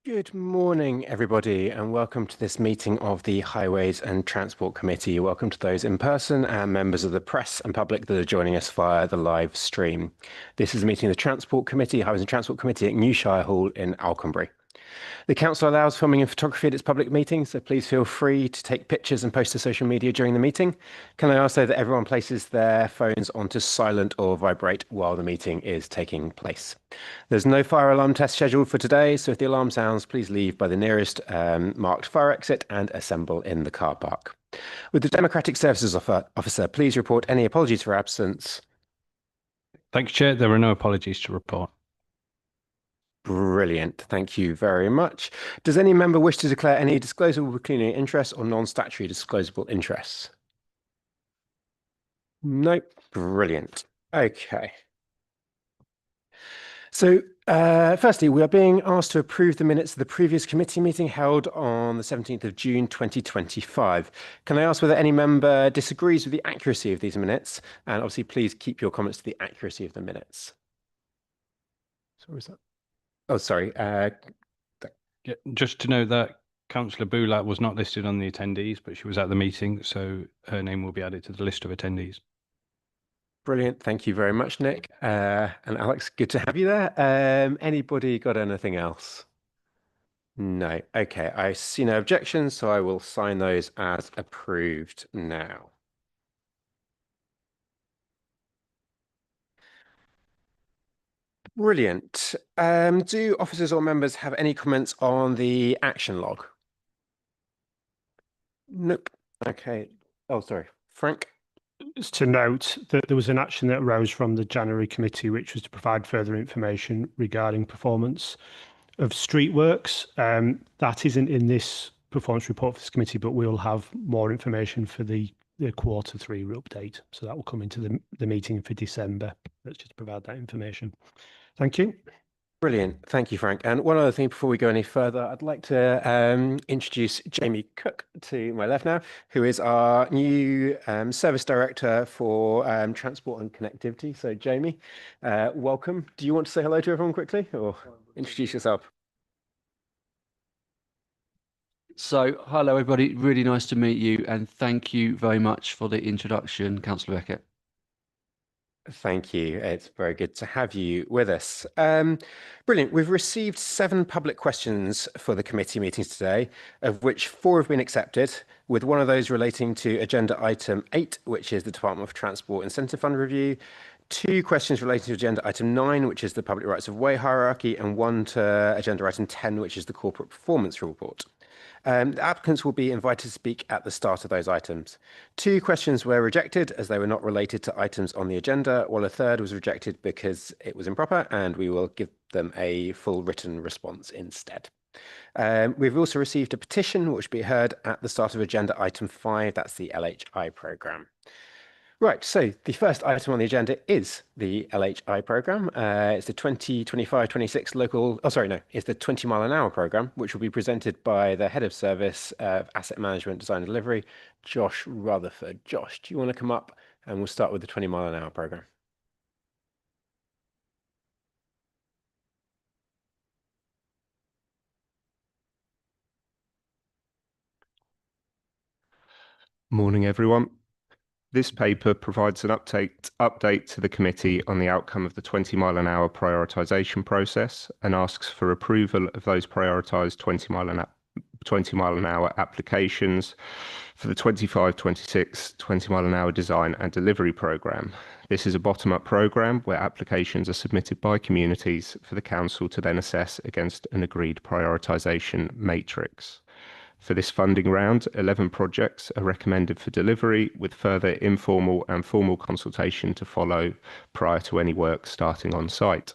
Good morning, everybody, and welcome to this meeting of the Highways and Transport Committee. Welcome to those in person and members of the press and public that are joining us via the live stream. This is a meeting of the Transport Committee, Highways and Transport Committee at New Shire Hall in Alconbury. The council allows filming and photography at its public meetings, so please feel free to take pictures and post to social media during the meeting. Can I ask though that everyone places their phones onto silent or vibrate while the meeting is taking place? There's no fire alarm test scheduled for today, so if the alarm sounds, please leave by the nearest marked fire exit and assemble in the car park. Would the Democratic Services Officer please report any apologies for absence? Thanks, Chair. There are no apologies to report. Brilliant. Thank you very much. Does any member wish to declare any disclosable pecuniary interests or non-statutory disclosable interests? Nope. Brilliant. Okay. So, firstly, we are being asked to approve the minutes of the previous committee meeting held on the 17th of June 2025. Can I ask whether any member disagrees with the accuracy of these minutes? And obviously, please keep your comments to the accuracy of the minutes. So, is that? Oh, sorry. Just to note that Councillor Boulat was not listed on the attendees, but she was at the meeting, so her name will be added to the list of attendees. Brilliant. Thank you very much, Nick. And Alex, good to have you there. Anybody got anything else? No. Okay. I see no objections, so I will sign those as approved now. Brilliant. Do officers or members have any comments on the action log? Nope. Okay. Oh, sorry. Frank? Just to note that there was an action that arose from the January committee, which was to provide further information regarding performance of street works. That isn't in this performance report for this committee, but we'll have more information for the Q3 update. So that will come into the meeting for December. Let's just provide that information. Thank you. Brilliant. Thank you, Frank. And one other thing before we go any further, I'd like to introduce Jamie Cook to my left now, who is our new Service Director for Transport and Connectivity. So, Jamie, welcome. Do you want to say hello to everyone quickly or introduce yourself? So, hello, everybody. Really nice to meet you. And thank you very much for the introduction, Councillor Beckett. Thank you. It's very good to have you with us. Brilliant. We've received 7 public questions for the committee meetings today, of which 4 have been accepted, with one of those relating to agenda item 8, which is the Department of Transport Incentive Fund review, 2 questions relating to agenda item 9, which is the public rights of way hierarchy, and 1 to agenda item 10, which is the corporate performance report. The applicants will be invited to speak at the start of those items. 2 questions were rejected as they were not related to items on the agenda, while a third was rejected because it was improper, and we will give them a full written response instead. We've also received a petition which will be heard at the start of agenda item 5, that's the LHI programme. Right, so the first item on the agenda is the LHI programme. It's the 2025-26 local, it's the 20 mile an hour programme, which will be presented by the Head of Service of Asset Management, Design and Delivery, Josh Rutherford. Josh, do you want to come up and we'll start with the 20 mile an hour programme? Morning, everyone. This paper provides an update to the committee on the outcome of the 20 mile an hour prioritisation process and asks for approval of those prioritised 20 mile an hour applications for the 25-26 20 mile an hour design and delivery programme. This is a bottom-up programme where applications are submitted by communities for the council to then assess against an agreed prioritisation matrix. For this funding round, 11 projects are recommended for delivery, with further informal and formal consultation to follow prior to any work starting on site.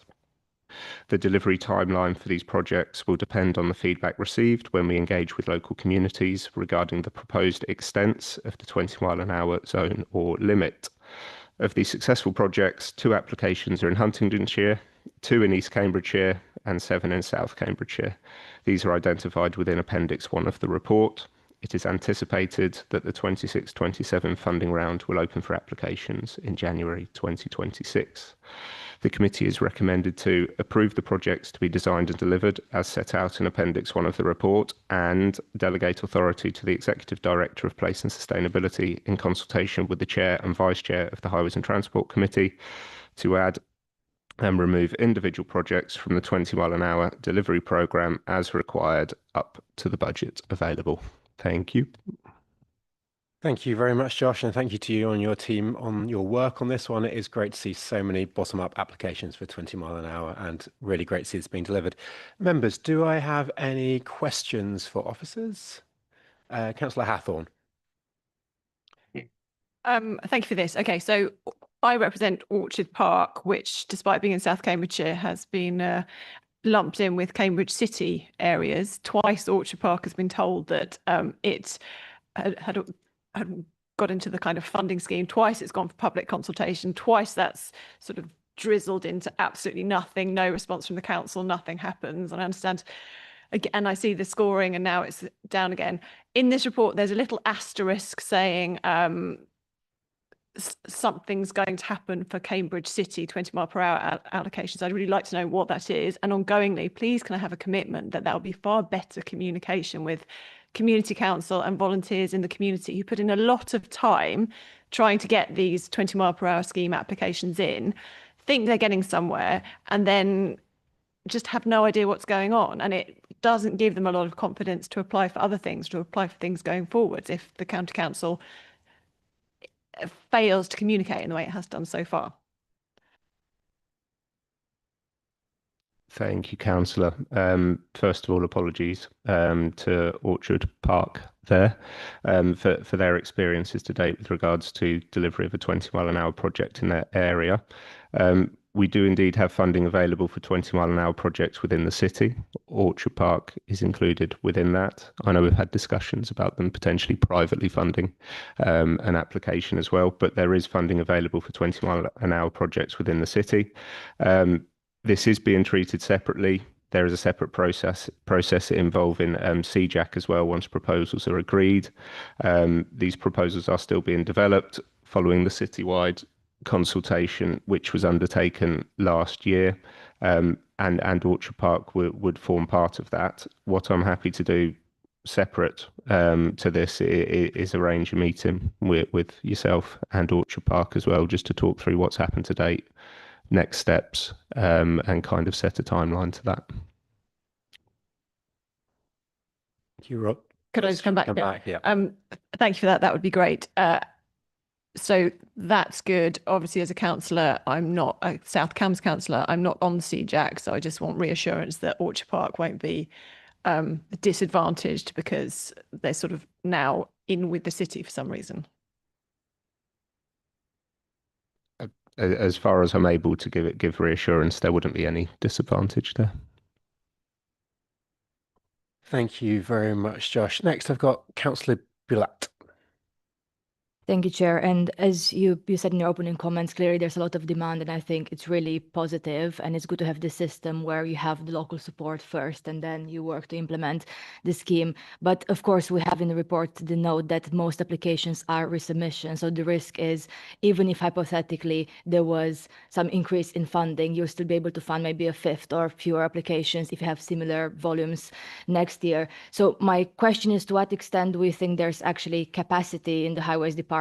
The delivery timeline for these projects will depend on the feedback received when we engage with local communities regarding the proposed extents of the 20 mile an hour zone or limit. Of these successful projects, 2 applications are in Huntingdonshire, 2 in East Cambridgeshire, and 7 in South Cambridgeshire. These are identified within Appendix 1 of the report. It is anticipated that the 26-27 funding round will open for applications in January 2026. The committee is recommended to approve the projects to be designed and delivered as set out in Appendix 1 of the report, and delegate authority to the Executive Director of Place and Sustainability in consultation with the Chair and Vice Chair of the Highways and Transport Committee to add and remove individual projects from the 20 mile an hour delivery programme as required up to the budget available. Thank you. Thank you very much, Josh, and thank you to you and your team on your work on this one. It is great to see so many bottom-up applications for 20 mile an hour, and really great to see it's being delivered. Members, do I have any questions for officers? Councillor Hathorn. Thank you for this. Okay, so I represent Orchard Park, which, despite being in South Cambridgeshire, has been lumped in with Cambridge City areas. Twice Orchard Park has been told that it had got into the kind of funding scheme. Twice it's gone for public consultation. Twice that's sort of drizzled into absolutely nothing, no response from the council, nothing happens. And I understand, and I see the scoring and now it's down again. In this report, there's a little asterisk saying something's going to happen for Cambridge City 20 mile per hour allocations. I'd really like to know what that is. And ongoingly, please can I have a commitment that will be far better communication with community council and volunteers in the community who put in a lot of time trying to get these 20 mile per hour scheme applications in, think they're getting somewhere, and then just have no idea what's going on. And it doesn't give them a lot of confidence to apply for other things, to apply for things going forwards if the county council fails to communicate in the way it has done so far. Thank you, Councillor. First of all, apologies to Orchard Park there for their experiences to date with regards to delivery of a 20 mile an hour project in their area. We do indeed have funding available for 20 mile an hour projects within the city. Orchard Park is included within that. I know we've had discussions about them potentially privately funding an application as well, but there is funding available for 20 mile an hour projects within the city. This is being treated separately. There is a separate process involving CJAC as well once proposals are agreed. These proposals are still being developed following the citywide consultation which was undertaken last year, and Orchard Park would form part of that. What I'm happy to do separate to this is arrange a meeting with yourself and Orchard Park as well, just to talk through what's happened to date, next steps, and kind of set a timeline to that. Thank you, Rob. Could I just come back? Yeah. Thank you for that. That would be great. So that's good. Obviously, as a councillor, I'm not a South Cambs councillor. I'm not on CJAC, so I just want reassurance that Orchard Park won't be disadvantaged because they're sort of now in with the city for some reason. As far as I'm able to give reassurance, there wouldn't be any disadvantage there. Thank you very much, Josh. Next, I've got Councillor Bulat. Thank you, Chair. And as you said in your opening comments, clearly there's a lot of demand, and I think it's really positive, and it's good to have this system where you have the local support first and then you work to implement the scheme. But of course, we have in the report the note that most applications are resubmission. So the risk is, even if hypothetically there was some increase in funding, you'll still be able to fund maybe a fifth or fewer applications if you have similar volumes next year. So my question is, to what extent do we think there's actually capacity in the Highways Department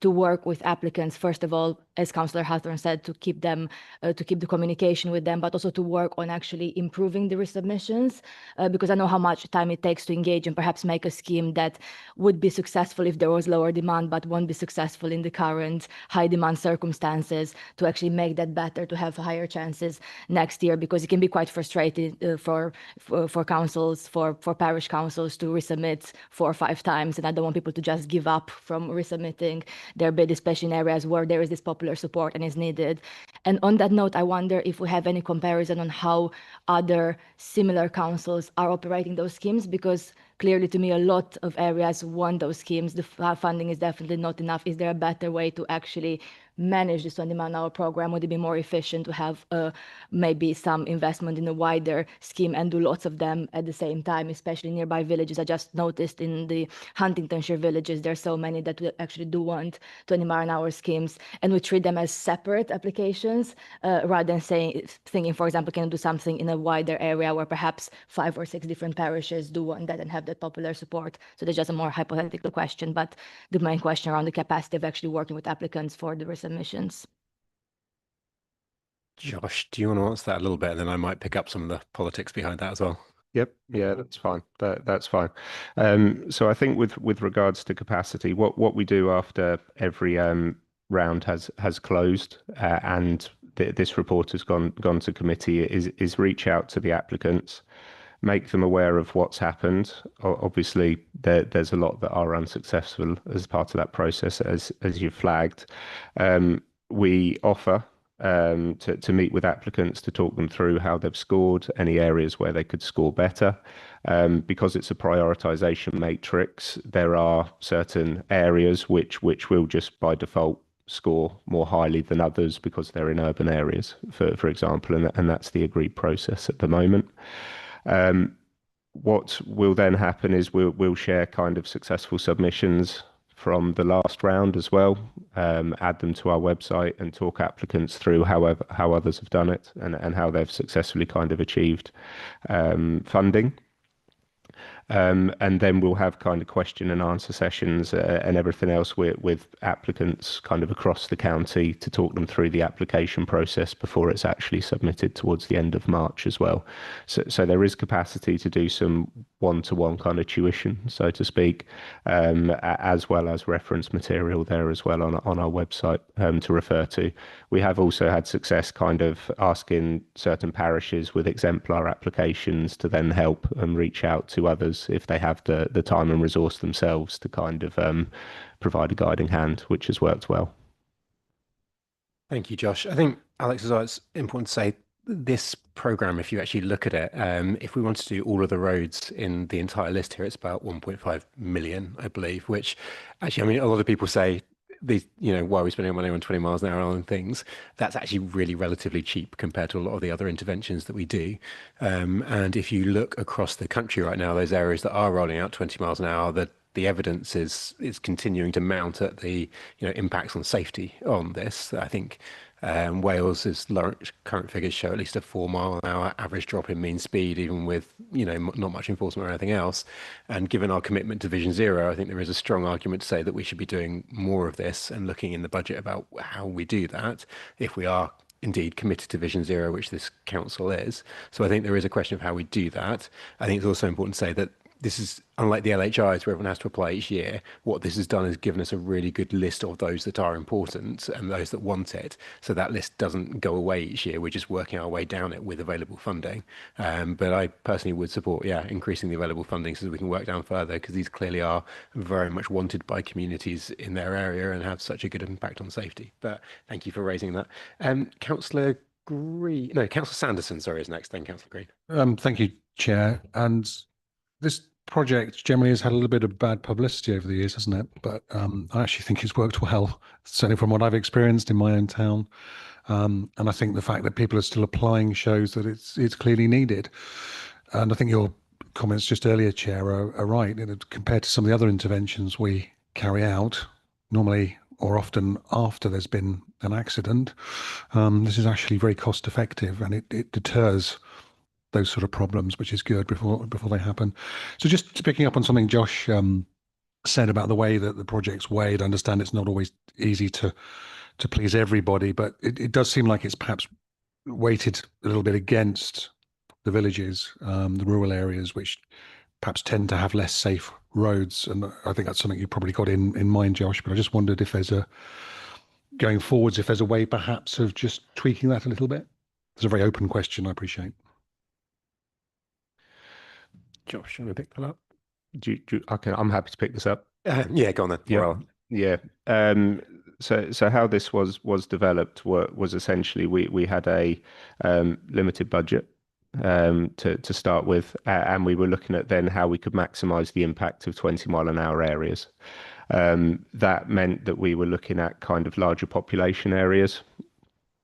to work with applicants, first of all, as Councillor Hathorn said, to keep them, to keep the communication with them, but also to work on actually improving the resubmissions, because I know how much time it takes to engage and perhaps make a scheme that would be successful if there was lower demand, but won't be successful in the current high demand circumstances, to actually make that better, to have higher chances next year, because it can be quite frustrating for councils, for parish councils to resubmit 4 or 5 times, and I don't want people to just give up from resubmitting their bid, especially in areas where there is this popular support and is needed. And on that note, I wonder if we have any comparison on how other similar councils are operating those schemes, because clearly to me a lot of areas want those schemes. The funding is definitely not enough. Is there a better way to actually manage this 20-mile-an-hour program? Would it be more efficient to have maybe some investment in a wider scheme and do lots of them at the same time, especially nearby villages? I just noticed in the Huntingdonshire villages, there's so many that we actually do want 20-mile-an-hour schemes, and we treat them as separate applications rather than thinking, for example, can we do something in a wider area where perhaps 5 or 6 different parishes do want that and have that popular support. So there's just a more hypothetical question, but the main question around the capacity of actually working with applicants for the resubmissions. Josh, do you want to answer that a little bit, and then I might pick up some of the politics behind that as well? Yep. Yeah, that's fine. That's fine. So I think with regards to capacity, what we do after every round has closed and this report has gone to committee is reach out to the applicants, make them aware of what's happened. Obviously, there's a lot that are unsuccessful as part of that process, as you flagged. We offer to meet with applicants to talk them through how they've scored, any areas where they could score better. Because it's a prioritization matrix, there are certain areas which will just by default score more highly than others because they're in urban areas, for example, and that's the agreed process at the moment. What will then happen is we'll share kind of successful submissions from the last round as well, add them to our website and talk applicants through how others have done it and how they've successfully kind of achieved funding. And then we'll have kind of question and answer sessions and everything else with applicants kind of across the county to talk them through the application process before it's actually submitted towards the end of March as well. So there is capacity to do some one-to-one kind of tuition, so to speak, as well as reference material there as well on our website to refer to. We have also had success kind of asking certain parishes with exemplar applications to then help and reach out to others if they have the time and resource themselves to kind of provide a guiding hand, which has worked well. Thank you, Josh. I think, Alex, as well, it's important to say this program, if you actually look at it, if we want to do all of the roads in the entire list here, it's about 1.5 million, I believe, which actually, I mean, a lot of people say, why are we spending money on 20 miles an hour on things? That's actually really relatively cheap compared to a lot of the other interventions that we do. And if you look across the country right now, those areas that are rolling out 20 miles an hour, the evidence is continuing to mount at the impacts on safety on this. I think Wales's current figures show at least a 4 mile an hour average drop in mean speed, even with not much enforcement or anything else. And given our commitment to Vision Zero, I think there is a strong argument to say that we should be doing more of this and looking in the budget about how we do that if we are indeed committed to Vision Zero, which this council is. So I think there is a question of how we do that. I think it's also important to say that this is unlike the LHIs where everyone has to apply each year. What this has done is given us a really good list of those that are important and those that want it. So that list doesn't go away each year. We're just working our way down it with available funding. But I personally would support, increasing the available funding so that we can work down further, because these clearly are very much wanted by communities in their area and have such a good impact on safety. But thank you for raising that. Councillor Sanderson, sorry, is next, then Councillor Green. Thank you, Chair. And this project generally has had a little bit of bad publicity over the years, hasn't it? But I actually think it's worked well, certainly from what I've experienced in my own town. And I think the fact that people are still applying shows that it's clearly needed. And I think your comments just earlier, Chair, are right. Compared to some of the other interventions we carry out, normally or often after there's been an accident, this is actually very cost effective, and it deters those sort of problems, which is good before they happen. So just picking up on something Josh said about the way that the project's weighed, I understand it's not always easy to please everybody, but it does seem like it's perhaps weighted a little bit against the villages, the rural areas, which perhaps tend to have less safe roads. And I think that's something you probably got in mind, Josh, but I just wondered if there's going forwards, if there's a way perhaps of just tweaking that a little bit. It's a very open question, I appreciate. Josh, you want to pick that up? Okay, I'm happy to pick this up. Yeah, go on then. Yeah. So how this was developed was essentially we had a limited budget to start with, and we were looking at then how we could maximise the impact of 20 mile an hour areas. That meant that we were looking at kind of larger population areas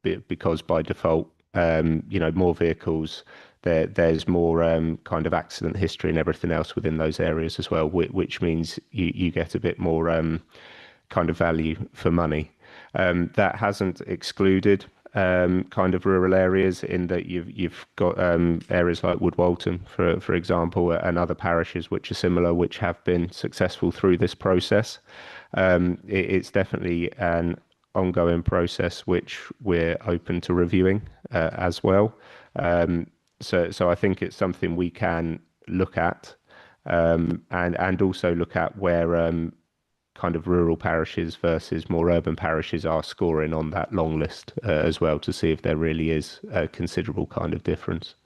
because by default, more vehicles, there's more kind of accident history and everything else within those areas as well, which means you get a bit more kind of value for money. That hasn't excluded kind of rural areas in that you've got areas like Woodwalton, for example, and other parishes which are similar, which have been successful through this process. It's definitely an ongoing process which we're open to reviewing as well. So I think it's something we can look at and also look at where kind of rural parishes versus more urban parishes are scoring on that long list as well, to see if there really is a considerable kind of difference.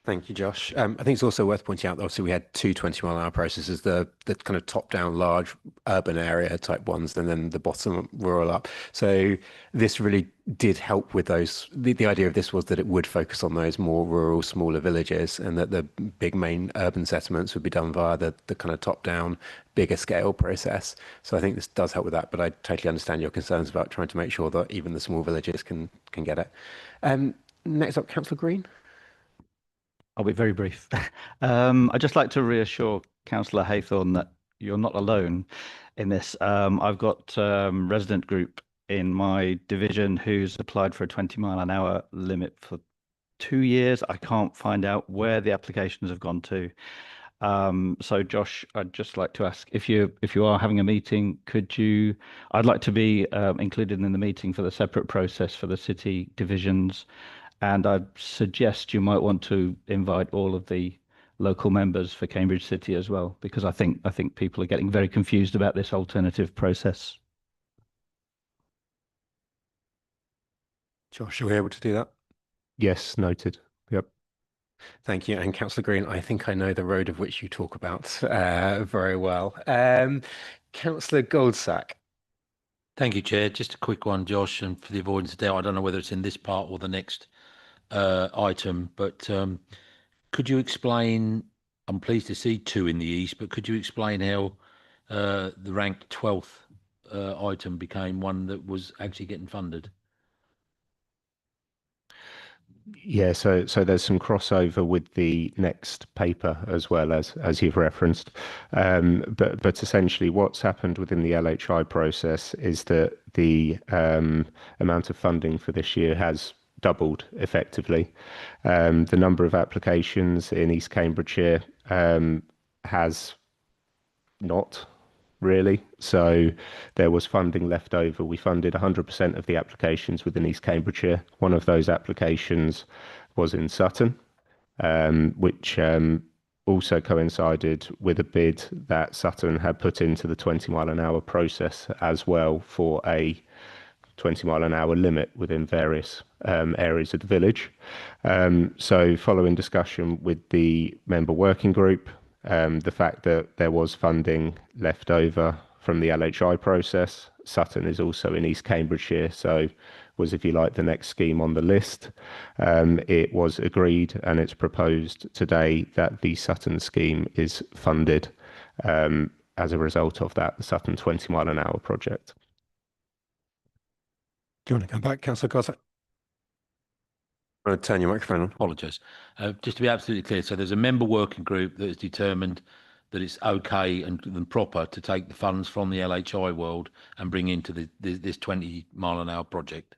Thank you, Josh. I think it's also worth pointing out that obviously we had two 20-mile-an-hour processes, the kind of top-down large urban area type ones, and then the bottom rural up. So this really did help with those. The idea of this was that it would focus on those more rural, smaller villages, and that the big main urban settlements would be done via the kind of top-down, bigger scale process. So I think this does help with that, but I totally understand your concerns about trying to make sure that even the small villages can get it. Next up, Councillor Green. I'll be very brief. I'd just like to reassure Councillor Haythorne that you're not alone in this. I've got resident group in my division who's applied for a 20-mile-an-hour limit for 2 years. I can't find out where the applications have gone to. So Josh, I'd just like to ask if you are having a meeting, I'd like to be included in the meeting for the separate process for the city divisions. And I'd suggest you might want to invite all of the local members for Cambridge City as well, because I think people are getting very confused about this alternative process. Josh, are we able to do that? Yes, noted. Yep. Thank you. And Councillor Green, I think I know the road of which you talk about very well. Councillor Goldsack. Thank you, Chair. Just a quick one, Josh, and for the avoidance of doubt, I don't know whether it's in this part or the next item, but could you explain, I'm pleased to see 2 in the east, but could you explain how the ranked 12th item became one that was actually getting funded? Yeah, so there's some crossover with the next paper as well, as you've referenced. But essentially what's happened within the LHI process is that the amount of funding for this year has doubled effectively. The number of applications in East Cambridgeshire has not really. So there was funding left over. We funded 100% of the applications within East Cambridgeshire. One of those applications was in Sutton, which also coincided with a bid that Sutton had put into the 20-mile-an-hour process as well for a 20-mile-an-hour limit within various areas of the village. So following discussion with the member working group, the fact that there was funding left over from the LHI process, Sutton is also in East Cambridgeshire, so was, if you like, the next scheme on the list. It was agreed and it's proposed today that the Sutton scheme is funded as a result of that, the Sutton 20-mile-an-hour project. Do you want to come back, Councillor Goldsack? I'm going to turn your microphone on. Apologise. Just to be absolutely clear, so there's a member working group that has determined that it's okay and proper to take the funds from the LHI world and bring into this 20-mile-an-hour project.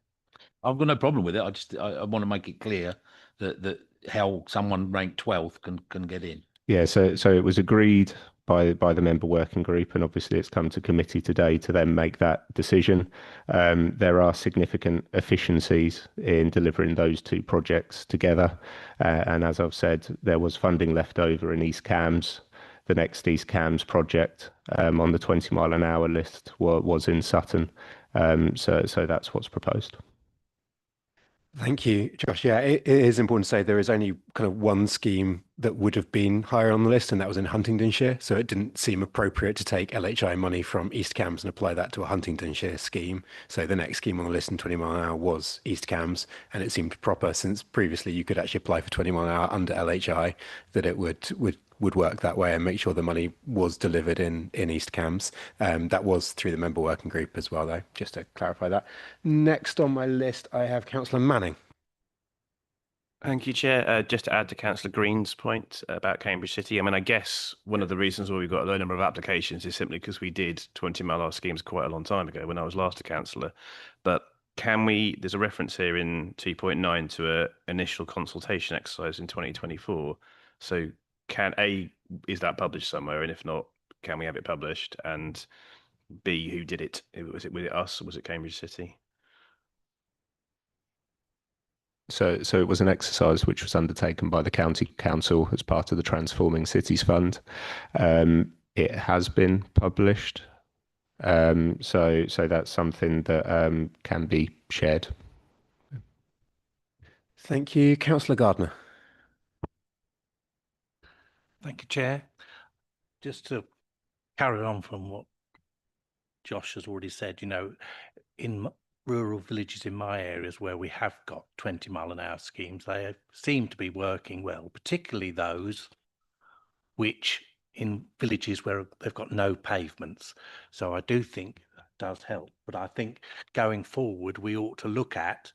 I've got no problem with it. I want to make it clear that how someone ranked 12th can get in. Yeah, so it was agreed by the member working group, and obviously it's come to committee today to then make that decision. There are significant efficiencies in delivering those two projects together, and as I've said, there was funding left over in East Cambs. The next East Cambs project on the 20-mile-an-hour list was in Sutton, so that's what's proposed. Thank you, Josh. Yeah, it is important to say there is only kind of one scheme that would have been higher on the list, and that was in Huntingdonshire. So it didn't seem appropriate to take LHI money from East Cambs and apply that to a Huntingdonshire scheme. So the next scheme on the list in 20 mile an hour was East Cambs, and it seemed proper, since previously you could actually apply for 20 mile an hour under LHI, that it would work that way and make sure the money was delivered in East Cambs. That was through the member working group as well, though, just to clarify that. Next on my list, I have Councillor Manning. Thank you, Chair. Just to add to Councillor Green's point about Cambridge City, I mean, I guess one of the reasons why we've got a low number of applications is simply because we did 20 mile an hour schemes quite a long time ago when I was last a councillor. But there's a reference here in 2.9 to an initial consultation exercise in 2024. So is that published somewhere? And if not, can we have it published? And B, who did it? Was it us or was it Cambridge City? So it was an exercise which was undertaken by the County Council as part of the Transforming Cities Fund. It has been published. So that's something that can be shared. Thank you. Councillor Gardner. Thank you, Chair. Just to carry on from what Josh has already said, in rural villages in my areas where we have got 20 mile an hour schemes, they seem to be working well, particularly those which in villages where they've got no pavements. So I do think that does help, but I think going forward we ought to look at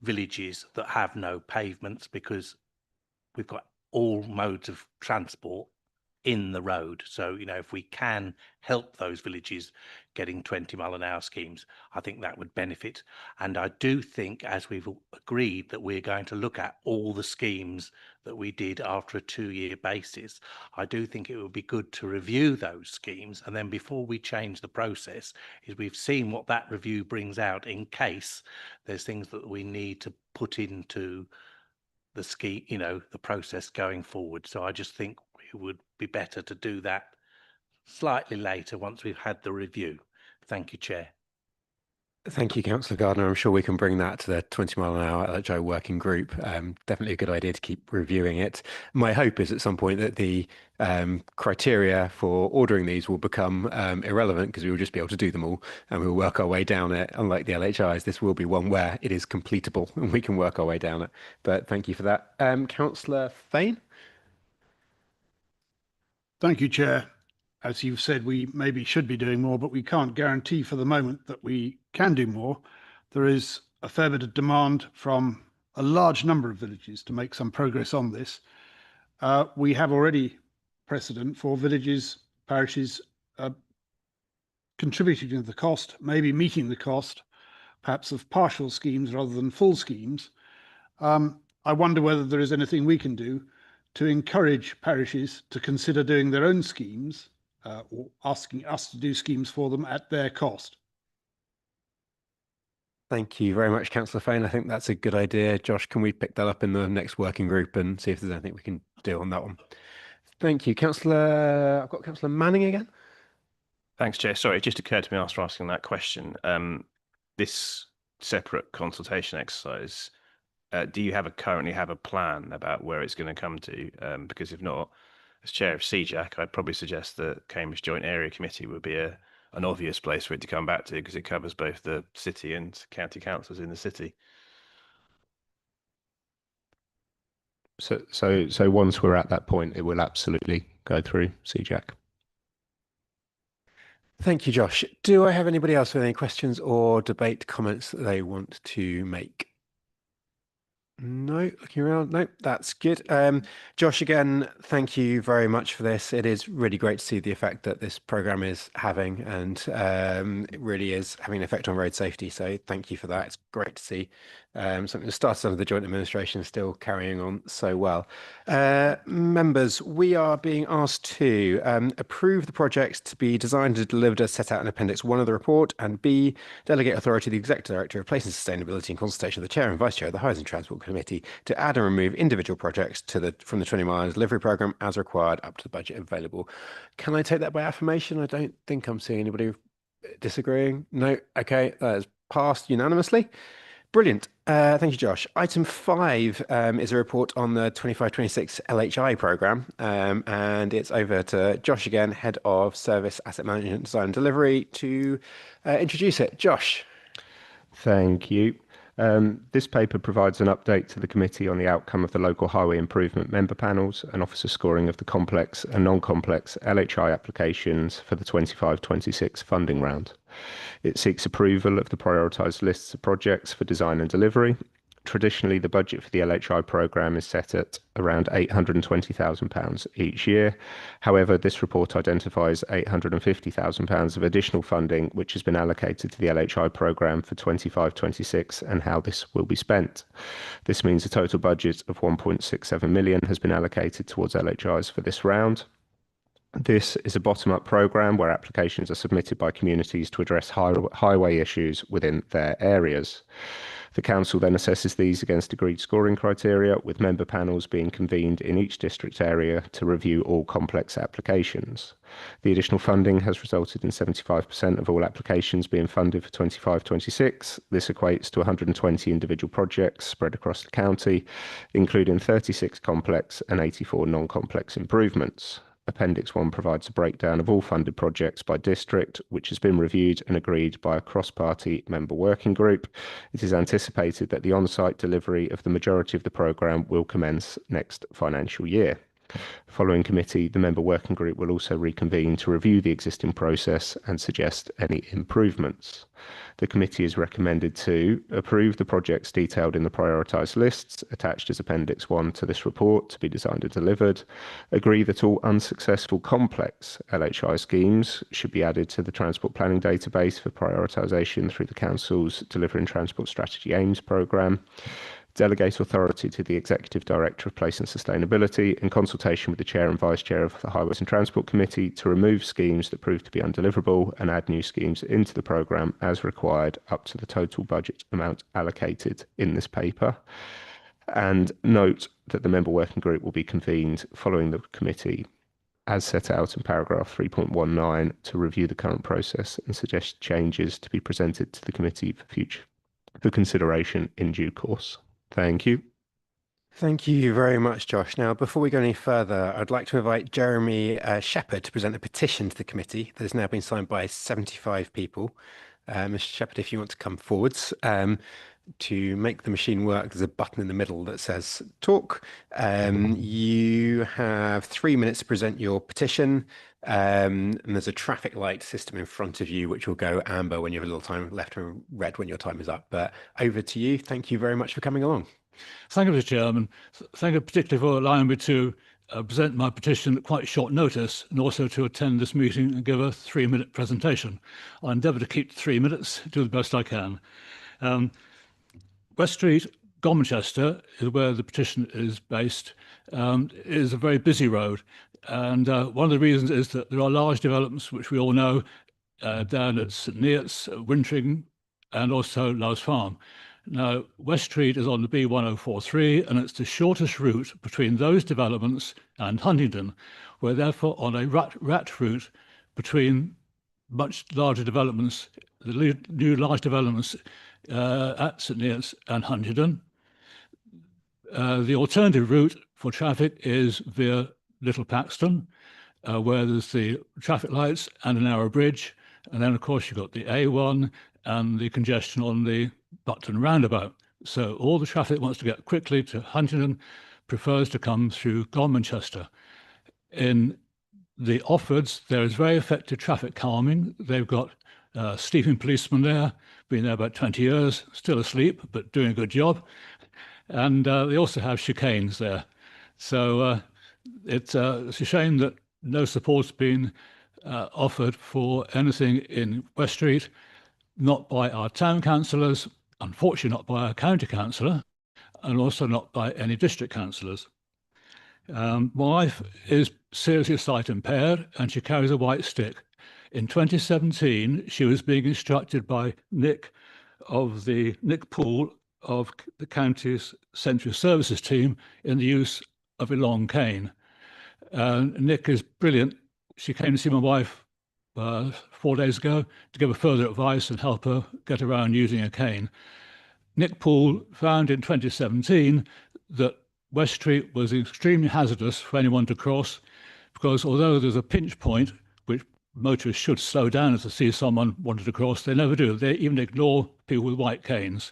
villages that have no pavements, because we've got all modes of transport in the road. So, if we can help those villages getting 20 mile an hour schemes, I think that would benefit. And I do think, as we've agreed, that we're going to look at all the schemes that we did after a 2-year basis. I do think it would be good to review those schemes. And then before we change the process, is we've seen what that review brings out in case there's things that we need to put into the scheme, the process going forward. So I just think it would be better to do that slightly later once we've had the review. Thank you, Chair. Thank you, Councillor Gardner. I'm sure we can bring that to the 20 mile an hour LHI working group. Definitely a good idea to keep reviewing it. My hope is at some point that the criteria for ordering these will become irrelevant, because we will just be able to do them all and we will work our way down it. Unlike the LHIs, this will be one where it is completable and we can work our way down it. But thank you for that. Councillor Fane. Thank you, Chair. As you've said, we maybe should be doing more, but we can't guarantee for the moment that we can do more. There is a fair bit of demand from a large number of villages to make some progress on this. We have already precedent for villages, parishes contributing to the cost, maybe meeting the cost, perhaps of partial schemes rather than full schemes. I wonder whether there is anything we can do to encourage parishes to consider doing their own schemes, or asking us to do schemes for them at their cost. Thank you very much, Councillor Fane. I think that's a good idea. Josh, can we pick that up in the next working group and see if there's anything we can do on that one? Thank you. I've got Councillor Manning again. Thanks, Chair. Sorry, it just occurred to me after asking that question. This separate consultation exercise, do you currently have a plan about where it's going to come to? Because if not, as Chair of CJAC, I'd probably suggest that Cambridge Joint Area Committee would be an obvious place for it to come back to, because it covers both the city and county councils in the city. So once we're at that point, it will absolutely go through CJAC. Thank you, Josh. Do I have anybody else with any questions or debate comments that they want to make? No, looking around. No, that's good. Josh, again, thank you very much for this. It is really great to see the effect that this program is having, and it really is having an effect on road safety. So thank you for that. It's great to see something that started under the joint administration still carrying on so well. Members, we are being asked to approve the projects to be designed and delivered as set out in Appendix 1 of the report, and B, delegate authority to the Executive Director of Place and Sustainability in consultation with the Chair and Vice Chair of the Highways and Transport Committee to add and remove individual projects from the 20 mile delivery programme as required up to the budget available. Can I take that by affirmation? I don't think I'm seeing anybody disagreeing. No. Okay, that is passed unanimously. Brilliant. Thank you, Josh. Item 5 is a report on the 25-26 LHI programme, and it's over to Josh again, Head of Service Asset Management Design and Delivery, to introduce it. Josh. Thank you. This paper provides an update to the committee on the outcome of the local highway improvement member panels and offers a scoring of the complex and non-complex LHI applications for the 25-26 funding round. It seeks approval of the prioritised lists of projects for design and delivery. Traditionally, the budget for the LHI programme is set at around £820,000 each year. However, this report identifies £850,000 of additional funding which has been allocated to the LHI programme for 25-26 and how this will be spent. This means a total budget of £1.67 million has been allocated towards LHIs for this round. This is a bottom-up programme where applications are submitted by communities to address highway issues within their areas. The council then assesses these against agreed scoring criteria, with member panels being convened in each district area to review all complex applications. The additional funding has resulted in 75% of all applications being funded for 25-26. This equates to 120 individual projects spread across the county, including 36 complex and 84 non-complex improvements. Appendix 1 provides a breakdown of all funded projects by district, which has been reviewed and agreed by a cross-party member working group. It is anticipated that the on-site delivery of the majority of the programme will commence next financial year. Following committee, the member working group will also reconvene to review the existing process and suggest any improvements. The committee is recommended to approve the projects detailed in the prioritised lists attached as Appendix 1 to this report to be designed and delivered, agree that all unsuccessful complex LHI schemes should be added to the transport planning database for prioritisation through the Council's Delivering Transport Strategy Aims programme, delegate authority to the Executive Director of Place and Sustainability in consultation with the Chair and Vice Chair of the Highways and Transport Committee to remove schemes that prove to be undeliverable and add new schemes into the programme as required up to the total budget amount allocated in this paper. And note that the member working group will be convened following the committee as set out in paragraph 3.19 to review the current process and suggest changes to be presented to the committee for consideration in due course. Thank you. Thank you very much, Josh. Now, before we go any further, I'd like to invite Jeremy Shepherd to present the petition to the committee that has now been signed by 75 people. Mr. Shepherd, if you want to come forwards to make the machine work, there's a button in the middle that says talk. You have 3 minutes to present your petition. And there's a traffic light system in front of you, which will go amber when you have a little time left and red when your time is up. But over to you. Thank you very much for coming along. Thank you, Mr. Chairman. Thank you particularly for allowing me to present my petition at quite short notice and also to attend this meeting and give a 3-minute presentation. I'll endeavour to keep 3 minutes, do the best I can. West Street, Gormanchester, is where the petition is based, is a very busy road. And one of the reasons is that there are large developments, which we all know, down at St Neots, Wintering, and also Lowes Farm. Now, West Street is on the B1043, and it's the shortest route between those developments and Huntingdon. We're therefore on a rat route between much larger developments, the new large developments at St Neots and Huntingdon. The alternative route for traffic is via Little Paxton, where there's the traffic lights and a narrow bridge. And then, of course, you've got the A1 and the congestion on the Button roundabout. So all the traffic that wants to get quickly to Huntingdon prefers to come through Gormanchester. In the Offords, there is very effective traffic calming. They've got sleeping policemen there, been there about 20 years, still asleep, but doing a good job. And they also have chicanes there. So it's a shame that no support's been offered for anything in West Street, not by our town councillors, unfortunately not by our county councillor, and also not by any district councillors. My wife is seriously sight impaired and she carries a white stick. In 2017, she was being instructed by Nick Poole of the county's Central Services team in the use of a long cane. Nick is brilliant. She came to see my wife 4 days ago to give her further advice and help her get around using a cane. Nick Poole found in 2017 that West Street was extremely hazardous for anyone to cross, because although there's a pinch point, which motorists should slow down as they see someone wanted to cross, they never do. They even ignore people with white canes.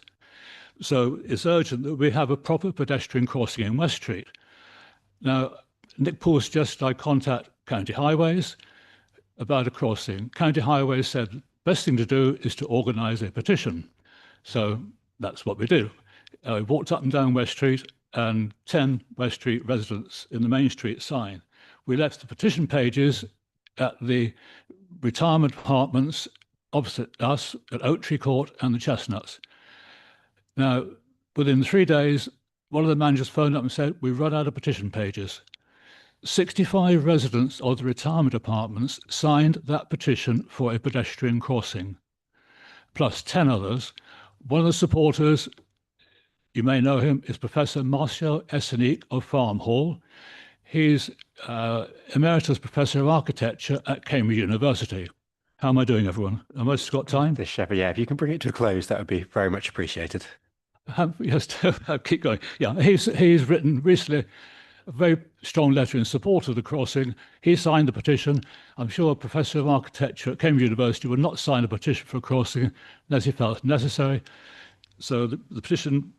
So it's urgent that we have a proper pedestrian crossing in West Street. Now, Nick Poole suggested I contact County Highways about a crossing. County Highways said the best thing to do is to organise a petition. So that's what we did. We walked up and down West Street, and 10 West Street residents in the Main Street sign. We left the petition pages at the retirement apartments opposite us at Oak Tree Court and the Chestnuts. Now, within 3 days, one of the managers phoned up and said, we've run out of petition pages. 65 residents of the retirement apartments signed that petition for a pedestrian crossing, plus 10 others. One of the supporters, you may know him, is Professor Marcel Essenik of Farm Hall. He's Emeritus Professor of Architecture at Cambridge University. How am I doing, everyone? Have I got time? Mr. Shepherd, yeah, if you can bring it to a close, that would be very much appreciated. Yes, I'll keep going. Yeah, he's written recently a very strong letter in support of the crossing. He signed the petition. I'm sure a Professor of Architecture at Cambridge University would not sign a petition for a crossing unless he felt necessary. So the petition,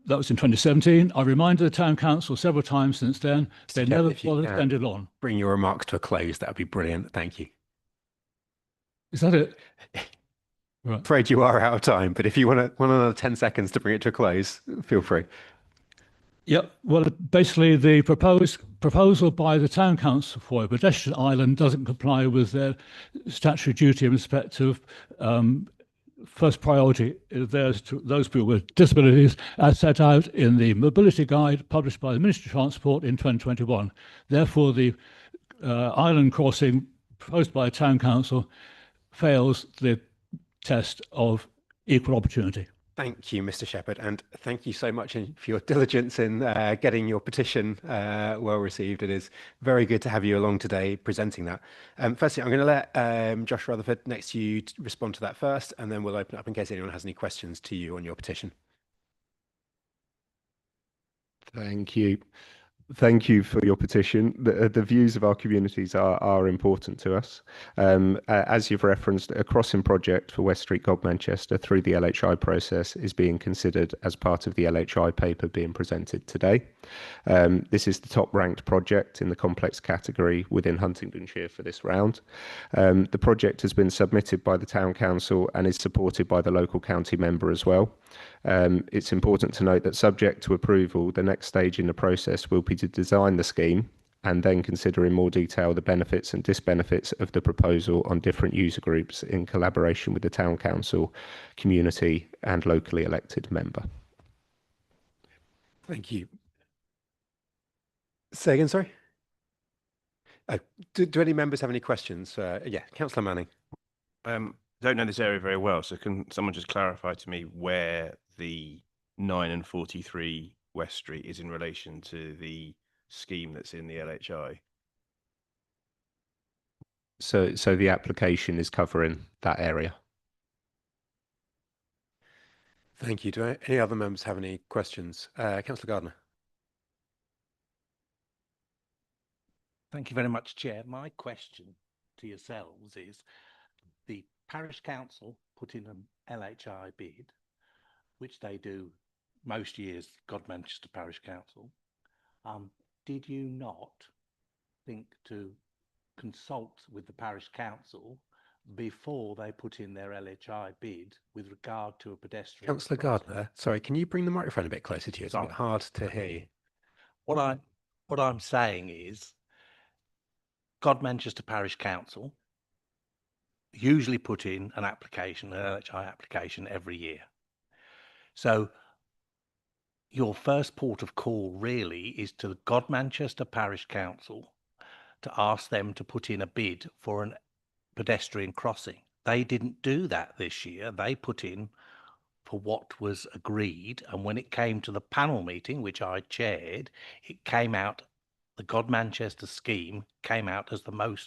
that was in 2017. I reminded the Town Council several times since then. They never bothered to send it on. Bring your remarks to a close. That would be brilliant. Thank you. Is that it? Right. Afraid you are out of time, but if you want another 10 seconds to bring it to a close, feel free. Yeah, well, basically the proposal by the Town Council for a pedestrian island doesn't comply with their statutory duty in respect of first priority is theirs to those people with disabilities, as set out in the Mobility Guide published by the Ministry of Transport in 2021. Therefore, the island crossing proposed by the Town Council fails the test of equal opportunity. Thank you, Mr. Shepherd, and thank you so much for your diligence in getting your petition well received. It is very good to have you along today presenting that. Firstly, I'm going to let Josh Rutherford next to you respond to that first, and then we'll open up in case anyone has any questions to you on your petition. Thank you. Thank you for your petition. The views of our communities are important to us. As you've referenced, a crossing project for West Street Godmanchester through the LHI process is being considered as part of the LHI paper being presented today. This is the top ranked project in the complex category within Huntingdonshire for this round. The project has been submitted by the Town Council and is supported by the local county member as well. It's important to note that subject to approval, the next stage in the process will be to design the scheme and then consider in more detail the benefits and disbenefits of the proposal on different user groups in collaboration with the Town Council, community and locally elected member. Thank you. Say again, sorry? Do any members have any questions? Yeah, Councillor Manning. Don't know this area very well, so can someone just clarify to me where the 9 and 43 West Street is in relation to the scheme that's in the LHI? So the application is covering that area. Thank you. Do any other members have any questions? Councillor Gardner. Thank you very much, Chair. My question to yourselves is, the Parish Council put in an LHI bid, which they do most years, Godmanchester Parish Council. Did you not think to consult with the Parish Council before they put in their LHI bid with regard to a pedestrian? Councillor Gardner, sorry, can you bring the microphone a bit closer to you? It's a bit hard to hear you. What I'm saying is, Godmanchester Parish Council usually put in an application, an LHI application every year. So your first port of call really is to the Godmanchester Parish Council to ask them to put in a bid for a pedestrian crossing. They didn't do that this year. They put in for what was agreed. And when it came to the panel meeting, which I chaired, it came out, the Godmanchester scheme came out as the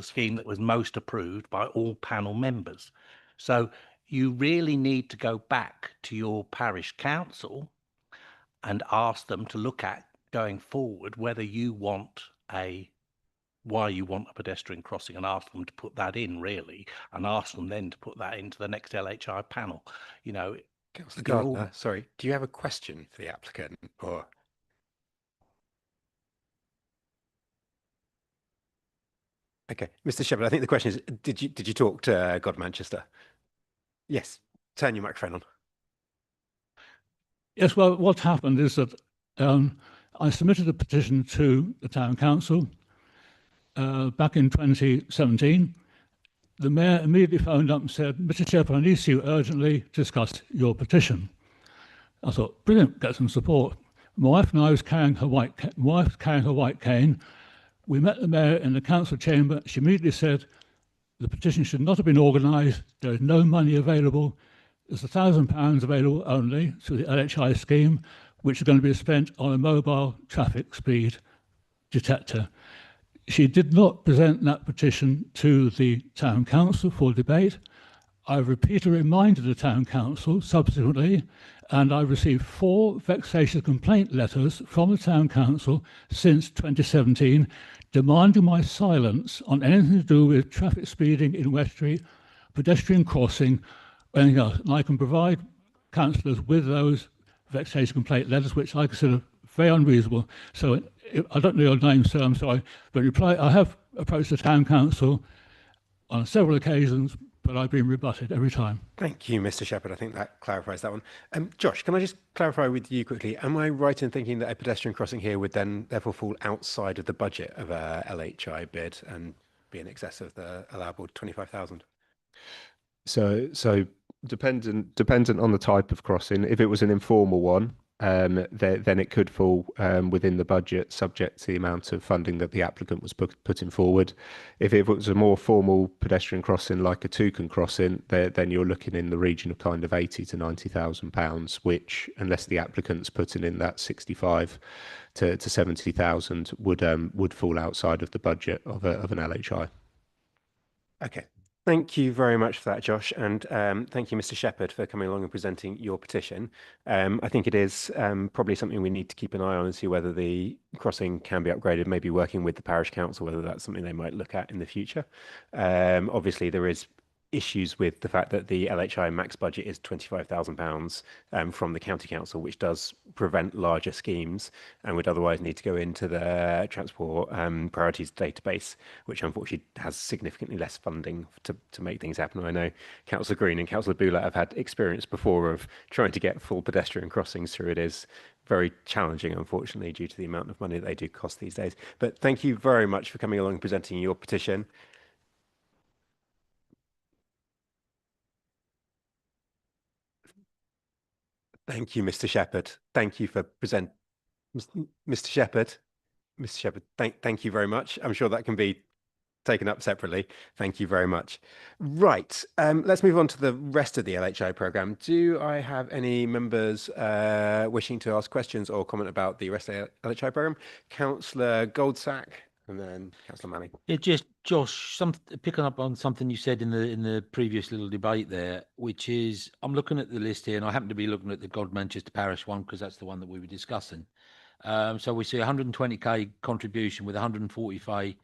scheme that was most approved by all panel members. So you really need to go back to your parish council and ask them to look at going forward whether you want why you want a pedestrian crossing, and ask them to put that in, really, and ask them then to put that into the next LHI panel. You know, Councillor Gardner, sorry, do you have a question for the applicant, or? Okay, Mr. Shepherd, I think the question is, did you talk to God Manchester? Yes, turn your microphone on. Yes, well, what happened is that I submitted a petition to the town council back in 2017. The mayor immediately phoned up and said, "Mr. Shepherd, I need to see you urgently to discuss your petition." I thought, brilliant, get some support. My wife and I was carrying her white cane. We met the mayor in the council chamber. She immediately said, the petition should not have been organised. There is no money available. There's £1,000 available only through the LHI scheme, which is going to be spent on a mobile traffic speed detector. She did not present that petition to the town council for debate. I repeatedly reminded the town council subsequently, and I received 4 vexatious complaint letters from the town council since 2017, demanding my silence on anything to do with traffic speeding in West Street, pedestrian crossing, or anything else. And I can provide councillors with those vexatious complaint letters, which I consider very unreasonable. So I don't know your name, sir, I'm sorry, but I have approached the town council on several occasions, but I've been rebutted every time. Thank you, Mr. Shepherd. I think that clarifies that one. Josh, can I just clarify with you quickly? Am I right in thinking that a pedestrian crossing here would then therefore fall outside of the budget of a LHI bid and be in excess of the allowable 25,000? So dependent on the type of crossing. If it was an informal one, then it could fall within the budget, subject to the amount of funding that the applicant was putting forward. If it was a more formal pedestrian crossing, like a toucan crossing, then you're looking in the region of kind of 80 to 90,000 pounds, which, unless the applicant's putting in that 65 to 70,000, would fall outside of the budget of an LHI. Okay. Thank you very much for that, Josh, and thank you, Mr. Shepherd, for coming along and presenting your petition. I think it is probably something we need to keep an eye on and see whether the crossing can be upgraded, maybe working with the parish council, whether that's something they might look at in the future. Obviously, there is issues with the fact that the LHI max budget is £25,000 from the county council, which does prevent larger schemes and would otherwise need to go into the transport priorities database, which unfortunately has significantly less funding to make things happen. I know Councillor Green and Councillor Boulat have had experience before of trying to get full pedestrian crossings through. It is very challenging, unfortunately, due to the amount of money that they do cost these days. But thank you very much for coming along and presenting your petition. Thank you, Mr. Shepherd. Thank you for Mr. Shepherd. Mr. Shepherd, thank you very much. I'm sure that can be taken up separately. Thank you very much. Right, let's move on to the rest of the LHI programme. Do I have any members wishing to ask questions or comment about the rest of the LHI programme? Councillor Goldsack and then Councillor Manning. Yeah, just Josh, picking up on something you said in the previous little debate there, which is I'm looking at the list here, and I happen to be looking at the God Manchester Parish one because that's the one that we were discussing. So we see 120k contribution with 145k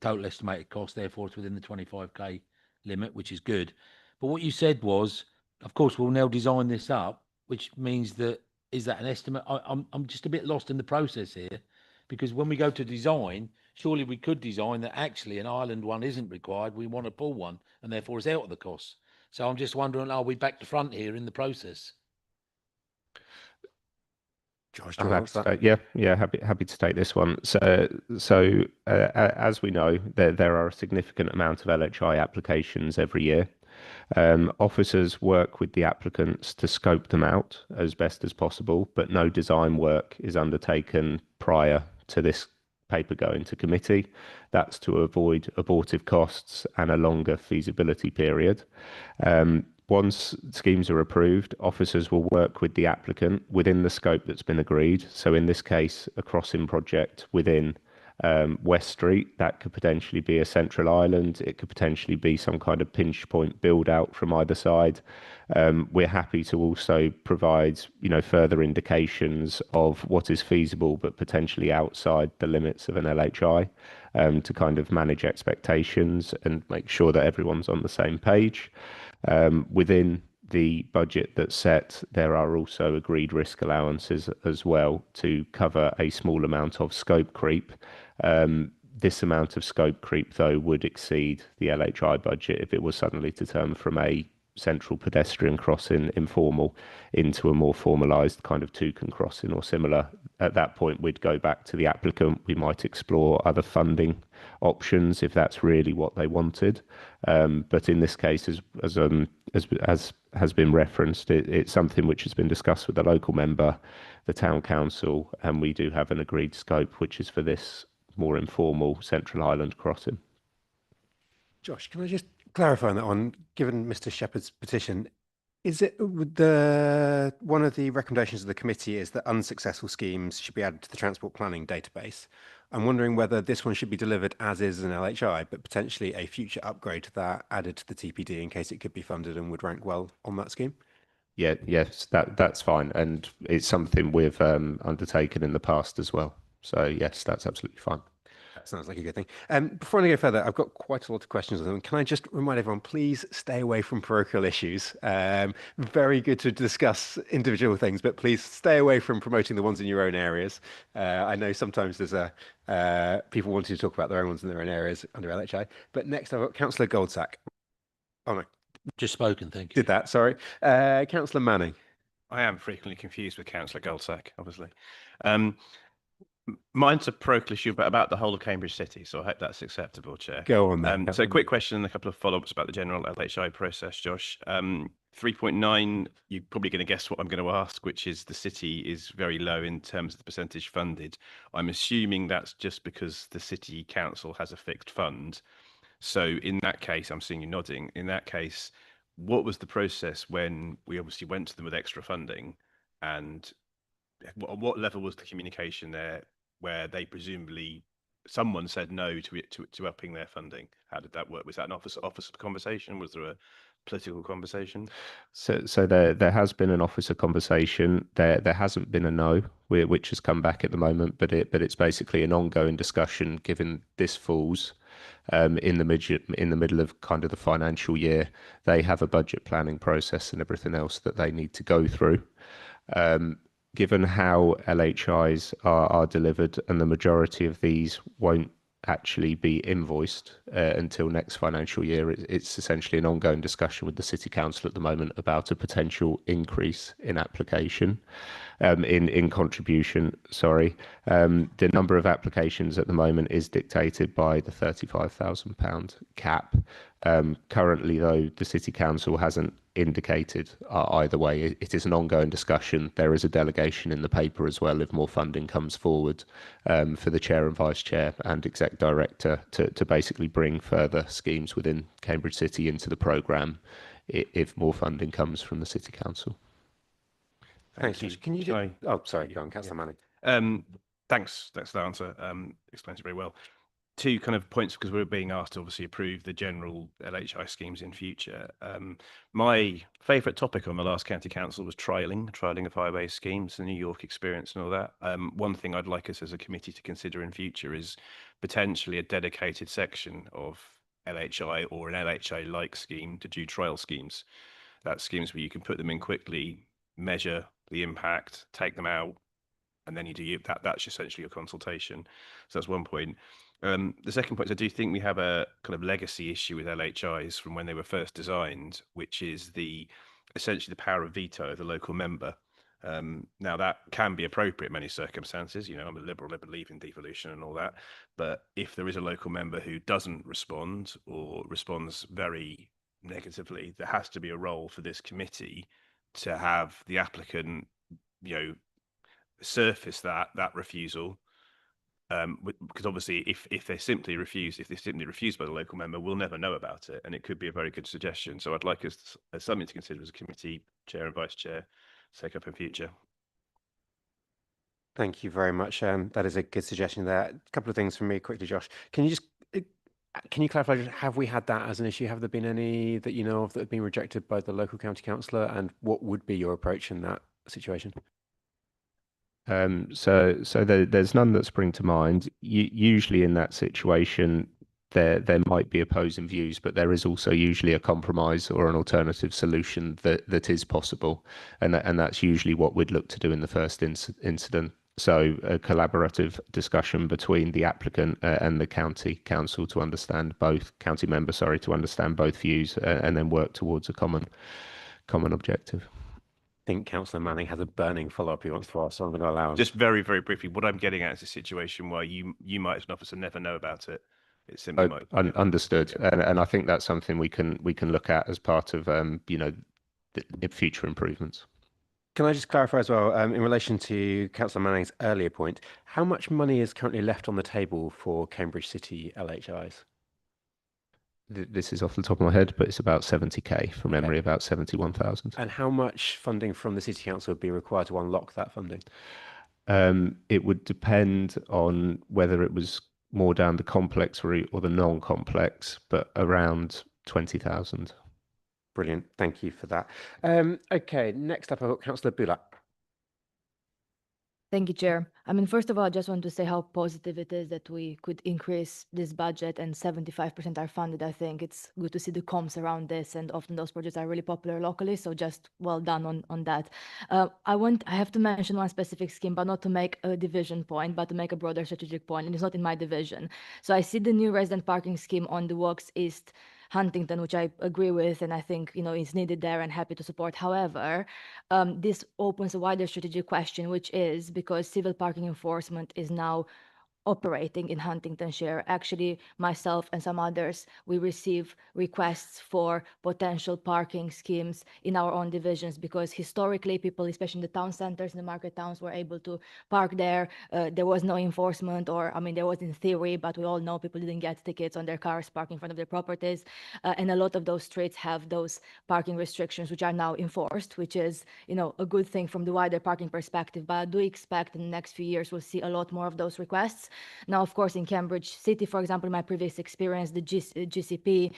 total estimated cost. Therefore, it's within the 25k limit, which is good. But what you said was, of course, we'll now design this up, which means that is that an estimate? I'm just a bit lost in the process here. Because when we go to design, surely we could design that actually an island one isn't required. We want a pool one, and therefore it's out of the cost. So I'm just wondering, are we back to front here in the process? Josh, happy to take this one. So as we know, there are a significant amount of LHI applications every year. Officers work with the applicants to scope them out as best as possible, but no design work is undertaken prior to this paper going to committee. That's to avoid abortive costs and a longer feasibility period. Once schemes are approved, officers will work with the applicant within the scope that's been agreed. So in this case, a crossing project within West Street. That could potentially be a central island. It could potentially be some kind of pinch point build out from either side. We're happy to also provide, further indications of what is feasible, but potentially outside the limits of an LHI, to kind of manage expectations and make sure that everyone's on the same page. Within the budget that's set, there are also agreed risk allowances as well to cover a small amount of scope creep. This amount of scope creep, though, would exceed the LHI budget if it was suddenly to turn from a central pedestrian crossing informal into a more formalised kind of toucan crossing or similar. At that point, we'd go back to the applicant. We might explore other funding options if that's really what they wanted. But in this case, as has been referenced, it's something which has been discussed with the local member, the town council, and we do have an agreed scope, which is for this more informal Central Island crossing. Josh, can I just clarify on that one? Given Mr. Shepherd's petition, is it one of the recommendations of the committee is that unsuccessful schemes should be added to the transport planning database? I'm wondering whether this one should be delivered as is an LHI, but potentially a future upgrade to that added to the TPD in case it could be funded and would rank well on that scheme. Yes, that's fine, and it's something we've undertaken in the past as well. So yes, that's absolutely fine. That sounds like a good thing. Before I go further, I've got quite a lot of questions on them. Can I just remind everyone, please stay away from parochial issues. Very good to discuss individual things, but please stay away from promoting the ones in your own areas. I know sometimes there's people wanting to talk about their own ones in their own areas under LHI. But next I've got Councillor Goldsack. Oh no. Just spoken, thank you. Did that, sorry. Councillor Manning. I am frequently confused with Councillor Goldsack, obviously. Mine's a parochial issue, but about the whole of Cambridge City, so I hope that's acceptable, Chair. Go on then. So a quick question and a couple of follow-ups about the general LHI process, Josh. 3.9, you're probably going to guess what I'm going to ask, which is the city is very low in terms of the percentage funded. I'm assuming that's just because the city council has a fixed fund. So in that case, I'm seeing you nodding. In that case, what was the process when we obviously went to them with extra funding, and what level was the communication there where they presumably someone said no to upping their funding? How did that work? Was that an officer conversation? Was there a political conversation? So there has been an officer conversation. There hasn't been a no, which has come back at the moment, but it's basically an ongoing discussion. Given this falls in the middle of kind of the financial year, they have a budget planning process and everything else that they need to go through. Given how LHIs are delivered, and the majority of these won't actually be invoiced until next financial year, it's essentially an ongoing discussion with the City Council at the moment about a potential increase in application, in contribution, sorry. The number of applications at the moment is dictated by the £35,000 cap. Currently, though, the City Council hasn't indicated either way. It is an ongoing discussion. There is a delegation in the paper as well if more funding comes forward for the chair and vice chair and exec director to basically bring further schemes within Cambridge City into the programme if more funding comes from the City Council. Thanks. Can you oh, sorry, go on, Councillor Manning. Thanks for the answer. Explains it very well. Two kind of points, because we're being asked to obviously approve the general LHI schemes in future. My favourite topic on the last county council was trialling of highway schemes, the New York experience and all that. One thing I'd like us as a committee to consider in future is potentially a dedicated section of LHI or an LHI-like scheme to do trial schemes. That's schemes where you can put them in quickly, measure the impact, take them out, and then you do that's essentially your consultation. So that's one point. The second point is I do think we have a kind of legacy issue with LHIs from when they were first designed, which is essentially the power of veto of the local member. Now that can be appropriate in many circumstances. I'm a liberal, I believe in devolution and all that. But if there is a local member who doesn't respond or responds very negatively, there has to be a role for this committee to have the applicant, surface that refusal. Because obviously, if they're simply refused by the local member, we'll never know about it, and it could be a very good suggestion. So I'd like us as something to consider as a committee, chair and vice chair, take up in future. Thank you very much. That is a good suggestion there. A couple of things from me quickly, Josh. Can you just can you clarify, have we had that as an issue? Have there been any that you know of that have been rejected by the local county councillor, and what would be your approach in that situation? There's none that spring to mind. Usually in that situation, there might be opposing views, but there is also usually a compromise or an alternative solution that is possible, and that's usually what we'd look to do in the first incident. So a collaborative discussion between the applicant and the county council to understand both county members, to understand both views, and then work towards a common objective. I think Councillor Manning has a burning follow-up he wants to ask, so I'm going to allow him. Just very, very briefly, what I'm getting at is a situation where you might, as an officer, never know about it. It's simply understood, and I think that's something we can look at as part of the future improvements. Can I just clarify as well, in relation to Councillor Manning's earlier point, how much money is currently left on the table for Cambridge City LHIs? This is off the top of my head, but it's about 70k from memory, about 71,000. And how much funding from the City Council would be required to unlock that funding? It would depend on whether it was more down the complex route or the non-complex, but around 20,000. Brilliant. Thank you for that. Okay, next up I've got Councillor Bulak. Thank you, Chair. I mean, first of all, I just want to say how positive it is that we could increase this budget and 75% are funded. I think it's good to see the comms around this, and often those projects are really popular locally, so just well done on that. I have to mention one specific scheme, but not to make a division point, but to make a broader strategic point, and it's not in my division. So I see the new resident parking scheme on the Walks East Huntington, which I agree with, and I think is needed there and happy to support. However, this opens a wider strategic question, which is because civil parking enforcement is now operating in Huntingtonshire. Actually, myself and some others, we receive requests for potential parking schemes in our own divisions because historically people, especially in the town centers, in the market towns, were able to park there. There was no enforcement, or I mean, there was in theory, but we all know people didn't get tickets on their cars parking in front of their properties. And a lot of those streets have those parking restrictions, which are now enforced, which is, a good thing from the wider parking perspective. But I do expect in the next few years, we'll see a lot more of those requests. Now, of course, in Cambridge City, for example, in my previous experience, the GCP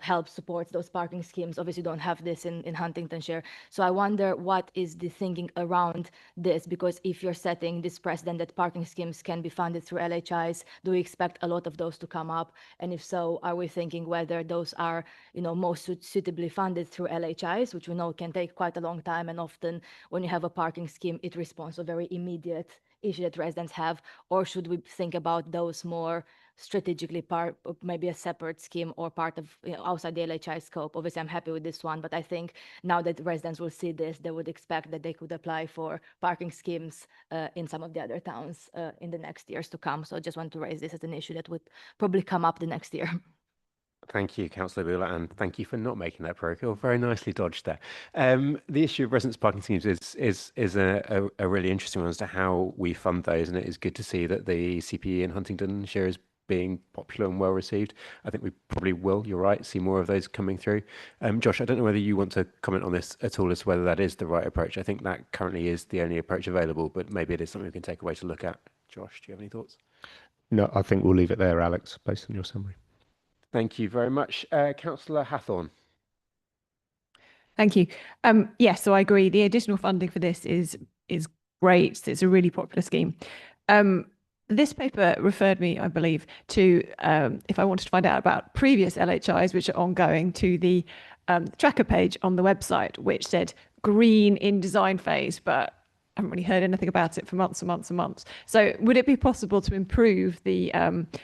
helps support those parking schemes. Obviously, don't have this in Huntingtonshire. So I wonder what is the thinking around this, because if you're setting this precedent that parking schemes can be funded through LHIs, do we expect a lot of those to come up? And if so, are we thinking whether those are, most suitably funded through LHIs, which we know can take quite a long time, and often when you have a parking scheme, it responds to a very immediate issue that residents have, or should we think about those more strategically part of maybe a separate scheme or part of outside the LHI scope? Obviously, I'm happy with this one, but I think now that residents will see this, they would expect that they could apply for parking schemes in some of the other towns in the next years to come. So I just want to raise this as an issue that would probably come up the next year. Thank you, Councillor Bula, and thank you for not making that protocol. Very nicely dodged there. The issue of residents' parking schemes is a really interesting one as to how we fund those, and it is good to see that the CPE in Huntingtonshire is being popular and well received. I think we probably will, you're right, see more of those coming through. Josh, I don't know whether you want to comment on this at all as to whether that is the right approach. I think that currently is the only approach available, but maybe it is something we can take away to look at. Josh, do you have any thoughts? No, I think we'll leave it there, Alex, based on your summary. Thank you very much. Councillor Hathorn. Thank you. Yes, so I agree. The additional funding for this is great. It's a really popular scheme. This paper referred me, I believe, to, if I wanted to find out about previous LHIs, which are ongoing, to the tracker page on the website, which said green in design phase, but I haven't really heard anything about it for months and months and months. So would it be possible to improve the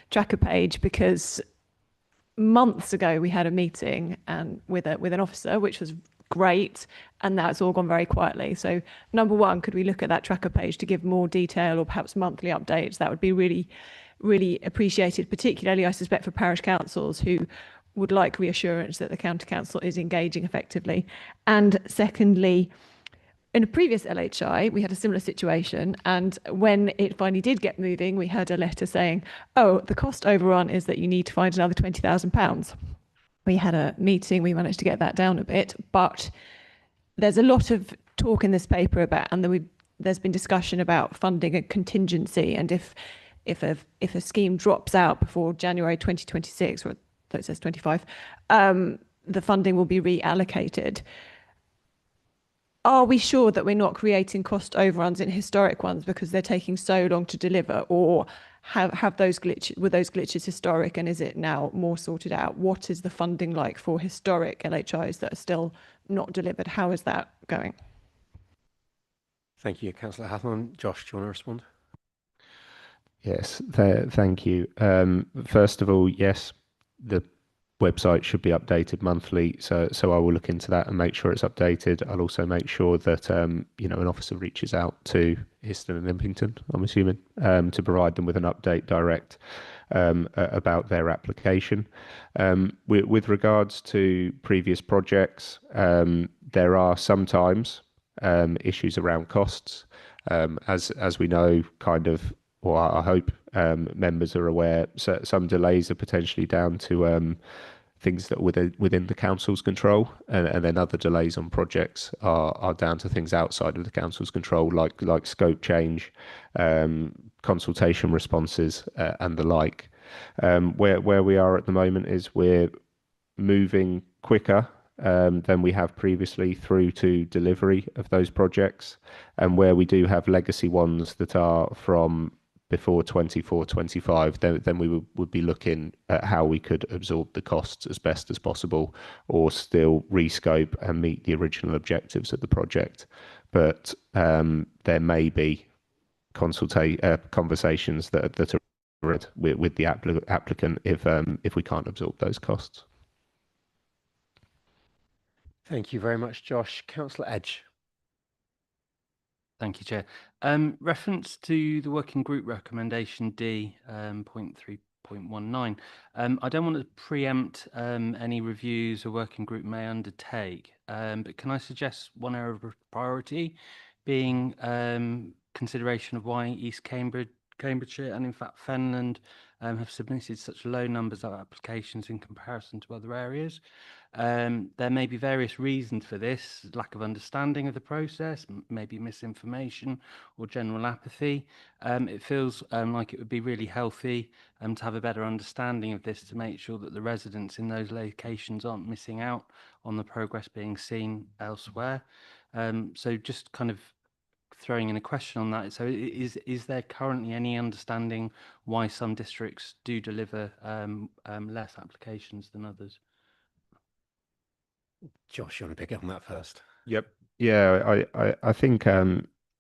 tracker page? Because months ago we had a meeting and with an officer, which was great, and now it's all gone very quietly. So number one, could we look at that tracker page to give more detail or perhaps monthly updates? That would be really, really appreciated, particularly I suspect for parish councils who would like reassurance that the county council is engaging effectively. And secondly, in a previous LHI, we had a similar situation, and when it finally did get moving, we had a letter saying, oh, the cost overrun is that you need to find another £20,000. We had a meeting, we managed to get that down a bit, but there's a lot of talk in this paper about, and then there's been discussion about funding a contingency, and if a scheme drops out before January 2026, or it says 25, the funding will be reallocated. Are we sure that we're not creating cost overruns in historic ones because they're taking so long to deliver, or were those glitches historic, and is it now more sorted out? What is the funding like for historic LHIs that are still not delivered? How is that going? Thank you, Councillor Hathorn. Josh, do you want to respond? Yes, thank you. First of all, yes, the website should be updated monthly, so I will look into that and make sure it's updated. I'll also make sure that an officer reaches out to Histon and Impington, I'm assuming, to provide them with an update direct about their application. With regards to previous projects, there are sometimes issues around costs, as we know, or I hope members are aware. So some delays are potentially down to things that are within the council's control, and then other delays on projects are down to things outside of the council's control, like scope change, consultation responses, and the like. Where we are at the moment is we're moving quicker than we have previously through to delivery of those projects, and where we do have legacy ones that are from before 24-25, then we would be looking at how we could absorb the costs as best as possible, or still rescope and meet the original objectives of the project. But there may be conversations that are with the applicant if we can't absorb those costs. Thank you very much, Josh. Councillor Edge. Thank you, Chair. Reference to the working group recommendation D, 0.3.19. I don't want to preempt any reviews a working group may undertake, but can I suggest one area of priority being consideration of why East Cambridgeshire and in fact Fenland have submitted such low numbers of applications in comparison to other areas. There may be various reasons for this: lack of understanding of the process, maybe misinformation or general apathy. It feels like it would be really healthy to have a better understanding of this, to make sure that the residents in those locations aren't missing out on the progress being seen elsewhere. So just kind of throwing in a question on that. So is there currently any understanding why some districts do deliver less applications than others? Josh, you want to pick up on that first? Yep. Yeah, I think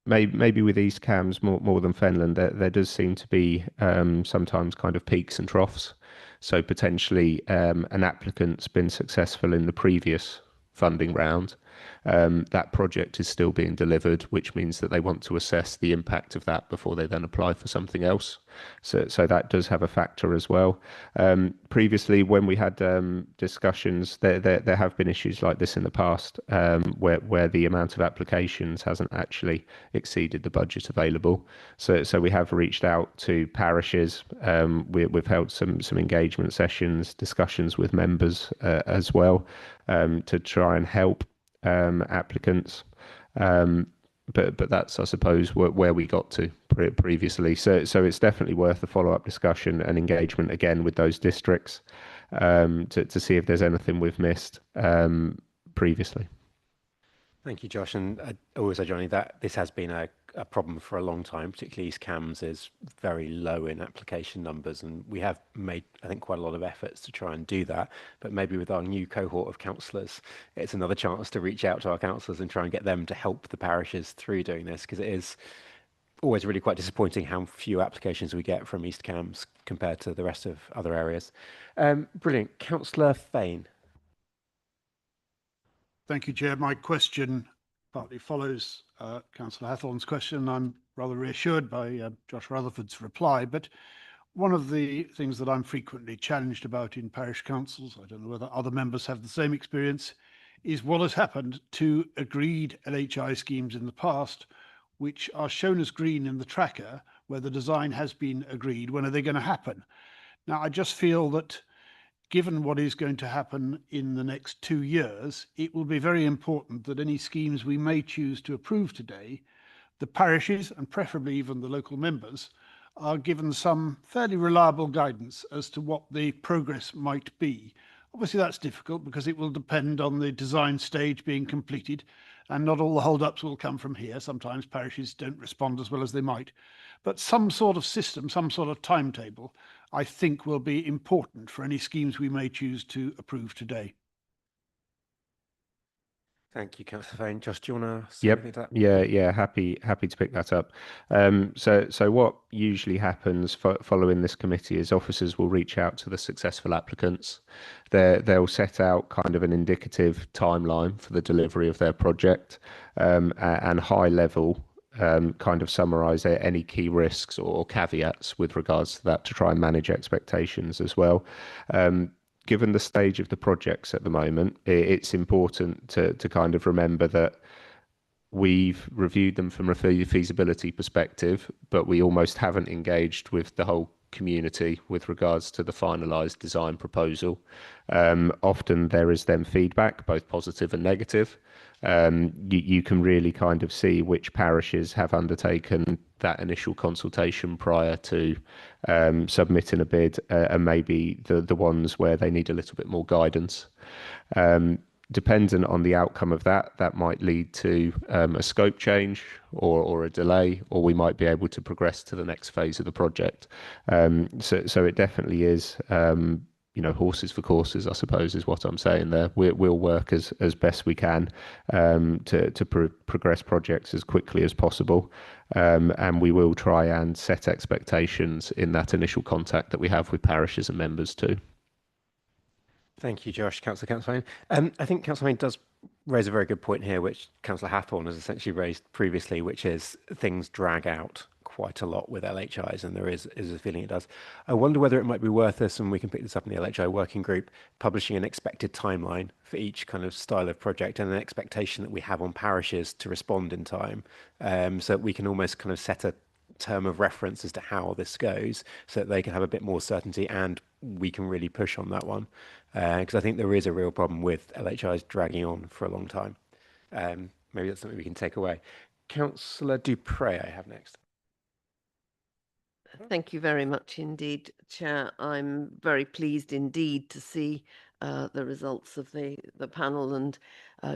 maybe with East Cams more than Fenland, there does seem to be sometimes kind of peaks and troughs. So potentially an applicant's been successful in the previous funding round. That project is still being delivered, which means that they want to assess the impact of that before they then apply for something else. So that does have a factor as well. Previously, when we had discussions, there have been issues like this in the past, where the amount of applications hasn't actually exceeded the budget available. So we have reached out to parishes. We've held some engagement sessions, discussions with members as well, to try and help applicants, but that's, I suppose, where we got to previously. So it's definitely worth a follow-up discussion and engagement again with those districts, to see if there's anything we've missed previously. Thank you, Josh. And also, Johnny, that this has been a problem for a long time. Particularly East Cams is very low in application numbers, and we have made, I think, quite a lot of efforts to try and do that. But maybe with our new cohort of councillors, it's another chance to reach out to our councillors and try and get them to help the parishes through doing this, because it is always really quite disappointing how few applications we get from East Cams compared to the rest of other areas. Brilliant. Councillor Fane. Thank you, Chair. My question partly follows Councillor Hathorn's question. I'm rather reassured by Josh Rutherford's reply, but one of the things that I'm frequently challenged about in parish councils, I don't know whether other members have the same experience, is what has happened to agreed LHI schemes in the past, which are shown as green in the tracker where the design has been agreed. When are they going to happen? Now, I just feel that given what is going to happen in the next 2 years, it will be very important that any schemes we may choose to approve today, the parishes, and preferably even the local members, are given some fairly reliable guidance as to what the progress might be. Obviously, that's difficult because it will depend on the design stage being completed, and not all the hold-ups will come from here. Sometimes parishes don't respond as well as they might. But some sort of system, some sort of timetable, I think will be important for any schemes we may choose to approve today. Thank you, Councillor Fane. Josh, do you want to say anything to that? Yeah. Happy to pick that up. So what usually happens following this committee is officers will reach out to the successful applicants. They'll set out kind of an indicative timeline for the delivery of their project, and high level kind of summarise any key risks or caveats with regards to that to try and manage expectations as well. Given the stage of the projects at the moment, it's important to kind of remember that we've reviewed them from a feasibility perspective, but we almost haven't engaged with the whole community with regards to the finalised design proposal. Often there is then feedback, both positive and negative. You can really kind of see which parishes have undertaken that initial consultation prior to submitting a bid, and maybe the ones where they need a little bit more guidance. Dependent on the outcome of that might lead to a scope change or a delay, or we might be able to progress to the next phase of the project. So it definitely is, horses for courses, I suppose, is what I'm saying there. We'll work as best we can to progress projects as quickly as possible. And we will try and set expectations in that initial contact that we have with parishes and members too. Thank you, Josh. Councillor Fane. I think Councillor Fane does raise a very good point here, which Councillor Hathorn has essentially raised previously, which is things drag out quite a lot with LHIs, and there is a feeling it does. I wonder whether it might be worth us, and we can pick this up in the LHI working group, publishing an expected timeline for each kind of style of project and an expectation that we have on parishes to respond in time, so that we can almost kind of set a term of reference as to how this goes, so that they can have a bit more certainty and we can really push on that one. Because I think there is a real problem with LHIs dragging on for a long time. Maybe that's something we can take away. Councillor Dupre, I have next. Thank you very much indeed, Chair. I'm very pleased indeed to see the results of the panel, and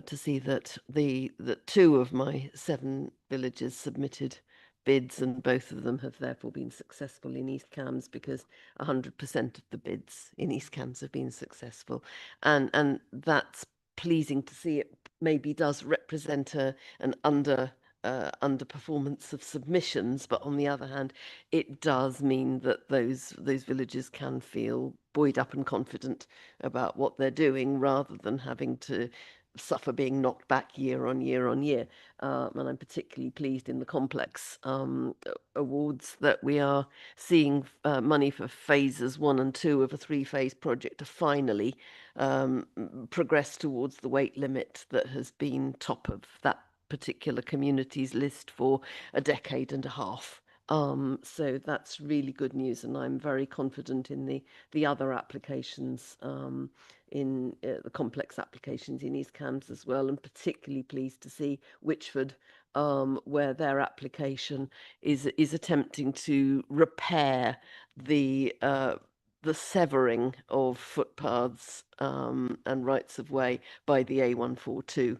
to see that that 2 of my 7 villages submitted bids, and both of them have therefore been successful in East Cambs, because 100% of the bids in East Cambs have been successful, and that's pleasing to see. It maybe does represent an underperformance of submissions, but on the other hand, it does mean that those villages can feel buoyed up and confident about what they're doing, rather than having to suffer being knocked back year on year on year. And I'm particularly pleased in the complex awards that we are seeing money for phases 1 and 2 of a 3-phase project to finally progress towards the weight limit that has been top of that particular community's list for a decade and a half. So that's really good news, and I'm very confident in the other applications, in the complex applications in East Cambs as well, and particularly pleased to see Wychford, where their application is attempting to repair the severing of footpaths and rights of way by the A142.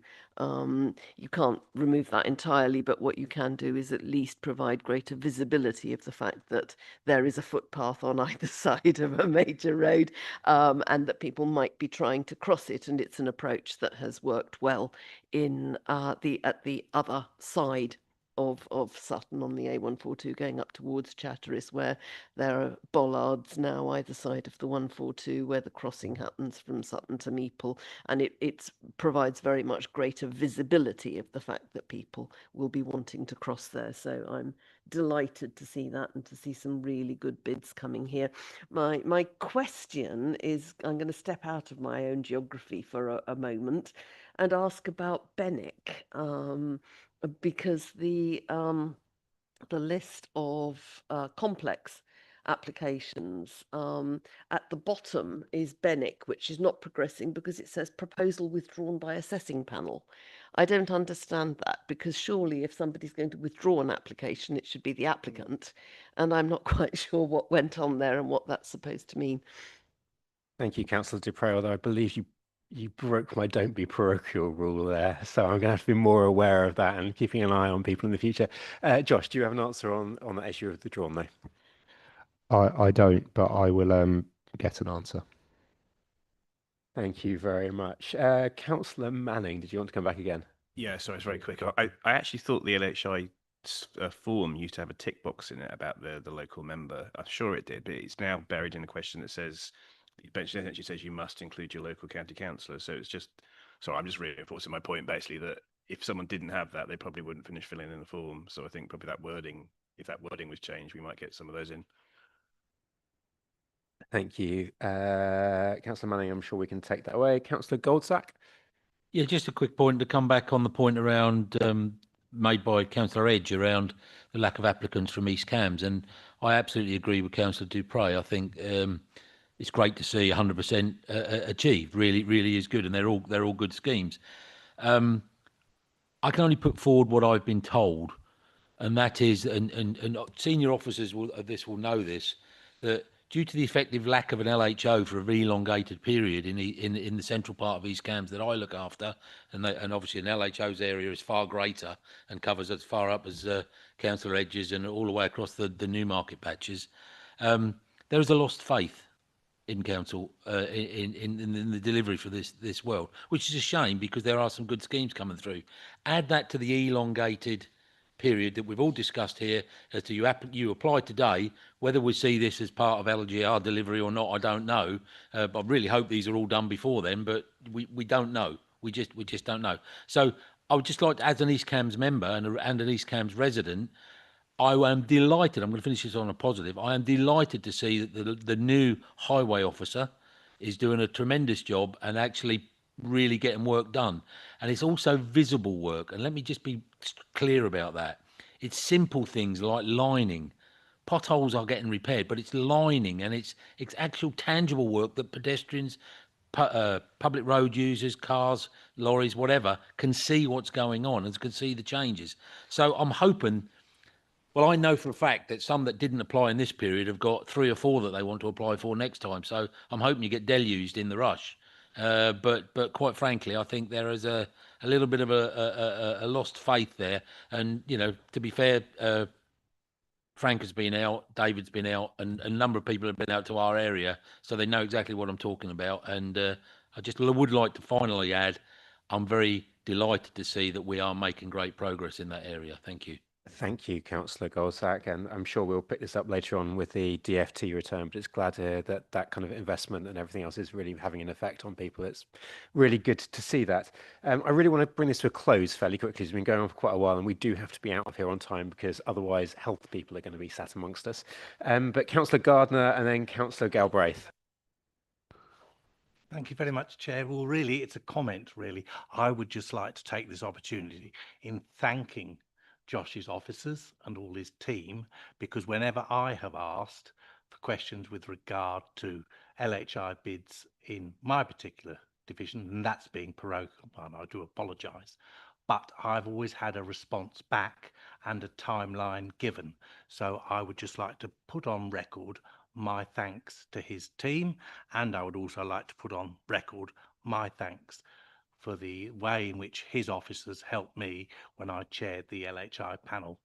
You can't remove that entirely, but what you can do is at least provide greater visibility of the fact that there is a footpath on either side of a major road, and that people might be trying to cross it. And it's an approach that has worked well in at the other side of Sutton on the A142 going up towards Chatteris, where there are bollards now either side of the 142 where the crossing happens from Sutton to Meeple, and it provides very much greater visibility of the fact that people will be wanting to cross there. So I'm delighted to see that, and to see some really good bids coming here. My question is, I'm going to step out of my own geography for a moment and ask about Benwick, because the list of complex applications, at the bottom is Benwick, which is not progressing because it says proposal withdrawn by assessing panel. I don't understand that, because surely if somebody's going to withdraw an application, it should be the applicant. And I'm not quite sure what went on there and what that's supposed to mean. Thank you, Councillor Dupre, although I believe you broke my don't be parochial rule there. So I'm going to have to be more aware of that and keeping an eye on people in the future. Josh, do you have an answer on that issue of the drawn though? I don't, but I will get an answer. Thank you very much. Councillor Manning, did you want to come back again? Yeah, sorry, it's very quick. I actually thought the LHI form used to have a tick box in it about the local member. I'm sure it did, but it's now buried in a question that says, it essentially says you must include your local county councillor. So it's just, sorry, I'm just reinforcing my point basically that if someone didn't have that, they probably wouldn't finish filling in the form. So I think probably that wording, if that wording was changed, we might get some of those in. Thank you. Councillor Manning, I'm sure we can take that away. Councillor Goldsack? Yeah, just a quick point to come back on the point around made by Councillor Edge around the lack of applicants from East Cambs, and I absolutely agree with Councillor Dupre. I think it's great to see 100% achieved. Really is good, and they're all good schemes. I can only put forward what I've been told, and that is, and senior officers of this will know this, that due to the effective lack of an LHO for a very elongated period in the central part of East Cambs that I look after, and obviously an LHO's area is far greater and covers as far up as Councillor Edges and all the way across the Newmarket patches, there is a lost faith in council in the delivery for this world, which is a shame because there are some good schemes coming through. Add that to the elongated period that we've all discussed here as to you apply today. Whether we see this as part of LGR delivery or not, I don't know. But I really hope these are all done before then. But we don't know. We just don't know. So I would just like to, as an East Cambs member and an East Cambs resident, I am delighted. I'm going to finish this on a positive. I am delighted to see that the new highway officer is doing a tremendous job and actually really getting work done. And it's also visible work. And let me just be clear about that. It's simple things like lining. Potholes are getting repaired, but it's lining and it's actual tangible work that pedestrians, public road users, cars, lorries, whatever, can see what's going on and can see the changes. So I'm hoping, well, I know for a fact that some that didn't apply in this period have got 3 or 4 that they want to apply for next time. So I'm hoping you get deluged in the rush. But quite frankly, I think there is a little bit of a lost faith there. And, you know, to be fair, Frank has been out, David's been out, and a number of people have been out to our area, so they know exactly what I'm talking about. And I just would like to finally add, I'm very delighted to see that we are making great progress in that area. Thank you. Thank you, Councillor Goldsack, and I'm sure we'll pick this up later on with the DFT return, but it's glad to hear that that kind of investment and everything else is really having an effect on people. It's really good to see that. I really want to bring this to a close fairly quickly. It's been going on for quite a while, and we do have to be out of here on time because otherwise health people are going to be sat amongst us. But Councillor Gardner and then Councillor Galbraith. Thank you very much, Chair. Well, really, it's a comment, really. I would just like to take this opportunity in thanking Josh's officers and all his team, because whenever I have asked for questions with regard to LHI bids in my particular division, and that's being parochial, and I do apologise, but I've always had a response back and a timeline given. So I would just like to put on record my thanks to his team, and I would also like to put on record my thanks for the way in which his officers helped me when I chaired the LHI panel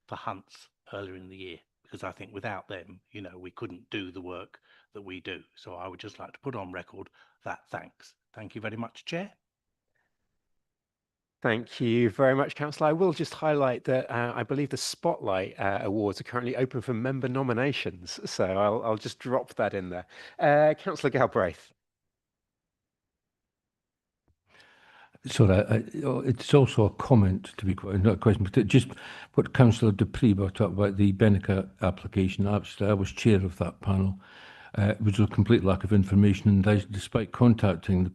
for hunts earlier in the year, because I think without them, you know, we couldn't do the work that we do. So I would just like to put on record that thanks. Thank you very much, Chair. Thank you very much, Councillor. I will just highlight that I believe the Spotlight Awards are currently open for member nominations, so I'll just drop that in there. Councillor Galbraith. Sorry, it's also a comment, to be quite, not a question, but just what Councillor Dupree brought up about the Benica application. Actually, I was chair of that panel. It was a complete lack of information, and despite contacting the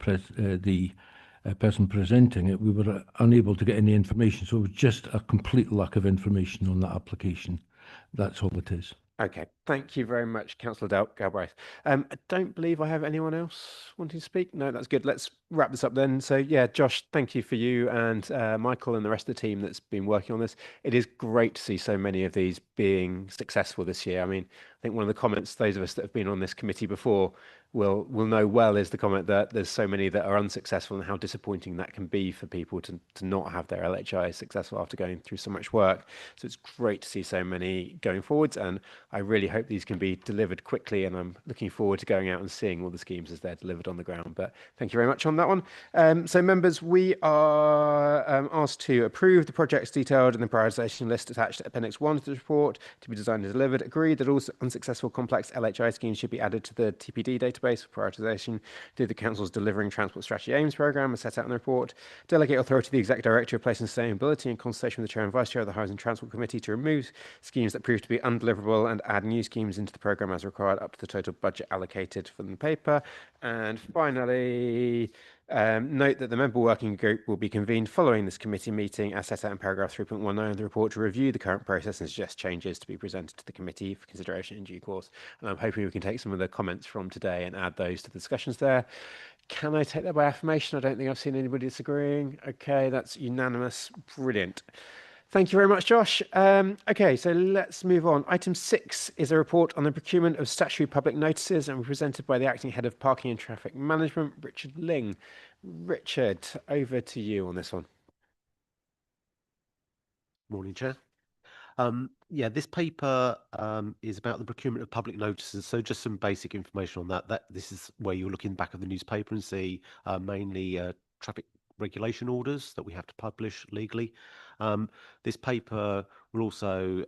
person presenting it, we were unable to get any information. So it was just a complete lack of information on that application. That's all it is. Okay, thank you very much, Councillor Galbraith. I don't believe I have anyone else wanting to speak. No, that's good. Let's wrap this up then. So yeah, Josh, thank you for you and Michael and the rest of the team that's been working on this. It is great to see so many of these being successful this year. I mean, I think one of the comments those of us that have been on this committee before will know well is the comment that there's so many that are unsuccessful and how disappointing that can be for people to not have their LHI successful after going through so much work. So it's great to see so many going forwards, and I really hope these can be delivered quickly, and I'm looking forward to going out and seeing all the schemes as they're delivered on the ground. But thank you very much on that one. So members, we are asked to approve the projects detailed in the prioritisation list attached to Appendix 1 to the report to be designed and delivered. Agreed that all unsuccessful complex LHI schemes should be added to the TPD database for prioritisation. Do the Council's Delivering Transport Strategy Aims programme as set out in the report. Delegate authority to the Executive Director of Place and Sustainability in consultation with the Chair and Vice Chair of the Housing Transport Committee to remove schemes that prove to be undeliverable and add new schemes into the programme as required up to the total budget allocated from the paper. And finally, note that the member working group will be convened following this committee meeting as set out in paragraph 3.19 of the report to review the current process and suggest changes to be presented to the committee for consideration in due course. And I'm hoping we can take some of the comments from today and add those to the discussions there. Can I take that by affirmation? I don't think I've seen anybody disagreeing. Okay, that's unanimous. Brilliant. Thank you very much, Josh. Okay, so let's move on. Item 6 is a report on the procurement of statutory public notices and we're presented by the Acting Head of Parking and Traffic Management, Richard Ling. Richard, over to you on this one. Morning, Chair. Yeah, this paper is about the procurement of public notices. So just some basic information on that. This is where you'll look in the back of the newspaper and see mainly traffic regulation orders that we have to publish legally. This paper will also,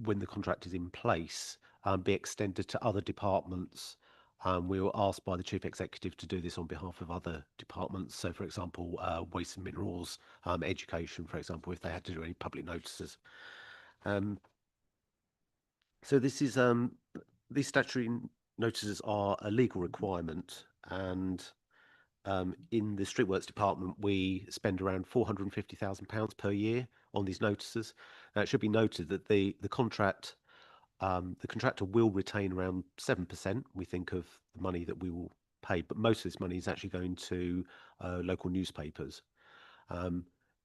when the contract is in place, be extended to other departments. We were asked by the Chief Executive to do this on behalf of other departments. So, for example, waste and minerals, education, for example, if they had to do any public notices. So this is these statutory notices are a legal requirement, and in the Streetworks department, we spend around £450,000 per year on these notices. Now, it should be noted that the contractor will retain around 7%. We think of the money that we will pay, but most of this money is actually going to local newspapers.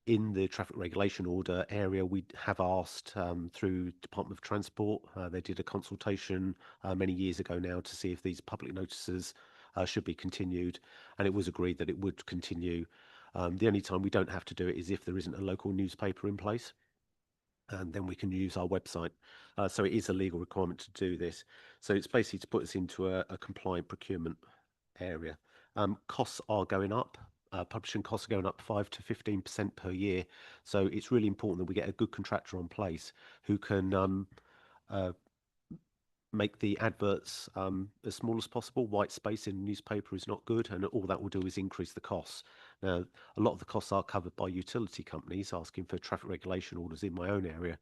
In the traffic regulation order area, we have asked through Department of Transport. They did a consultation many years ago now to see if these public notices should be continued, and it was agreed that it would continue. The only time we don't have to do it is if there isn't a local newspaper in place, and then we can use our website. So it is a legal requirement to do this. So it's basically to put us into a compliant procurement area. Costs are going up. Publishing costs are going up 5 to 15% per year. So it's really important that we get a good contractor on place who can make the adverts as small as possible. White space in a newspaper is not good, and all that will do is increase the costs. Now, a lot of the costs are covered by utility companies asking for traffic regulation orders in my own area,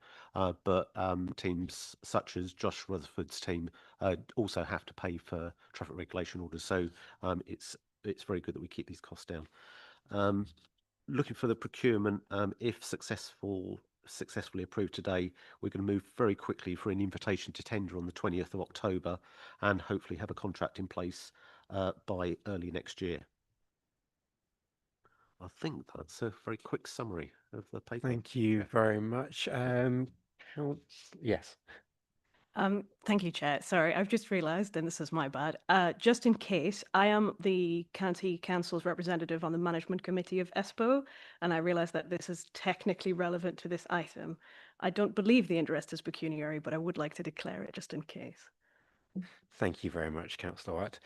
but teams such as Josh Rutherford's team also have to pay for traffic regulation orders. So it's very good that we keep these costs down. Looking for the procurement, if successfully approved today, we're going to move very quickly for an invitation to tender on the 20th of October and hopefully have a contract in place by early next year. I think that's a very quick summary of the paper. Thank you very much. Yes. Thank you, Chair. Sorry, I've just realised, and this is my bad, just in case, I am the County Council's representative on the Management Committee of ESPO, and I realise that this is technically relevant to this item. I don't believe the interest is pecuniary, but I would like to declare it just in case. Thank you very much, Councillor White.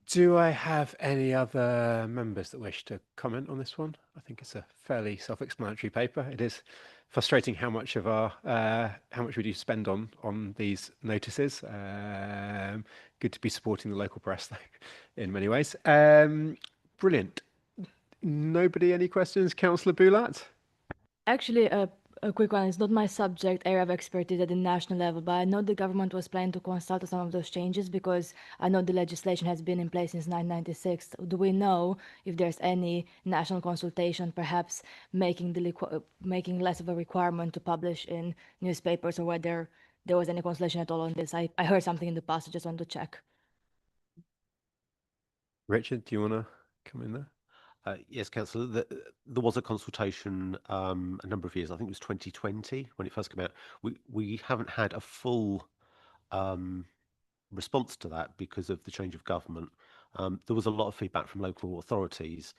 Do I have any other members that wish to comment on this one? I think it's a fairly self-explanatory paper. It is frustrating how much of our how much we do spend on these notices. Good to be supporting the local press though, in many ways. Brilliant. Nobody any questions? Councillor Boulat? Actually, a quick one. It's not my subject area of expertise at the national level, but I know the government was planning to consult on some of those changes because I know the legislation has been in place since 1996. Do we know if there's any national consultation, perhaps making less of a requirement to publish in newspapers, or whether there was any consultation at all on this. I heard something in the past. I just want to check. Richard, do you want to come in there? Yes, Councillor. There was a consultation a number of years. I think it was 2020 when it first came out. We haven't had a full response to that because of the change of government. There was a lot of feedback from local authorities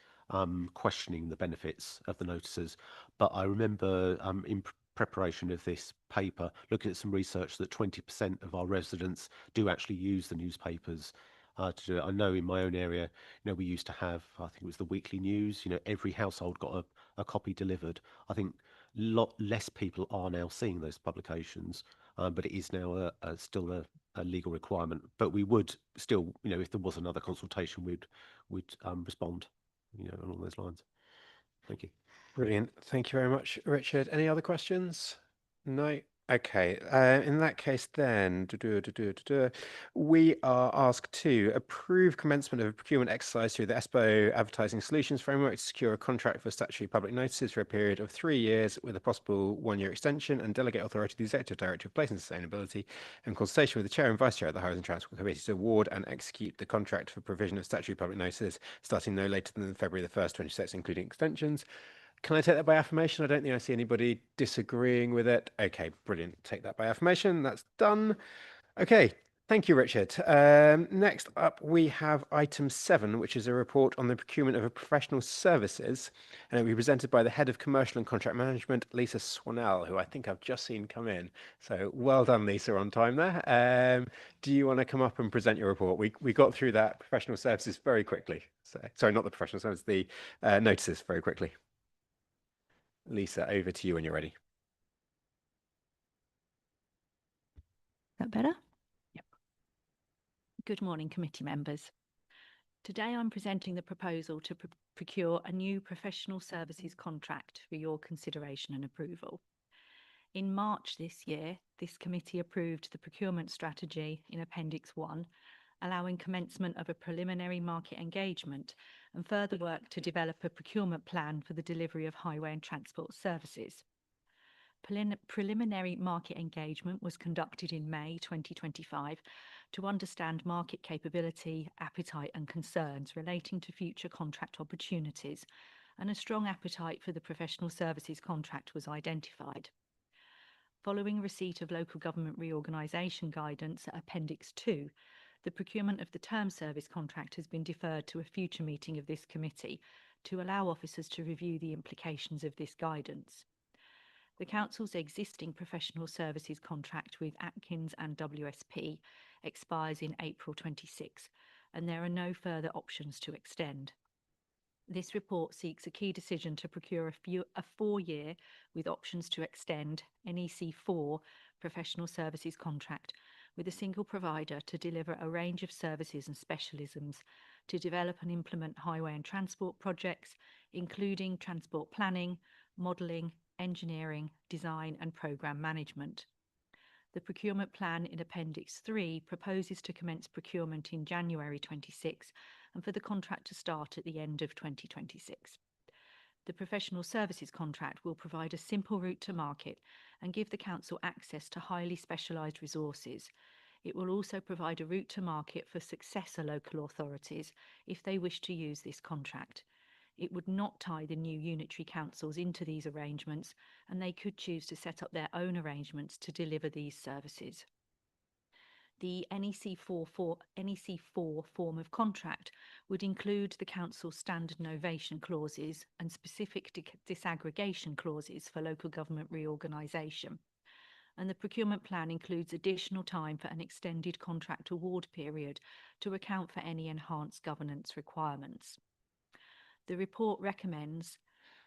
questioning the benefits of the notices. But I remember in preparation of this paper, looking at some research that 20% of our residents do actually use the newspapers to do it. I know in my own area, we used to have, I think it was the weekly news, every household got a copy delivered. I think a lot less people are now seeing those publications, but it is now still a legal requirement. But we would still, if there was another consultation, we'd respond, along those lines. Thank you. Brilliant. Thank you very much, Richard. Any other questions? No. Okay. In that case, then we are asked to approve commencement of a procurement exercise through the ESPO Advertising Solutions Framework to secure a contract for statutory public notices for a period of 3 years with a possible 1-year extension, and delegate authority to the Executive Director of Place and Sustainability in consultation with the Chair and Vice Chair of the Highways and Transport Committee to award and execute the contract for provision of statutory public notices starting no later than February the 1st, 2026, including extensions. Can I take that by affirmation? I don't think I see anybody disagreeing with it. Okay, brilliant. Take that by affirmation. That's done. Okay, thank you, Richard. Next up, we have item 7, which is a report on the procurement of professional services. And it will be presented by the Head of Commercial and Contract Management, Lisa Swanell, who I think I've just seen come in. So well done, Lisa, on time there. Do you want to come up and present your report? We got through that professional services very quickly. So, sorry, not the professional services, the notices very quickly. Lisa, over to you when you're ready. That better? Yep. Good morning, committee members. Today I'm presenting the proposal to procure a new professional services contract for your consideration and approval. In March this year, this committee approved the procurement strategy in Appendix 1, allowing commencement of a preliminary market engagement and further work to develop a procurement plan for the delivery of highway and transport services. Preliminary market engagement was conducted in May 2025 to understand market capability, appetite and concerns relating to future contract opportunities, and a strong appetite for the professional services contract was identified. Following receipt of local government reorganisation guidance at Appendix 2, the procurement of the term service contract has been deferred to a future meeting of this committee to allow officers to review the implications of this guidance. The Council's existing professional services contract with Atkins and WSP expires in April 26, and there are no further options to extend. This report seeks a key decision to procure a 4-year with options to extend NEC4 professional services contract with a single provider to deliver a range of services and specialisms to develop and implement highway and transport projects, including transport planning, modelling, engineering, design and programme management. The procurement plan in Appendix 3 proposes to commence procurement in January 26 and for the contract to start at the end of 2026. The professional services contract will provide a simple route to market and give the Council access to highly specialised resources. It will also provide a route to market for successor local authorities if they wish to use this contract. It would not tie the new unitary councils into these arrangements, and they could choose to set up their own arrangements to deliver these services. The NEC4 form of contract would include the Council's standard novation clauses and specific disaggregation clauses for local government reorganisation. And the procurement plan includes additional time for an extended contract award period to account for any enhanced governance requirements. The report recommends,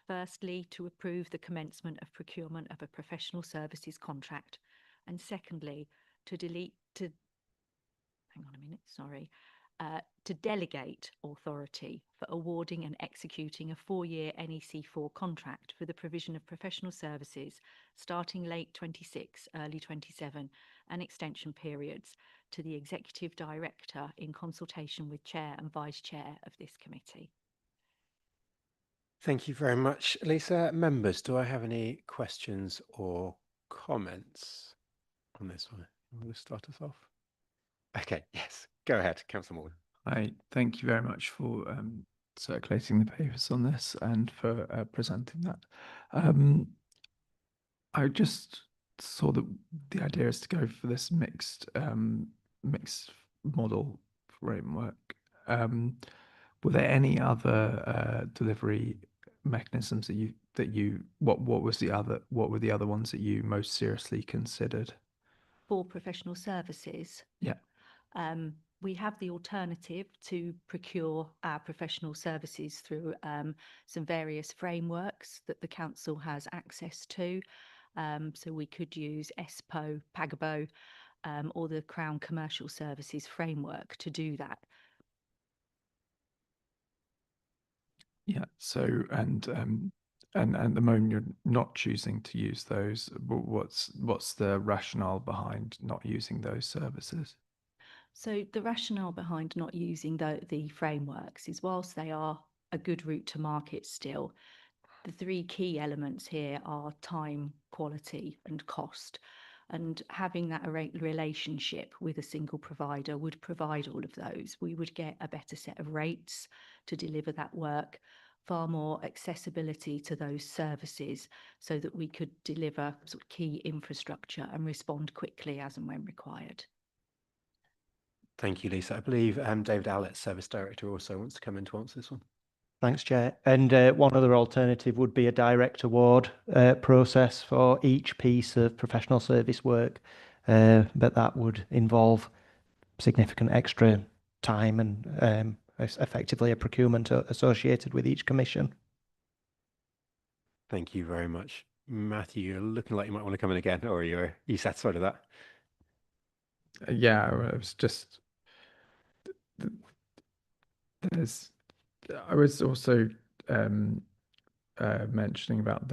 firstly, to approve the commencement of procurement of a professional services contract, and secondly, to delegate authority for awarding and executing a 4-year NEC4 contract for the provision of professional services starting late 26, early 27, and extension periods to the Executive Director in consultation with Chair and Vice Chair of this committee. Thank you very much, Lisa. Members, do I have any questions or comments? on this one? You want to start us off? Okay, yes, go ahead, Councillor Morgan. Hi, thank you very much for circulating the papers on this and for presenting that. I just saw that the idea is to go for this mixed model framework. Were there any other delivery mechanisms what were the other ones that you most seriously considered? For professional services, Yeah. we have the alternative to procure our professional services through some various frameworks that the council has access to. So we could use ESPO, PAGABO, or the Crown Commercial Services framework to do that. Yeah. So and at the moment you're not choosing to use those. What's the rationale behind not using those services? So the rationale behind not using the frameworks is whilst they are a good route to market still, the three key elements here are time, quality and cost. And having that relationship with a single provider would provide all of those. We would get a better set of rates to deliver that work, far more accessibility to those services so that we could deliver sort of key infrastructure and respond quickly as and when required. Thank you, Lisa. I believe David Allett, Service Director, also wants to come in to answer this one. Thanks, Chair. And one other alternative would be a direct award process for each piece of professional service work, but that would involve significant extra time and effectively a procurement associated with each commission. Thank you very much. Matthew, you're looking like you might want to come in again, or are you satisfied with that? Yeah, I was just I was also mentioning about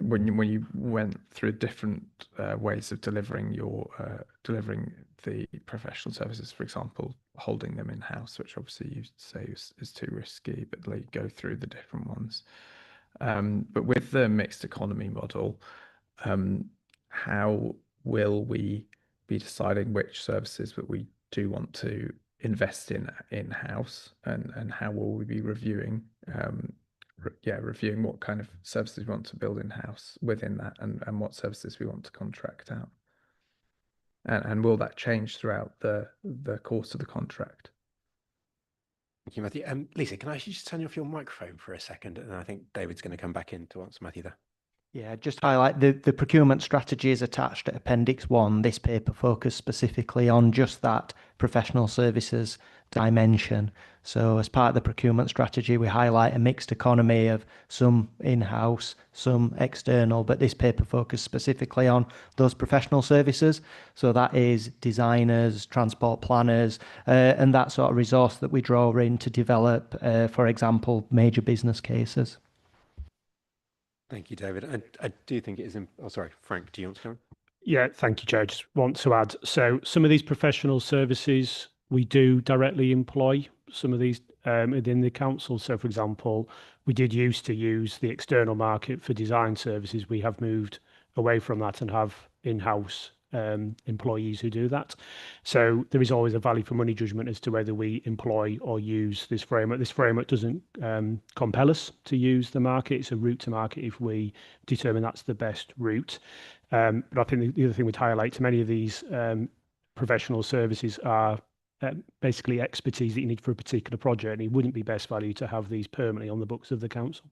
when you went through different ways of delivering delivering the professional services, for example, holding them in house, which obviously you say is too risky, but like go through the different ones. But with the mixed economy model, how will we be deciding which services that we do want to invest in house, and how will we be reviewing reviewing what kind of services we want to build in house within that, and what services we want to contract out, and will that change throughout the course of the contract? Thank you, Matthew. Lisa, can I actually just turn off your microphone for a second, and I think David's going to come back in to answer Matthew there. Yeah, just highlight the procurement strategy is attached at Appendix 1. This paper focused specifically on just that professional services dimension. So as part of the procurement strategy, we highlight a mixed economy of some in-house, some external, but this paper focused specifically on those professional services. So that is designers, transport planners, and that sort of resource that we draw in to develop, for example, major business cases. Thank you, David. I do think it is. Oh, sorry, Frank, do you want to come? Yeah, thank you, Chair. I just want to add, so some of these professional services, we do directly employ some of these within the council. So, for example, we did used to use the external market for design services. We have moved away from that and have in-house employees who do that. So there is always a value for money judgment as to whether we employ or use this framework. This framework doesn't compel us to use the market. It's a route to market if we determine that's the best route. But I think the other thing we'd highlight to many of these professional services are basically expertise that you need for a particular project, and it wouldn't be best value to have these permanently on the books of the council.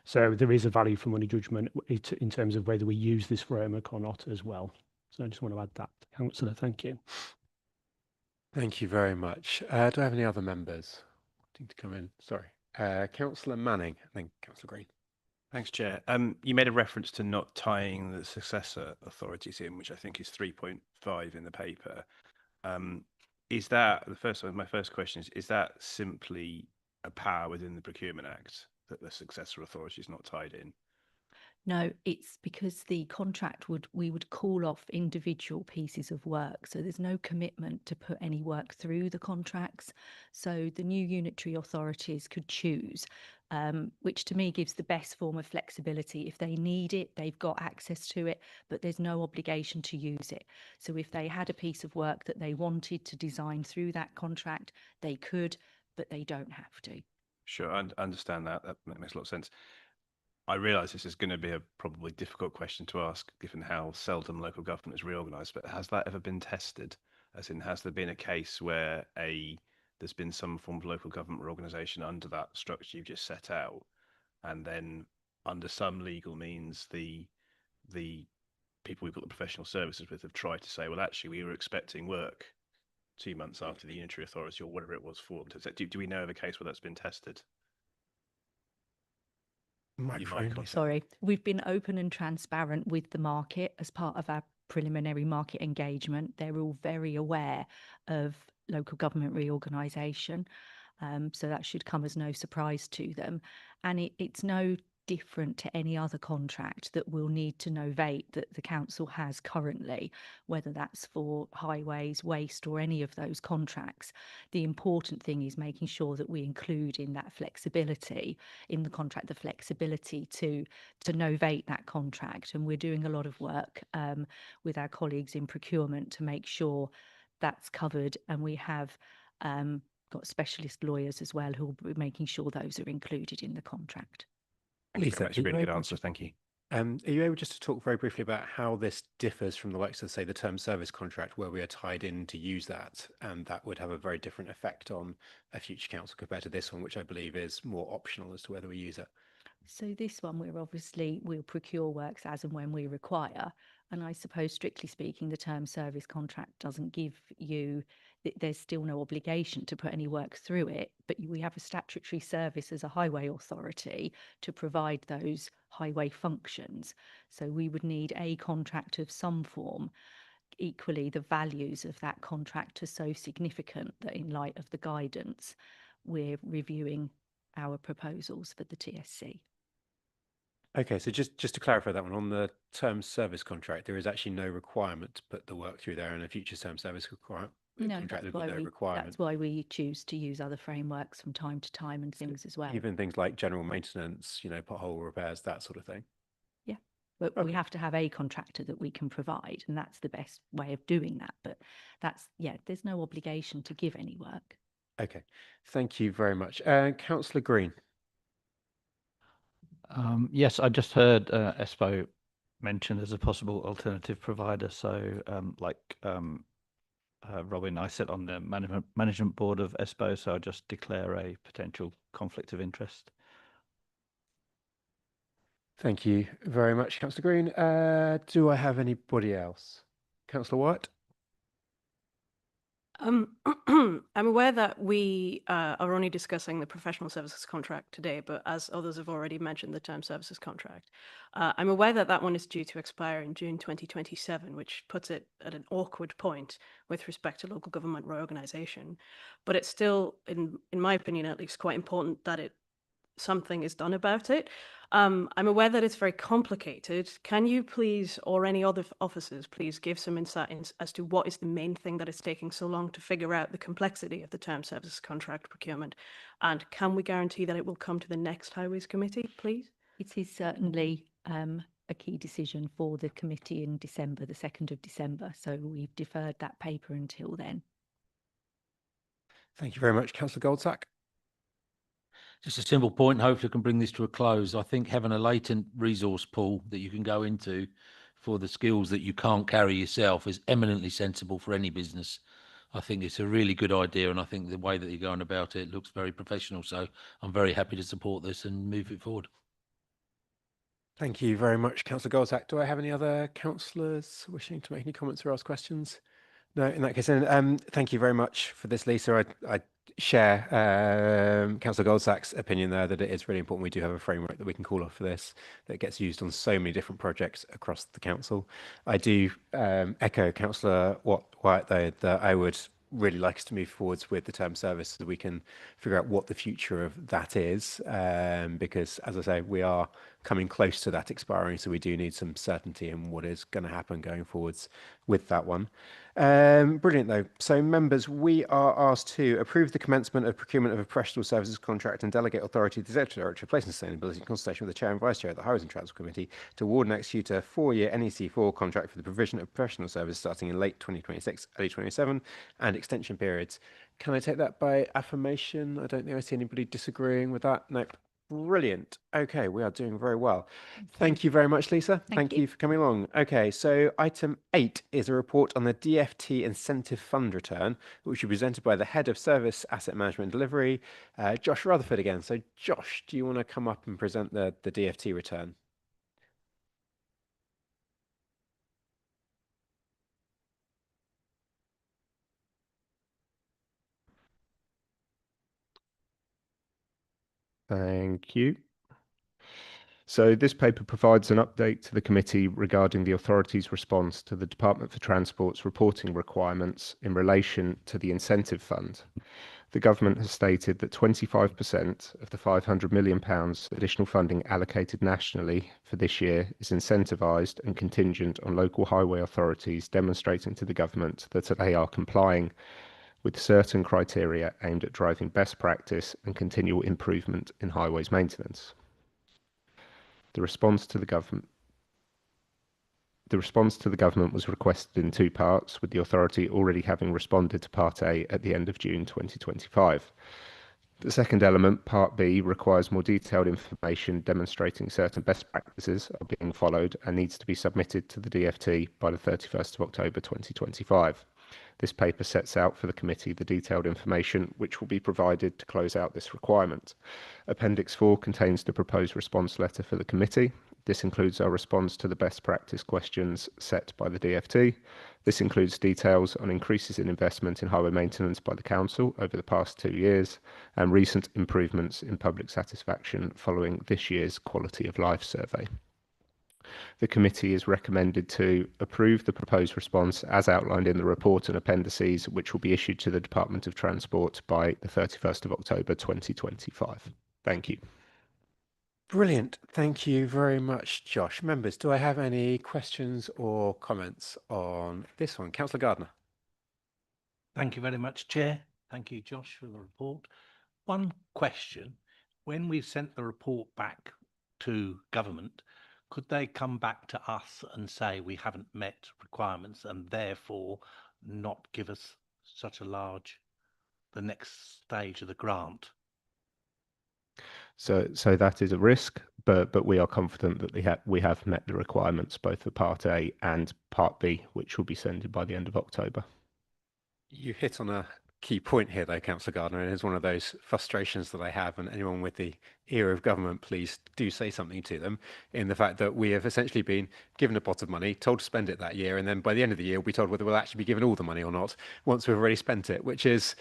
So there is a value for money judgment in terms of whether we use this framework or not as well. So I just want to add that, Councillor. Thank you. Thank you very much. Do I have any other members wanting to come in? Sorry. Councillor Manning, and then Councillor Green. Thanks, Chair. You made a reference to not tying the successor authorities in, which I think is 3.5 in the paper. Is that the first one? My first question is that simply a power within the Procurement Act that the successor authority is not tied in? No, it's because the contract we would call off individual pieces of work. So there's no commitment to put any work through the contracts. So the new unitary authorities could choose, which to me gives the best form of flexibility. If they need it, they've got access to it, but there's no obligation to use it. So if they had a piece of work that they wanted to design through that contract, they could, but they don't have to. Sure, I understand that. That makes a lot of sense. I realise this is going to be a probably difficult question to ask, given how seldom local government is reorganised. But has that ever been tested? As in, has there been a case where there's been some form of local government reorganisation under that structure you've just set out, and then under some legal means the people we've got the professional services with have tried to say, well, actually, we were expecting work 2 months after the unitary authority or whatever it was formed. Do we know of a case where that's been tested? Sorry, we've been open and transparent with the market as part of our preliminary market engagement. They're all very aware of local government reorganisation, so that should come as no surprise to them. And it's no different to any other contract that we'll need to novate that the council has currently, whether that's for highways, waste, or any of those contracts. The important thing is making sure that we include in that flexibility in the contract, the flexibility to novate that contract. And we're doing a lot of work with our colleagues in procurement to make sure that's covered, and we have got specialist lawyers as well who will be making sure those are included in the contract. Lisa, that's a really good answer. Thank you. Are you able just to talk very briefly about how this differs from the likes of, say, the term service contract, where we are tied in to use that, and that would have a very different effect on a future council compared to this one, which I believe is more optional as to whether we use it? So this one, we'll procure works as and when we require. And I suppose, strictly speaking, the term service contract doesn't give you, there's still no obligation to put any work through it, but we have a statutory service as a highway authority to provide those highway functions. So we would need a contract of some form. Equally, the values of that contract are so significant that in light of the guidance, we're reviewing our proposals for the TSC. Okay, so just to clarify that one, on the term service contract, there is actually no requirement to put the work through there, and a future term service contract, That's why we choose to use other frameworks from time to time and things as well. Even things like general maintenance, pothole repairs, that sort of thing. Yeah, but we have to have a contractor that we can provide, and that's the best way of doing that. But there's no obligation to give any work. Okay, thank you very much. Councillor Green. Yes, I just heard ESPO mentioned as a possible alternative provider. So Robin, I sit on the management board of ESPO, so I'll just declare a potential conflict of interest. Thank you very much, Councillor Green. Do I have anybody else? Councillor White? I'm aware that we are only discussing the professional services contract today, but as others have already mentioned, the term services contract. I'm aware that that one is due to expire in June 2027, which puts it at an awkward point with respect to local government reorganisation. But it's still, in my opinion at least, quite important that something is done about it. I'm aware that it's very complicated. Can you please, or any other officers, please give some insight as to what is the main thing that is taking so long to figure out the complexity of the term services contract procurement? And can we guarantee that it will come to the next Highways Committee, please? It is certainly a key decision for the committee in December, the 2nd of December. So we've deferred that paper until then. Thank you very much, Councillor Goldsack. Just a simple point, hopefully I can bring this to a close. I think having a latent resource pool that you can go into for the skills that you can't carry yourself is eminently sensible for any business. I think it's a really good idea, and I think the way that you're going about it looks very professional. So I'm very happy to support this and move it forward. Thank you very much, Councillor Goldsack. Do I have any other councillors wishing to make any comments or ask questions? No, in that case, then thank you very much for this, Lisa. I share Councillor Goldsack's opinion there that it is really important we do have a framework that we can call off for this, that gets used on so many different projects across the council. I do echo Councillor White, though, that I would really like us to move forwards with the term service so that we can figure out what the future of that is, because, as I say, we are coming close to that expiring, so we do need some certainty in what is going to happen going forwards with that one. Brilliant, though. So, members, we are asked to approve the commencement of procurement of a professional services contract and delegate authority to the Executive Director of Place and Sustainability in consultation with the Chair and Vice Chair of the Highways and Transport Committee to award and execute a 4-year NEC4 contract for the provision of professional services starting in late 2026, early 2027, and extension periods. Can I take that by affirmation? I don't think I see anybody disagreeing with that. Nope. Brilliant. Okay, we are doing very well. Thank you very much, Lisa. Thank you for coming along. Okay, so item 8 is a report on the DFT Incentive Fund return, which will be presented by the Head of Service Asset Management and Delivery, Josh Rutherford again. So Josh, do you want to come up and present the DFT return? Thank you. So this paper provides an update to the committee regarding the authority's response to the Department for Transport's reporting requirements in relation to the incentive fund. The government has stated that 25% of the £500 million additional funding allocated nationally for this year is incentivised and contingent on local highway authorities demonstrating to the government that they are complying with certain criteria aimed at driving best practice and continual improvement in highways maintenance. The response to the government was requested in 2 parts, with the authority already having responded to Part A at the end of June 2025. The second element, Part B, requires more detailed information demonstrating certain best practices are being followed and needs to be submitted to the DFT by the 31st of October 2025. This paper sets out for the committee the detailed information which will be provided to close out this requirement. Appendix 4 contains the proposed response letter for the committee. This includes our response to the best practice questions set by the DFT. This includes details on increases in investment in highway maintenance by the Council over the past 2 years and recent improvements in public satisfaction following this year's Quality of Life survey. The committee is recommended to approve the proposed response as outlined in the report and appendices, which will be issued to the Department of Transport by the 31st of October 2025. Thank you. Brilliant. Thank you very much, Josh. Members, do I have any questions or comments on this one? Councillor Gardner. Thank you very much, Chair. Thank you, Josh, for the report. One question. When we sent the report back to government, could they come back to us and say we haven't met requirements and therefore not give us such a large, the next stage of the grant? So that is a risk, but we are confident that we have met the requirements both for Part A and Part B, which will be sent by the end of October. You hit on a key point here, though, Councillor Gardner, and it's one of those frustrations that I have, and anyone with the ear of government, please do say something to them, in the fact that we have essentially been given a pot of money, told to spend it that year, and then by the end of the year, we'll be told whether we'll actually be given all the money or not once we've already spent it, which is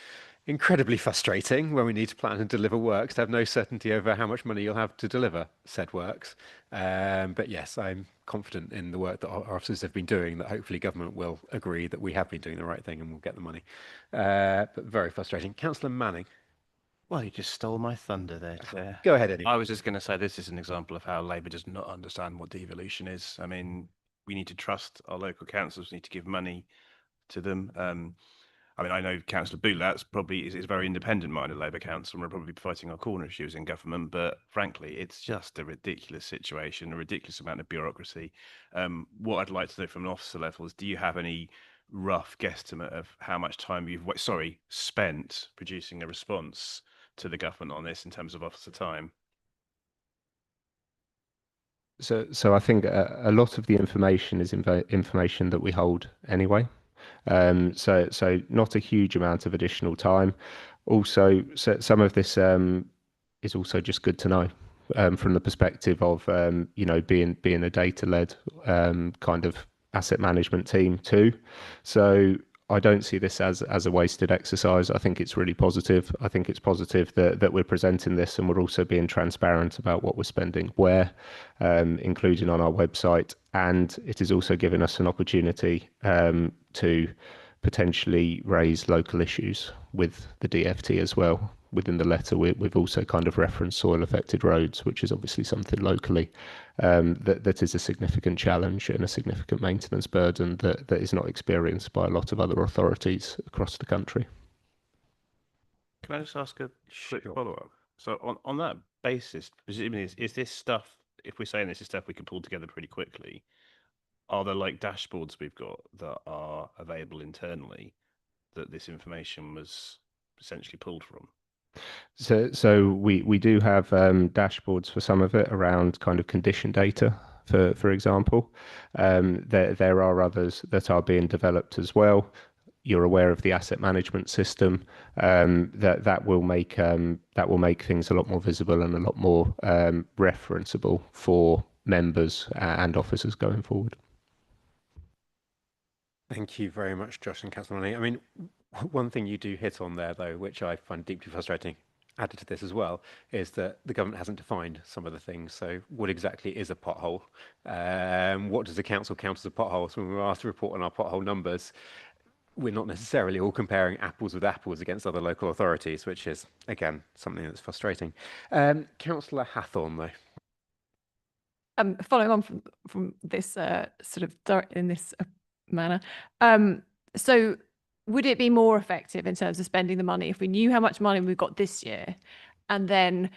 incredibly frustrating when we need to plan and deliver works to have no certainty over how much money you'll have to deliver said works. But yes, I'm confident in the work that our officers have been doing, that hopefully government will agree that we have been doing the right thing and we'll get the money. But very frustrating. Councillor Manning. Well, you just stole my thunder there, Chair. Go ahead, Eddie. I was just going to say this is an example of how Labour does not understand what devolution is. I mean, we need to trust our local councils, we need to give money to them. I mean, I know Councillor Boutlat's probably is a very independent-minded Labour council, and we're probably fighting our corner issues in government. But frankly, it's just a ridiculous situation, a ridiculous amount of bureaucracy. What I'd like to know from an officer level is, do you have any rough guesstimate of how much time you've spent producing a response to the government on this in terms of officer time? So I think a lot of the information is information that we hold anyway. So not a huge amount of additional time. Also, so some of this is also just good to know from the perspective of being a data-led kind of asset management team too. So I don't see this as a wasted exercise. I think it's really positive. I think it's positive that we're presenting this and we're also being transparent about what we're spending where, including on our website. And it is also giving us an opportunity to potentially raise local issues with the DFT as well, within the letter, we've also kind of referenced soil affected roads, which is obviously something locally that is a significant challenge and a significant maintenance burden that is not experienced by a lot of other authorities across the country. Can I just ask a quick follow-up? So on that basis, presumably is this stuff, if we're saying this is stuff we can pull together pretty quickly, are there like dashboards we've got that are available internally that this information was essentially pulled from? So we do have dashboards for some of it around kind of condition data, for example. There are others that are being developed as well. You're aware of the asset management system that will make things a lot more visible and a lot more referenceable for members and officers going forward. Thank you very much, Josh and Councillor Money. I mean, one thing you do hit on there, though, which I find deeply frustrating, added to this as well, is that the government hasn't defined some of the things. So what exactly is a pothole? What does the council count as a pothole? So when we were asked to report on our pothole numbers, we're not necessarily all comparing apples with apples against other local authorities, which is, again, something that's frustrating. Councillor Hathorn, though. Following on from this sort of in this manner, so would it be more effective in terms of spending the money if we knew how much money we've got this year, and then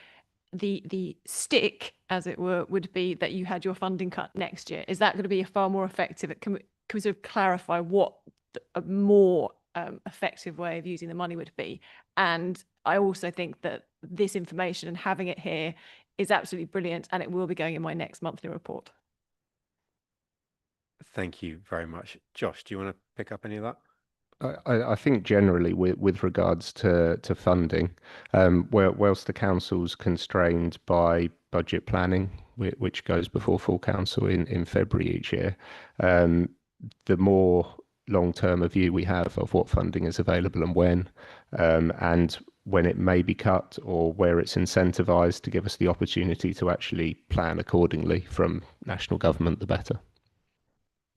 the stick, as it were, would be that you had your funding cut next year? Is that going to be a far more effective? Can we sort of clarify what a more effective way of using the money would be? And I also think that this information and having it here is absolutely brilliant, and it will be going in my next monthly report. Thank you very much. Josh, do you want to pick up any of that? I think generally with regards to funding, whilst the council's constrained by budget planning, which goes before full council in February each year, the more long-term a view we have of what funding is available and when it may be cut or where it's incentivized to give us the opportunity to actually plan accordingly from national government, the better.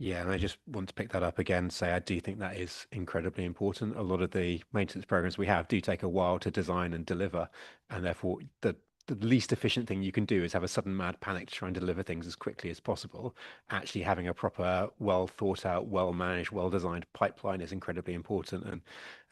Yeah, and I just want to pick that up again, say I do think that is incredibly important. A lot of the maintenance programs we have do take a while to design and deliver, and therefore the least efficient thing you can do is have a sudden mad panic to try and deliver things as quickly as possible. Actually having a proper, well thought out, well managed, well designed pipeline is incredibly important.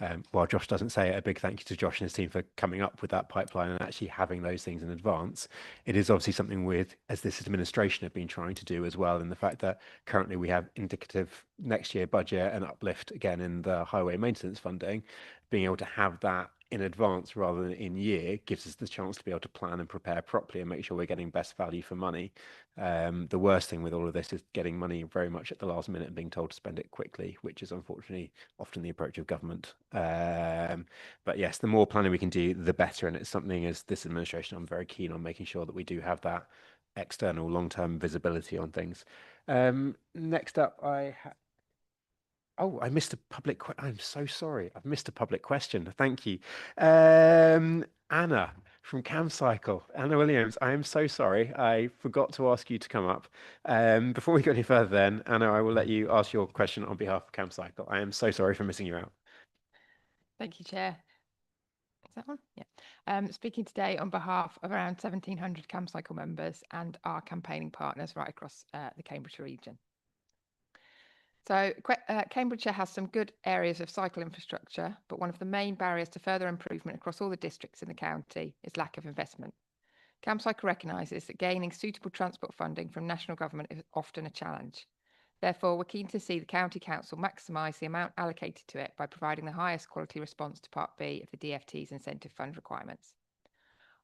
And while Josh doesn't say it, a big thank you to Josh and his team for coming up with that pipeline and actually having those things in advance. It is obviously something as this administration have been trying to do as well, in the fact that currently we have indicative next year budget and uplift again in the highway maintenance funding. Being able to have that in advance rather than in year gives us the chance to be able to plan and prepare properly and make sure we're getting best value for money. The worst thing with all of this is getting money very much at the last minute and being told to spend it quickly, which is unfortunately often the approach of government. But yes, the more planning we can do, the better. And it's something as this administration, I'm very keen on making sure that we do have that external long-term visibility on things. Next up, I missed a public I'm so sorry. I've missed a public question. Thank you. Anna from CamCycle. Anna Williams, I am so sorry. I forgot to ask you to come up. Before we go any further then, Anna, I will let you ask your question on behalf of CamCycle. I am so sorry for missing you out. Thank you, Chair. Is that one? Yeah. Speaking today on behalf of around 1,700 CamCycle members and our campaigning partners right across the Cambridgeshire region. So Cambridgeshire has some good areas of cycle infrastructure, but one of the main barriers to further improvement across all the districts in the county is lack of investment. CamCycle recognises that gaining suitable transport funding from national government is often a challenge. Therefore, we're keen to see the County Council maximise the amount allocated to it by providing the highest quality response to Part B of the DFT's incentive fund requirements.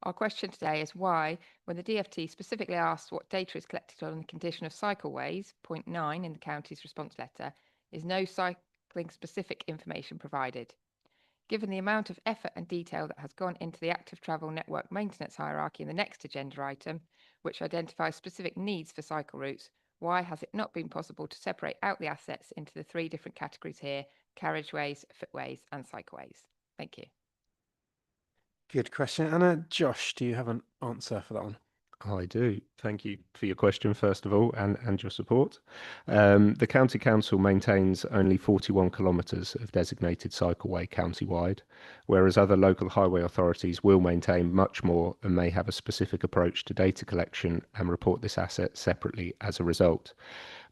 Our question today is why, when the DFT specifically asks what data is collected on the condition of cycleways, point 9 in the county's response letter, is no cycling-specific information provided. Given the amount of effort and detail that has gone into the active travel network maintenance hierarchy in the next agenda item, which identifies specific needs for cycle routes, why has it not been possible to separate out the assets into the 3 different categories here: carriageways, footways and cycleways? Thank you. Good question, Anna. Josh, do you have an answer for that one? I do. Thank you for your question, first of all, and your support. The County Council maintains only 41 kilometres of designated cycleway county-wide, whereas other local highway authorities will maintain much more and may have a specific approach to data collection and report this asset separately as a result.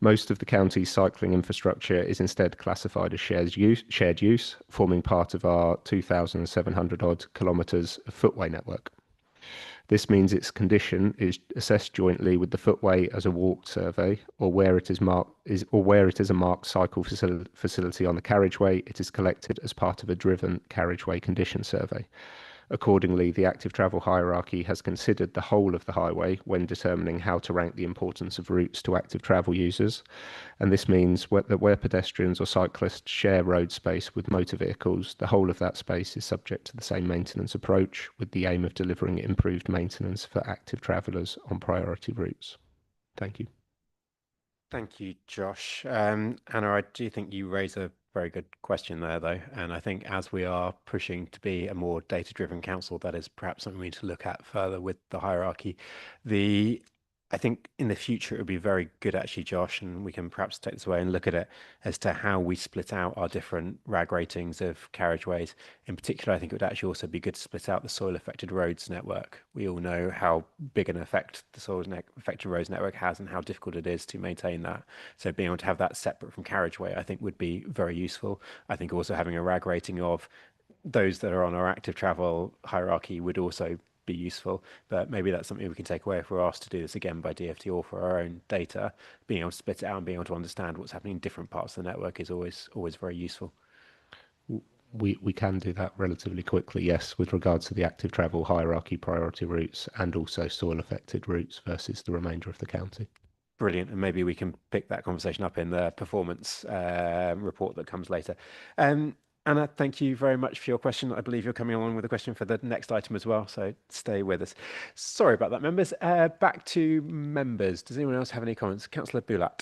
Most of the county's cycling infrastructure is instead classified as shared use, forming part of our 2,700 odd kilometres of footway network. This means its condition is assessed jointly with the footway as a walked survey, or where it is a marked cycle facility on the carriageway, it is collected as part of a driven carriageway condition survey. Accordingly, the active travel hierarchy has considered the whole of the highway when determining how to rank the importance of routes to active travel users. And this means that where pedestrians or cyclists share road space with motor vehicles, the whole of that space is subject to the same maintenance approach, with the aim of delivering improved maintenance for active travellers on priority routes. Thank you. Thank you, Josh. Anna, I do think you raise a very good question there, though. And I think as we are pushing to be a more data-driven council, that is perhaps something we need to look at further with the hierarchy. I think in the future, it would be very good, actually, Josh, and we can perhaps take this away and look at it as to how we split out our different RAG ratings of carriageways. In particular, I think it would actually also be good to split out the soil-affected roads network. We all know how big an effect the soil-affected roads network has and how difficult it is to maintain that. So being able to have that separate from carriageway, I think would be very useful. I think also having a RAG rating of those that are on our active travel hierarchy would also be useful, but maybe that's something we can take away if we're asked to do this again by DFT or for our own data. Being able to split it out and being able to understand what's happening in different parts of the network is always very useful. We can do that relatively quickly, yes, with regards to the active travel hierarchy priority routes and also soil affected routes versus the remainder of the county. Brilliant, and maybe we can pick that conversation up in the performance report that comes later. Anna, thank you very much for your question. I believe you're coming along with a question for the next item as well, so stay with us. Sorry about that, members. Back to members. Does anyone else have any comments? Councillor Boulat.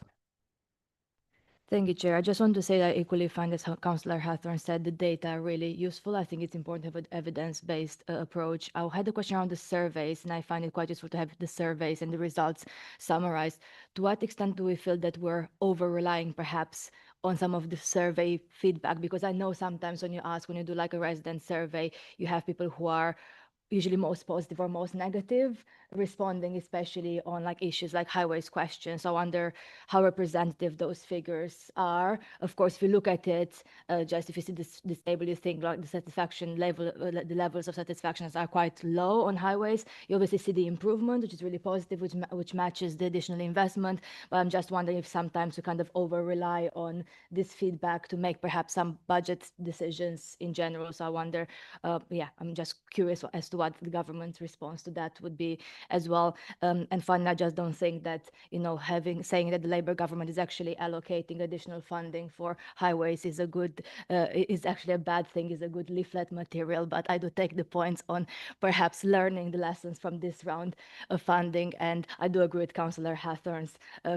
Thank you, Chair. I just want to say that I equally find, as Councillor Hathorn said, the data are really useful. I think it's important to have an evidence-based approach. I had a question around the surveys, and I find it quite useful to have the surveys and the results summarized. To what extent do we feel that we're over-relying, perhaps, on some of the survey feedback? Because I know sometimes when you do like a resident survey, you have people who are usually most positive or most negative, responding especially on like issues like highways questions. I wonder how representative those figures are. Of course, if you look at it, just if you see this table, you think like the satisfaction level, the levels of satisfaction are quite low on highways. You obviously see the improvement, which is really positive, which matches the additional investment. But I'm just wondering if sometimes we kind of over-rely on this feedback to make perhaps some budget decisions in general. So I wonder, I'm just curious as to what the government's response to that would be as well. And finally, I just don't think that, saying that the Labour government is actually allocating additional funding for highways is actually a bad thing, is a good leaflet material. But I do take the points on perhaps learning the lessons from this round of funding. And I do agree with Councillor Hathorn's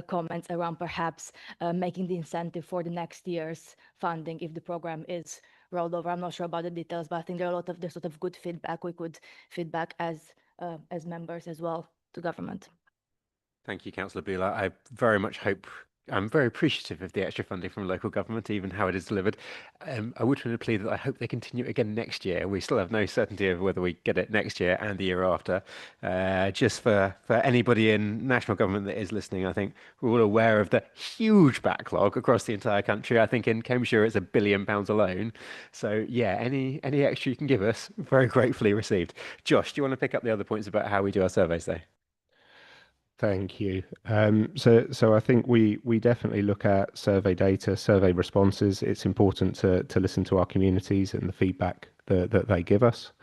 comments around perhaps making the incentive for the next year's funding if the programme is rolled over. I'm not sure about the details, but I think there's sort of good feedback we could feedback as members as well to government. Thank you, Councillor Boulat. I very much hope, I'm very appreciative of the extra funding from local government, even how it is delivered. I would really plead that I hope they continue again next year. We still have no certainty of whether we get it next year and the year after. Just for anybody in national government that is listening, I think we're all aware of the huge backlog across the entire country. I think in Cambridgeshire it's £1 billion alone. So yeah, any extra you can give us, very gratefully received. Josh, do you want to pick up the other points about how we do our surveys though? Thank you. So I think we definitely look at survey data, survey responses. It's important to listen to our communities and the feedback that they give us.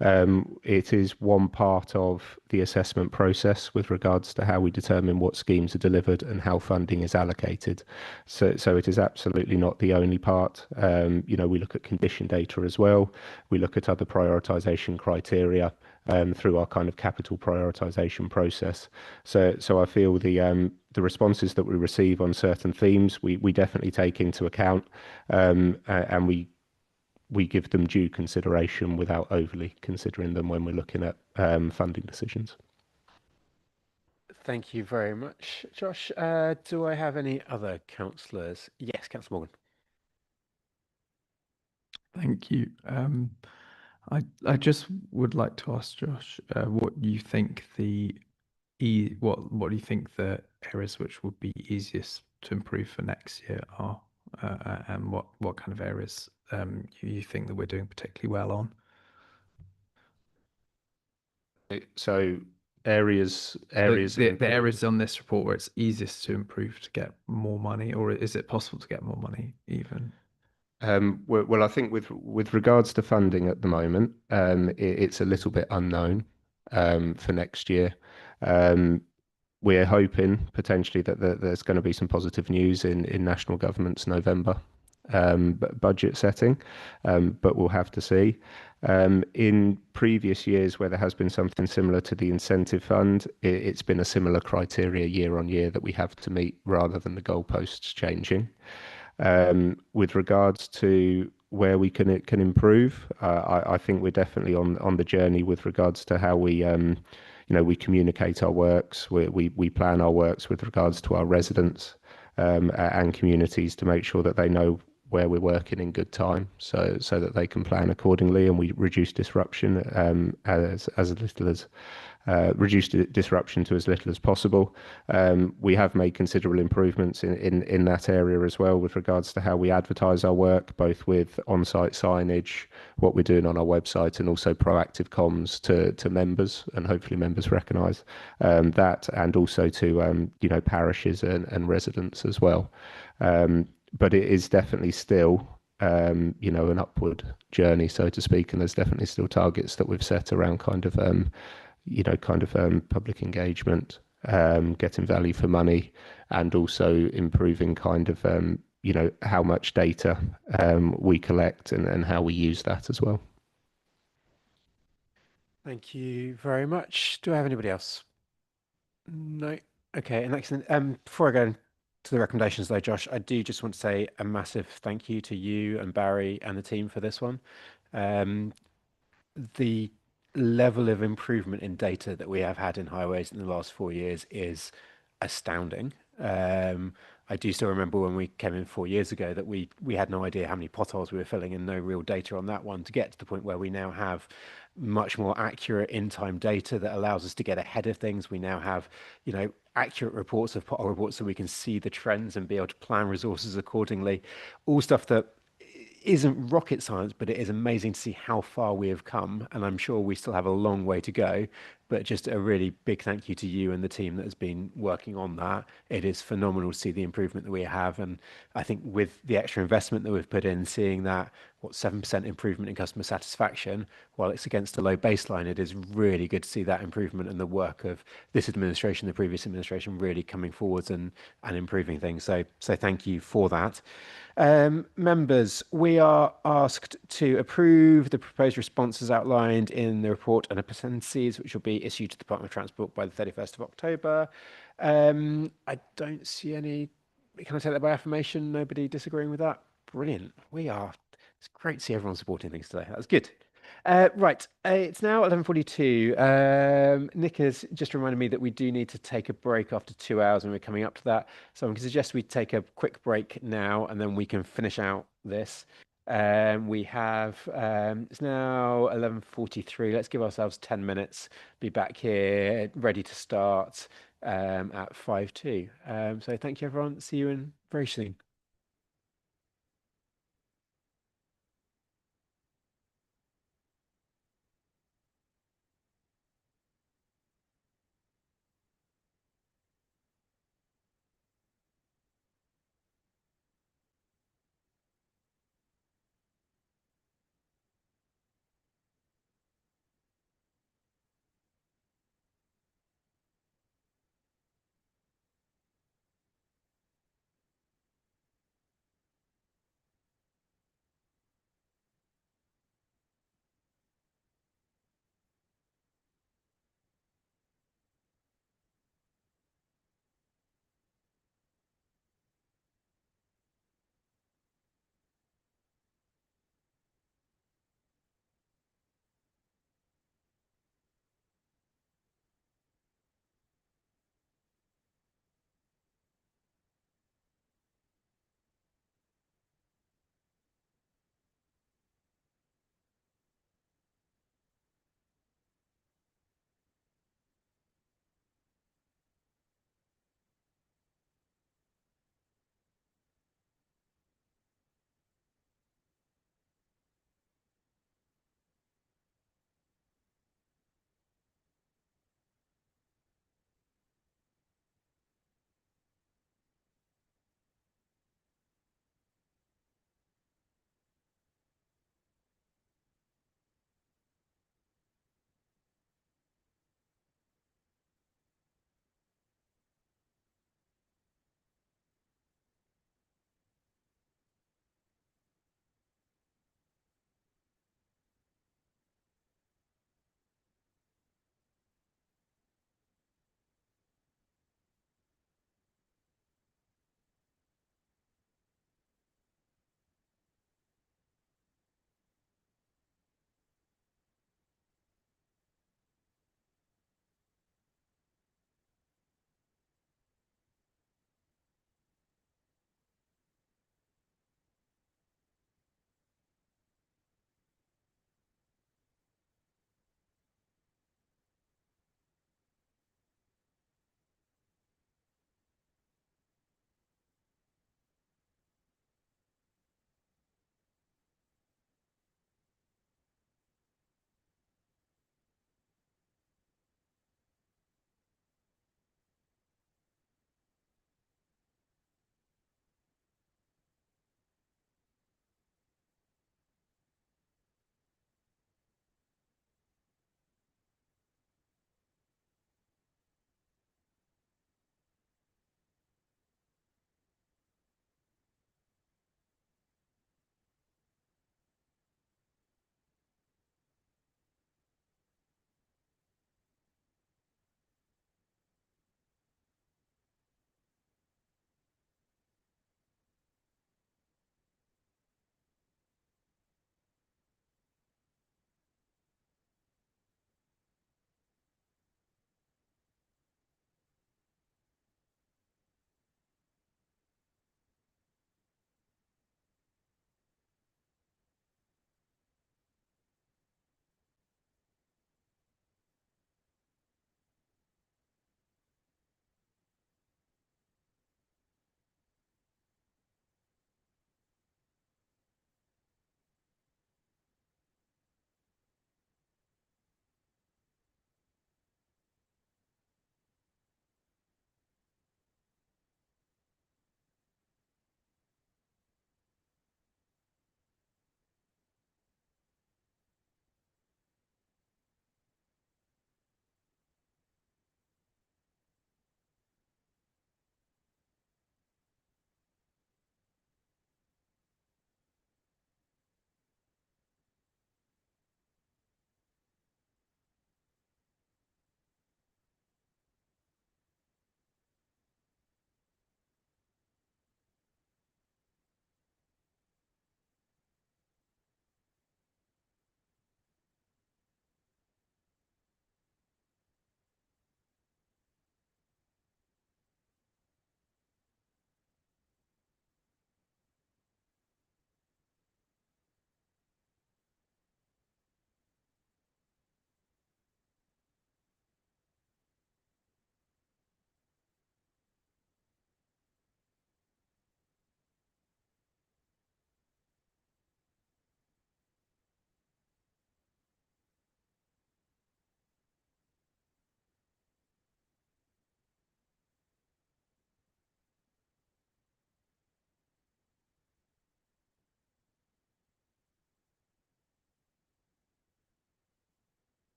It is one part of the assessment process with regards to how we determine what schemes are delivered and how funding is allocated. So it is absolutely not the only part. We look at condition data as well. We look at other prioritisation criteria through our kind of capital prioritisation process. So I feel the responses that we receive on certain themes, we definitely take into account, and we give them due consideration without overly considering them when we're looking at funding decisions. Thank you very much, Josh. Do I have any other councillors? Yes, Councillor Morgan. Thank you. I just would like to ask Josh what you think what do you think the areas which would be easiest to improve for next year are, and what kind of areas you think that we're doing particularly well on? So areas the areas on this report where it's easiest to improve to get more money, or is it possible to get more money even? Well, I think with regards to funding at the moment, it's a little bit unknown for next year. We're hoping potentially that there's going to be some positive news in national government's November budget setting, but we'll have to see. In previous years where there has been something similar to the incentive fund, it's been a similar criteria year on year that we have to meet rather than the goalposts changing. With regards to where we can improve, I think we're definitely on the journey with regards to how we we communicate our works, we plan our works with regards to our residents and communities to make sure that they know where we're working in good time, so that they can plan accordingly, and we reduce disruption as little as reduce disruption to as little as possible. We have made considerable improvements in that area as well with regards to how we advertise our work, both with on-site signage, what we're doing on our website, and also proactive comms to members, and hopefully members recognise that, and also to parishes and residents as well. But it is definitely still an upward journey, so to speak, and there's definitely still targets that we've set around kind of public engagement, getting value for money, and also improving kind of how much data we collect and how we use that as well. Thank you very much. Do I have anybody else? No. Okay, and excellent. Before I go to the recommendations though, Josh, I do just want to say a massive thank you to you and Barry and the team for this one. The level of improvement in data that we have had in highways in the last 4 years is astounding. I do still remember when we came in 4 years ago that we had no idea how many potholes we were filling and no real data on that one, to get to the point where we now have much more accurate in-time data that allows us to get ahead of things. We now have, accurate reports of pothole reports, so we can see the trends and be able to plan resources accordingly. All stuff that isn't rocket science, but it is amazing to see how far we have come, and I'm sure we still have a long way to go. But just a really big thank you to you and the team that has been working on that. It is phenomenal to see the improvement that we have, and I think with the extra investment that we've put in, seeing that 7% improvement in customer satisfaction, while it's against a low baseline, it is really good to see that improvement and the work of this administration, the previous administration, really coming forwards and improving things. So thank you for that. Members, we are asked to approve the proposed responses outlined in the report and appendices, which will be issued to the Department of Transport by the 31st of October. I don't see any. Can I take that by affirmation? Nobody disagreeing with that? Brilliant. It's great to see everyone supporting things today. That's good. Right, it's now 11:42. Nick has just reminded me that we do need to take a break after 2 hours, and we're coming up to that. So I'm going to suggest we take a quick break now, and then we can finish out this. We have, it's now 11:43. Let's give ourselves 10 minutes, be back here, ready to start at 5:02. So thank you, everyone. See you in very soon.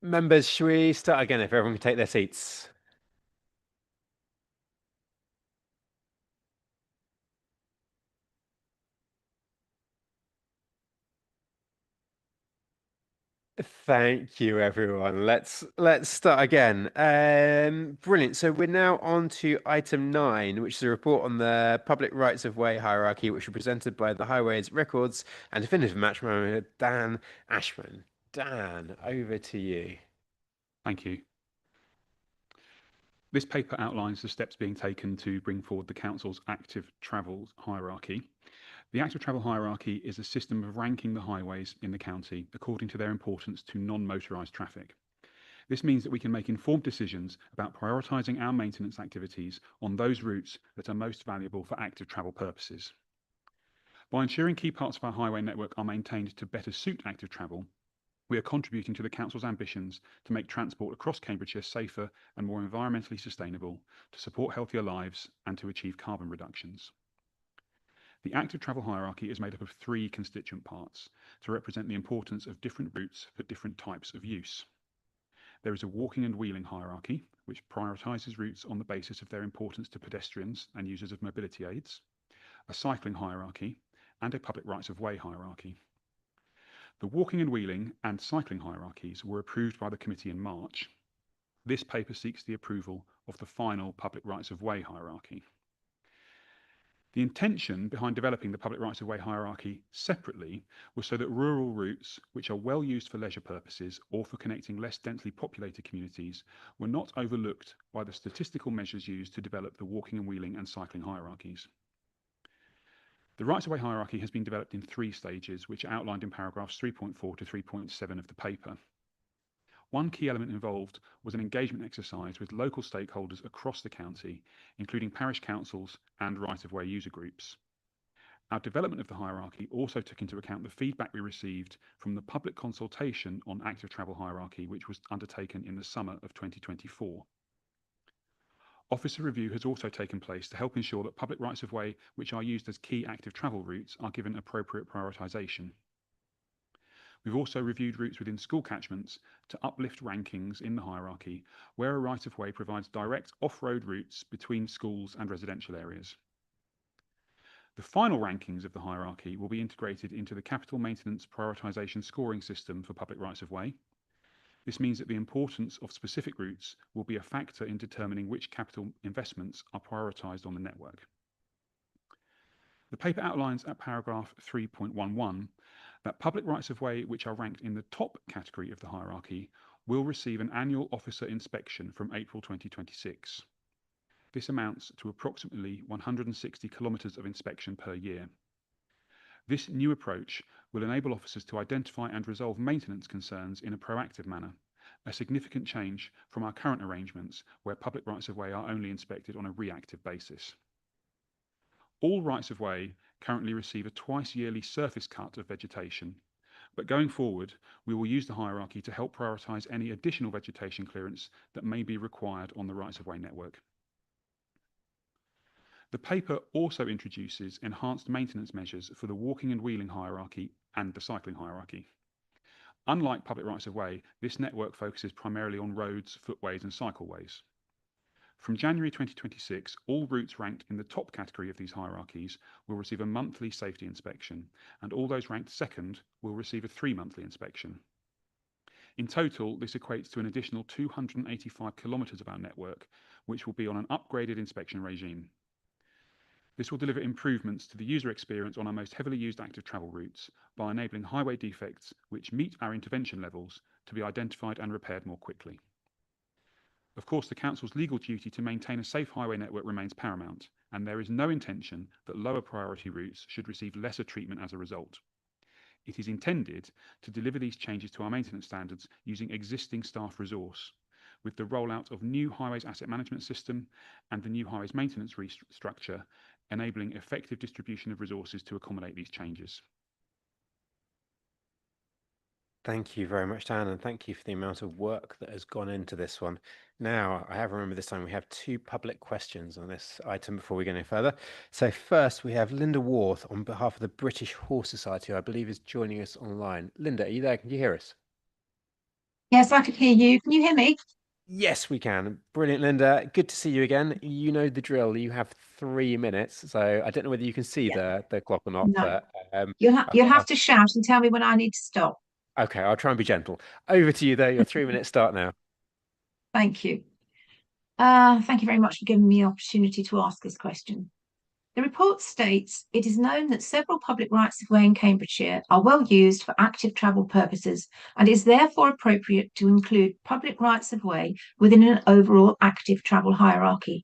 Members, should we start again if everyone can take their seats? Thank you, everyone. Let's start again. Brilliant. So we're now on to item 9, which is a report on the public rights of way hierarchy, which was presented by the Highways Records and Definitive Match Manager Dan Ashman. Dan, over to you. Thank you. This paper outlines the steps being taken to bring forward the Council's active travel hierarchy. The active travel hierarchy is a system of ranking the highways in the county according to their importance to non-motorised traffic. This means that we can make informed decisions about prioritising our maintenance activities on those routes that are most valuable for active travel purposes. By ensuring key parts of our highway network are maintained to better suit active travel, we are contributing to the Council's ambitions to make transport across Cambridgeshire safer and more environmentally sustainable, to support healthier lives and to achieve carbon reductions. The active travel hierarchy is made up of 3 constituent parts to represent the importance of different routes for different types of use. There is a walking and wheeling hierarchy, which prioritises routes on the basis of their importance to pedestrians and users of mobility aids, a cycling hierarchy, and a public rights of way hierarchy. The walking and wheeling and cycling hierarchies were approved by the committee in March. This paper seeks the approval of the final public rights of way hierarchy. The intention behind developing the public rights of way hierarchy separately was so that rural routes, which are well used for leisure purposes or for connecting less densely populated communities, were not overlooked by the statistical measures used to develop the walking and wheeling and cycling hierarchies. The rights of way hierarchy has been developed in 3 stages, which are outlined in paragraphs 3.4 to 3.7 of the paper. One key element involved was an engagement exercise with local stakeholders across the county, including parish councils and right-of-way user groups. Our development of the hierarchy also took into account the feedback we received from the public consultation on active travel hierarchy, which was undertaken in the summer of 2024. Officer review has also taken place to help ensure that public rights of way which are used as key active travel routes are given appropriate prioritisation. We've also reviewed routes within school catchments to uplift rankings in the hierarchy where a right of way provides direct off-road routes between schools and residential areas. The final rankings of the hierarchy will be integrated into the capital maintenance prioritisation scoring system for public rights of way. This means that the importance of specific routes will be a factor in determining which capital investments are prioritised on the network. The paper outlines at paragraph 3.11 that public rights of way which are ranked in the top category of the hierarchy will receive an annual officer inspection from April 2026. This amounts to approximately 160 kilometres of inspection per year. This new approach will enable officers to identify and resolve maintenance concerns in a proactive manner, a significant change from our current arrangements where public rights of way are only inspected on a reactive basis. All rights of way currently receive a twice-yearly surface cut of vegetation, but going forward, we will use the hierarchy to help prioritise any additional vegetation clearance that may be required on the rights of way network. The paper also introduces enhanced maintenance measures for the walking and wheeling hierarchy and the cycling hierarchy. Unlike public rights of way, this network focuses primarily on roads, footways and cycleways. From January 2026, all routes ranked in the top category of these hierarchies will receive a monthly safety inspection, and all those ranked second will receive a 3-monthly inspection. In total, this equates to an additional 285 kilometres of our network, which will be on an upgraded inspection regime. This will deliver improvements to the user experience on our most heavily used active travel routes by enabling highway defects which meet our intervention levels to be identified and repaired more quickly. Of course, the Council's legal duty to maintain a safe highway network remains paramount, and there is no intention that lower priority routes should receive lesser treatment as a result. It is intended to deliver these changes to our maintenance standards using existing staff resource, with the rollout of new highways asset management system and the new highways maintenance restructure, enabling effective distribution of resources to accommodate these changes. Thank you very much, Dan, and thank you for the amount of work that has gone into this one. Now, I have remembered this time we have 2 public questions on this item before we go any further. So first, we have Linda Worth on behalf of the British Horse Society, who I believe is joining us online. Linda, are you there? Can you hear us? Yes, I can hear you. Can you hear me? Yes, we can. Brilliant, Linda. Good to see you again. You know the drill. You have 3 minutes, so I don't know whether you can see the clock or not, No. but You'll have to shout and tell me when I need to stop. okay, I'll try and be gentle. Over to you, though. Your 3 minutes start now. Thank you. Thank you very much for giving me the opportunity to ask this question. The report states it is known that several public rights of way in Cambridgeshire are well used for active travel purposes and is therefore appropriate to include public rights of way within an overall active travel hierarchy.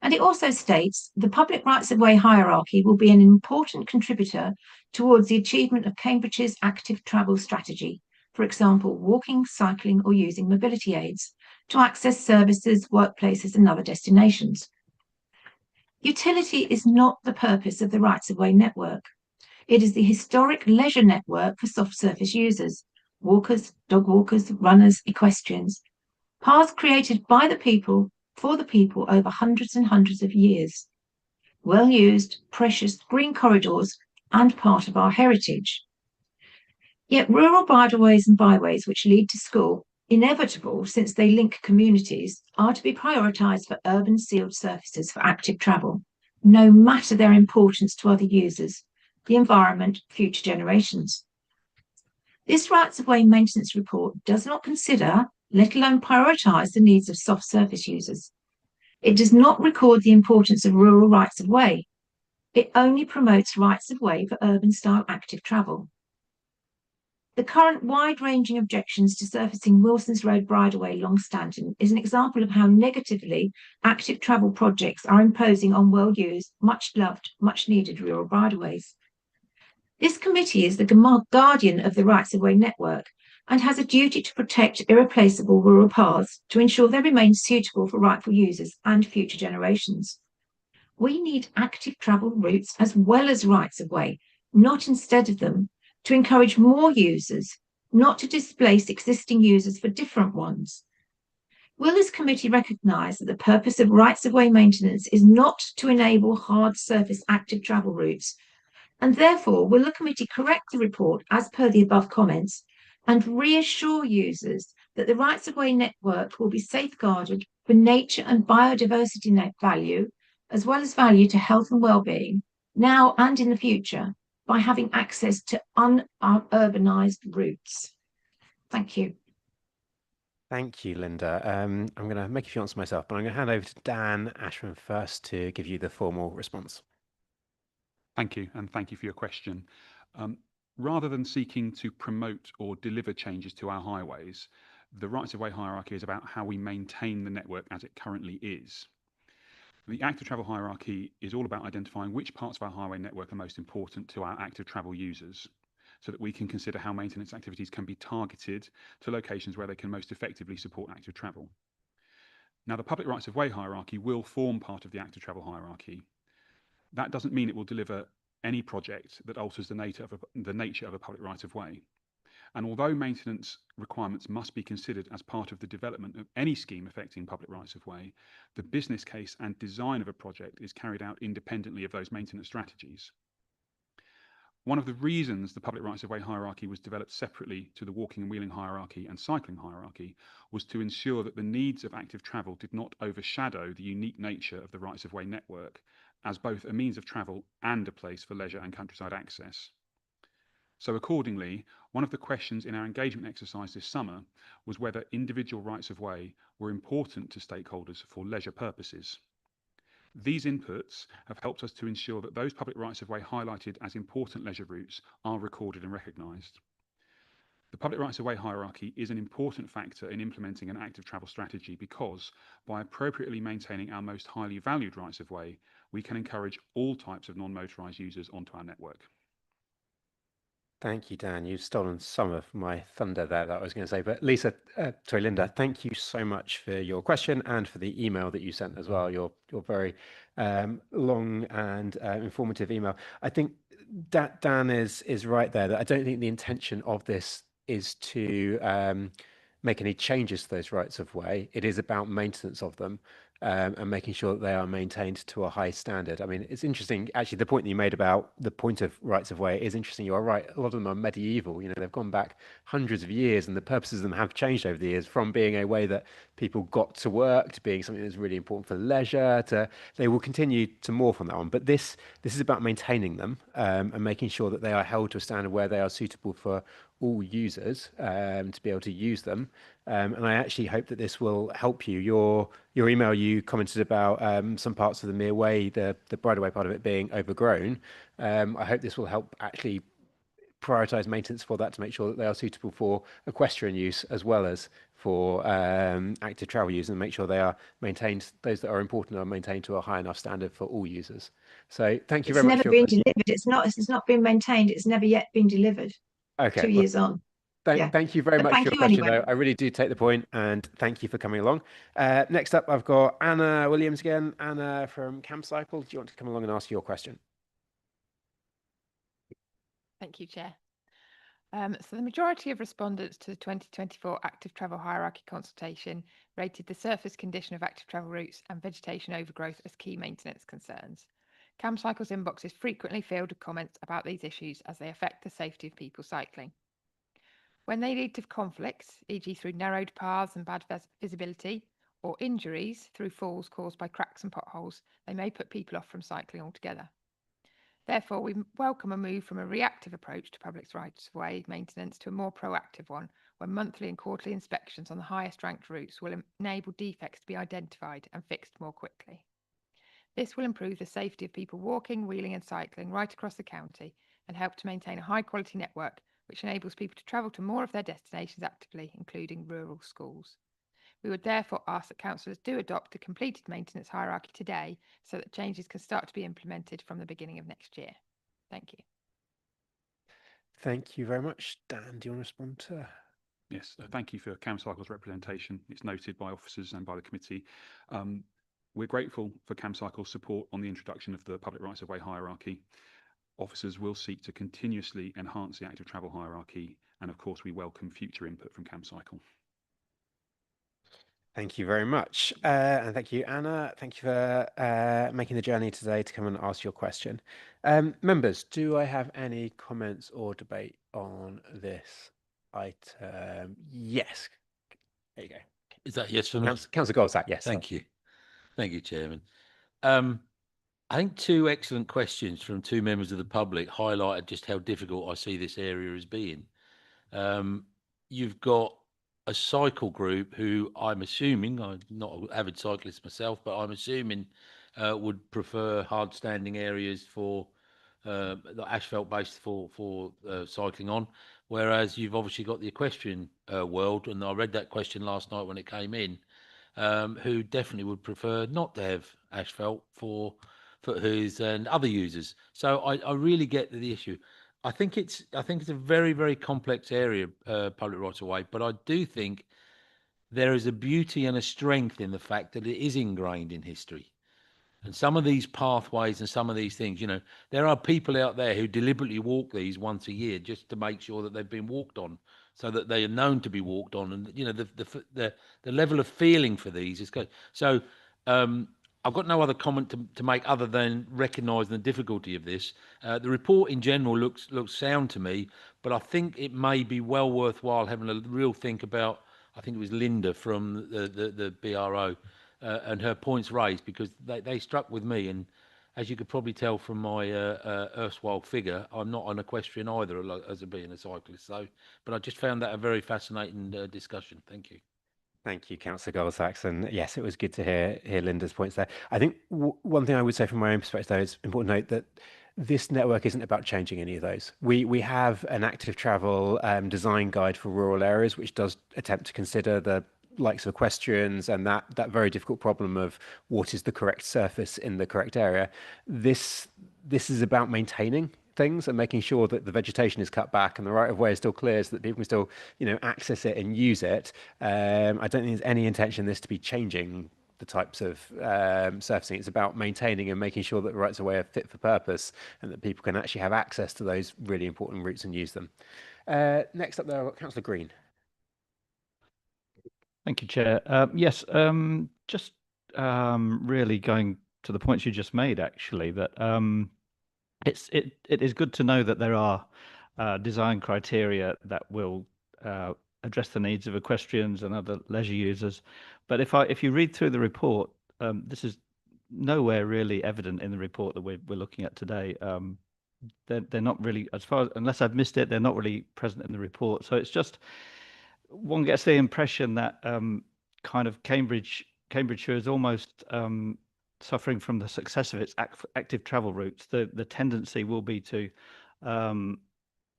And it also states the public rights of way hierarchy will be an important contributor towards the achievement of Cambridgeshire's active travel strategy, for example, walking, cycling, or using mobility aids to access services, workplaces, and other destinations. Utility is not the purpose of the rights of way network. It is the historic leisure network for soft surface users, walkers, dog walkers, runners, equestrians, paths created by the people for the people over hundreds and hundreds of years. Well used, precious green corridors and part of our heritage. Yet rural bridleways and byways which lead to school, inevitable since they link communities, are to be prioritised for urban sealed surfaces for active travel, no matter their importance to other users, the environment, future generations. This rights of way maintenance report does not consider, let alone prioritise, the needs of soft surface users. It does not record the importance of rural rights of way. It only promotes rights of way for urban style active travel. The current wide-ranging objections to surfacing Wilson's Road Bridleway Longstanton is an example of how negatively active travel projects are imposing on well-used, much-loved, much-needed rural bridleways. This committee is the guardian of the rights of way network and has a duty to protect irreplaceable rural paths to ensure they remain suitable for rightful users and future generations. We need active travel routes as well as rights of way, not instead of them, to encourage more users, not to displace existing users for different ones. Will this committee recognise that the purpose of rights of way maintenance is not to enable hard surface active travel routes? And therefore, will the committee correct the report as per the above comments and reassure users that the rights of way network will be safeguarded for nature and biodiversity net value, as well as value to health and well-being, now and in the future, by having access to unurbanised routes? Thank you. Thank you, Linda. I'm going to make a few answers myself, but I'm going to hand over to Dan Ashman first to give you the formal response. Thank you, and thank you for your question. Rather than seeking to promote or deliver changes to our highways, the rights of way hierarchy is about how we maintain the network as it currently is. The active travel hierarchy is all about identifying which parts of our highway network are most important to our active travel users, so that we can consider how maintenance activities can be targeted to locations where they can most effectively support active travel. Now, the public rights of way hierarchy will form part of the active travel hierarchy. That doesn't mean it will deliver any project that alters the nature of a public right of way. And although maintenance requirements must be considered as part of the development of any scheme affecting public rights of way, the business case and design of a project is carried out independently of those maintenance strategies. One of the reasons the public rights of way hierarchy was developed separately to the walking and wheeling hierarchy and cycling hierarchy was to ensure that the needs of active travel did not overshadow the unique nature of the rights of way network as both a means of travel and a place for leisure and countryside access. So accordingly, one of the questions in our engagement exercise this summer was whether individual rights of way were important to stakeholders for leisure purposes. These inputs have helped us to ensure that those public rights of way highlighted as important leisure routes are recorded and recognised. The public rights of way hierarchy is an important factor in implementing an active travel strategy because, by appropriately maintaining our most highly valued rights of way, we can encourage all types of non-motorised users onto our network. Thank you, Dan. You've stolen some of my thunder there that I was going to say. But Linda, thank you so much for your question and for the email that you sent as well. Your very long and informative email. I think that Dan is right there. That I don't think the intention of this is to make any changes to those rights of way. It is about maintenance of them. and making sure that they are maintained to a high standard. I mean, it's interesting, actually, the point that you made about the point of rights of way is interesting. You are right. A lot of them are medieval. You know, they've gone back hundreds of years, and the purposes of them have changed over the years from being a way that people got to work to being something that's really important for leisure to they will continue to morph on that one. But this is about maintaining them and making sure that they are held to a standard where they are suitable for all users to be able to use them. And I actually hope that this will help you. Your email, you commented about some parts of the Mere Way, the Bridleway part of it being overgrown. I hope this will help actually prioritise maintenance for that to make sure that they are suitable for equestrian use as well as for active travel use, and make sure they are maintained, those that are important are maintained to a high enough standard for all users. So thank you very much. It's never been delivered. It's not been maintained. It's never yet been delivered. Okay. 2 years on. Thank you very much for your question, anyway. though. I really do take the point, and thank you for coming along. Next up, I've got Anna Williams again. Anna from CamCycle. Do you want to come along and ask your question? Thank you, Chair. So the majority of respondents to the 2024 Active Travel Hierarchy consultation rated the surface condition of active travel routes and vegetation overgrowth as key maintenance concerns. CamCycle's inbox is frequently filled with comments about these issues as they affect the safety of people cycling. When they lead to conflicts, e.g. through narrowed paths and bad visibility, or injuries through falls caused by cracks and potholes, they may put people off from cycling altogether. Therefore, we welcome a move from a reactive approach to public rights of way maintenance to a more proactive one, where monthly and quarterly inspections on the highest ranked routes will enable defects to be identified and fixed more quickly. This will improve the safety of people walking, wheeling and cycling right across the county and help to maintain a high quality network which enables people to travel to more of their destinations actively, including rural schools. We would therefore ask that councillors do adopt the completed maintenance hierarchy today so that changes can start to be implemented from the beginning of next year. Thank you. Thank you very much. Dan, do you want to respond to? Yes, thank you for CamCycle's representation. It's noted by officers and by the committee. We're grateful for CamCycle's support on the introduction of the public rights of way hierarchy. Officers will seek to continuously enhance the active travel hierarchy, and of course we welcome future input from CamCycle. Thank you very much. And thank you, Anna. Thank you for making the journey today to come and ask your question. Members, do I have any comments or debate on this item? Yes. There you go. Is that yes for me? Councillor Goldsack, yes. Thank you. Thank you, Chairman. I think two excellent questions from two members of the public highlighted just how difficult I see this area as being. You've got a cycle group who I'm assuming, I'm not an avid cyclist myself, but I'm assuming would prefer hard standing areas for the asphalt based for cycling on, whereas you've obviously got the equestrian world, and I read that question last night when it came in, who definitely would prefer not to have asphalt for foothoos and other users. So I really get the issue. I think it's a very, very complex area, public rights of way, but I do think there is a beauty and a strength in the fact that it is ingrained in history. And some of these pathways and some of these things, you know, there are people out there who deliberately walk these once a year just to make sure that they've been walked on, so that they are known to be walked on. And, you know, the level of feeling for these is good. So, I've got no other comment to make other than recognising the difficulty of this. The report in general looks sound to me, but I think it may be well worthwhile having a real think about, I think it was Linda from the BRO and her points raised, because they struck with me. And as you could probably tell from my erstwhile figure, I'm not an equestrian either as being a cyclist. So, but I just found that a very fascinating discussion. Thank you. Thank you, Councillor Goldsack. And yes, it was good to hear Linda's points there. I think one thing I would say from my own perspective, though, is important to note that this network isn't about changing any of those. We have an active travel design guide for rural areas, which does attempt to consider the likes of equestrians and that very difficult problem of what is the correct surface in the correct area. This is about maintaining things and making sure that the vegetation is cut back and the right of way is still clear so that people can still, you know, access it and use it. I don't think there's any intention of this to be changing the types of surfacing. It's about maintaining and making sure that the rights of way are fit for purpose and that people can actually have access to those really important routes and use them. Next up there, I've got Councillor Green. Thank you, Chair. Yes, just really going to the points you just made, actually, that it is good to know that there are design criteria that will address the needs of equestrians and other leisure users. But if you read through the report, this is nowhere really evident in the report that we're looking at today. They're not really, unless I've missed it, they're not really present in the report. So it's just, one gets the impression that kind of Cambridgeshire is almost suffering from the success of its active travel routes. The tendency will be to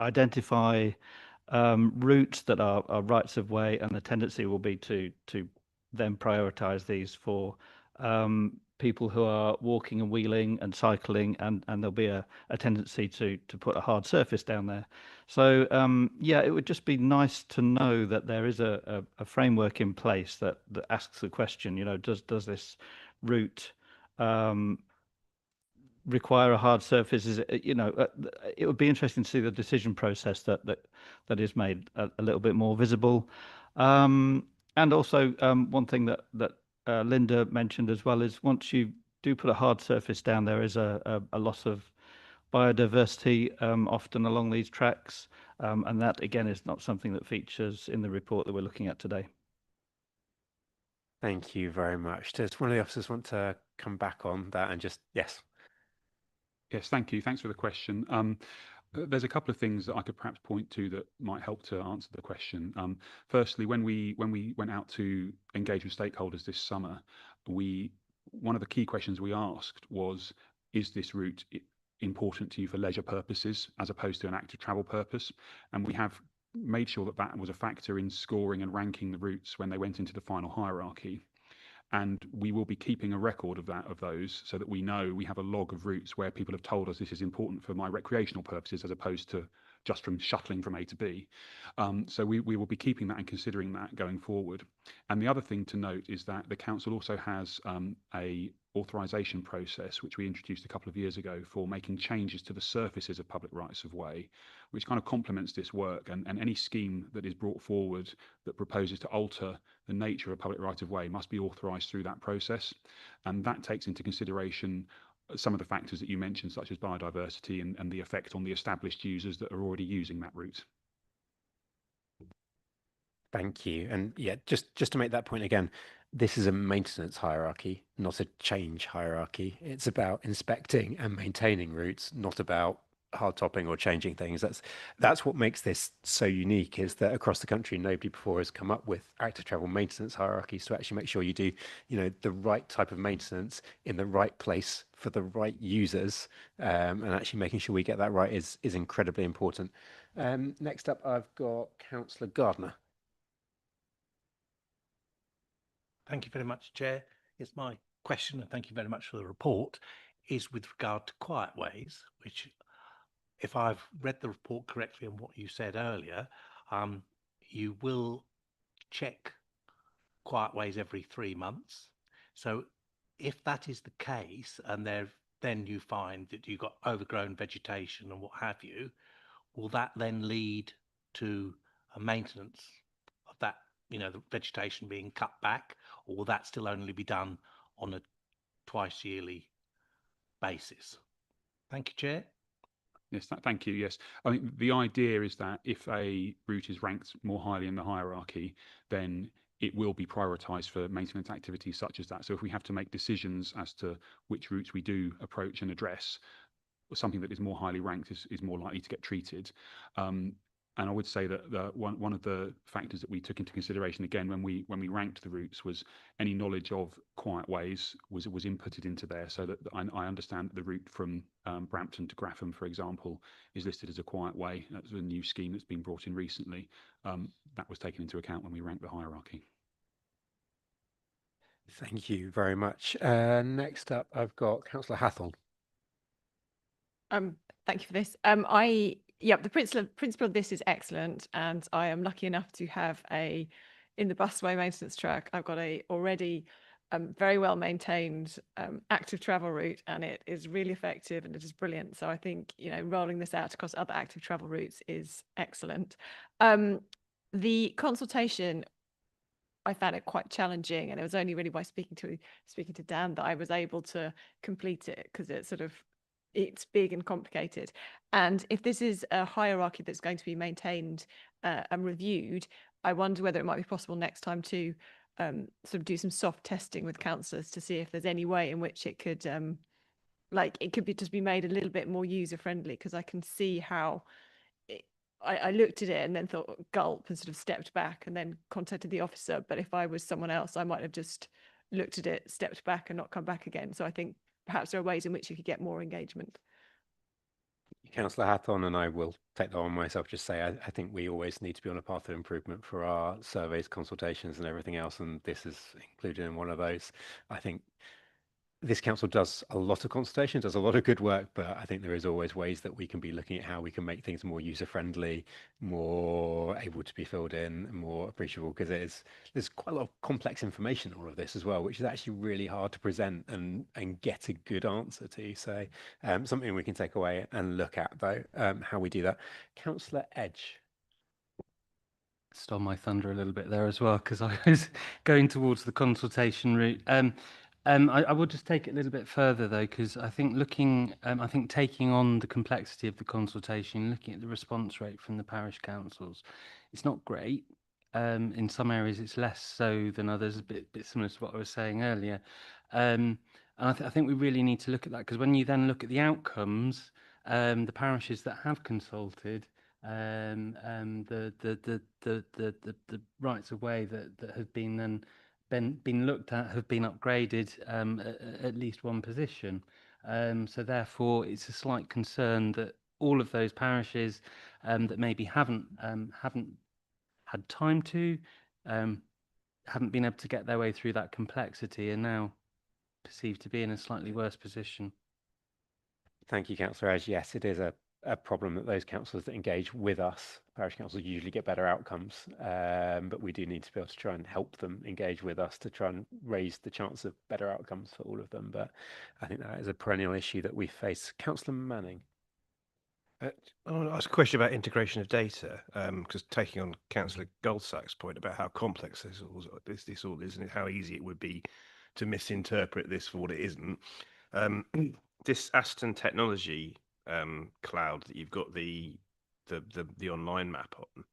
identify routes that are rights of way, and the tendency will be to then prioritise these for people who are walking and wheeling and cycling, and there'll be a tendency to put a hard surface down there. So yeah, it would just be nice to know that there is a framework in place that asks the question, you know, does this route require a hard surface? Is it, you know, it would be interesting to see the decision process that is made a little bit more visible. And also one thing that Linda mentioned as well is, once you do put a hard surface down, there is a loss of biodiversity often along these tracks, and that again is not something that features in the report that we're looking at today. Thank you very much. Does one of the officers want to come back on that and just, yes? Yes, thank you. Thanks for the question. There's a couple of things that I could perhaps point to that might help to answer the question. Firstly, when we went out to engage with stakeholders this summer, one of the key questions we asked was, is this route important to you for leisure purposes as opposed to an active travel purpose? And we have made sure that that was a factor in scoring and ranking the routes when they went into the final hierarchy. And we will be keeping a record of those, so that we know we have a log of routes where people have told us this is important for my recreational purposes as opposed to just from shuttling from A to B. So we will be keeping that and considering that going forward. And the other thing to note is that the council also has a authorisation process, which we introduced a couple of years ago, for making changes to the surfaces of public rights of way, which kind of complements this work. And any scheme that is brought forward that proposes to alter the nature of public right of way must be authorised through that process. And that takes into consideration some of the factors that you mentioned, such as biodiversity and the effect on the established users that are already using that route. Thank you. And yeah, just to make that point again, this is a maintenance hierarchy, not a change hierarchy. It's about inspecting and maintaining routes, not about hard topping or changing things. That's what makes this so unique, is that across the country nobody before has come up with active travel maintenance hierarchies to actually make sure you do, you know, the right type of maintenance in the right place for the right users, and actually making sure we get that right is incredibly important. Next up, I've got Councillor Gardner. Thank you very much, Chair. It's my question, and thank you very much for the report, is with regard to quiet ways, which, if I've read the report correctly and what you said earlier, you will check quiet ways every 3 months. So if that is the case, and then you find that you've got overgrown vegetation and what have you, will that then lead to a maintenance of that, you know, the vegetation being cut back, or will that still only be done on a twice yearly basis? Thank you, Chair. Yes, thank you. Yes, I think the idea is that if a route is ranked more highly in the hierarchy, then it will be prioritised for maintenance activities such as that. So if we have to make decisions as to which routes we do approach and address, something that is more highly ranked is more likely to get treated. And I would say that one of the factors that we took into consideration again when we ranked the routes was any knowledge of quiet ways was inputted into there, so that I understand that the route from Brampton to Graffham, for example, is listed as a quiet way. That's a new scheme that's been brought in recently. That was taken into account when we ranked the hierarchy. Thank you very much. Next up, I've got Councillor Hathorn. Thank you for this. The principle of this is excellent, and I am lucky enough to have in the busway maintenance track, I've got a already very well maintained active travel route, and it is really effective and it is brilliant. So I think, you know, rolling this out across other active travel routes is excellent. The consultation I found it quite challenging, and it was only really by speaking to Dan that I was able to complete it, because it's big and complicated. And if this is a hierarchy that's going to be maintained and reviewed, I wonder whether it might be possible next time to sort of do some soft testing with councillors to see if there's any way in which it could just be made a little bit more user friendly, because I can see how I looked at it and then thought gulp and sort of stepped back and then contacted the officer. But if I was someone else, I might have just looked at it, stepped back and not come back again. So I think perhaps there are ways in which you could get more engagement. Councillor Hathorn, and I will take that on myself, just say I think we always need to be on a path of improvement for our surveys, consultations and everything else, and this is included in one of those. I think this council does a lot of consultation, does a lot of good work, but I think there is always ways that we can be looking at how we can make things more user-friendly, more able to be filled in, more appreciable, because there's quite a lot of complex information in all of this as well, which is actually really hard to present and get a good answer to. So something we can take away and look at, though, how we do that. Councillor Edge. Stole my thunder a little bit there as well, because I was going towards the consultation route. I will just take it a little bit further though, because I think taking on the complexity of the consultation, looking at the response rate from the parish councils, it's not great. In some areas, it's less so than others, a bit similar to what I was saying earlier. And I think we really need to look at that, because when you then look at the outcomes, the parishes that have consulted, the rights of way that have been then been looked at have been upgraded at least one position. So therefore, it's a slight concern that all of those parishes that maybe haven't had time to, haven't been able to get their way through that complexity, are now perceived to be in a slightly worse position. Thank you, Councillor Edge. Yes, it is a problem that those councillors that engage with us, parish councils, usually get better outcomes, but we do need to be able to try and help them engage with us to try and raise the chance of better outcomes for all of them. But I think that is a perennial issue that we face. Councillor Manning. I want to ask a question about integration of data, because taking on Councillor Goldsack's point about how complex this all is and how easy it would be to misinterpret this for what it isn't. This Aston Technology cloud that you've got the online map on,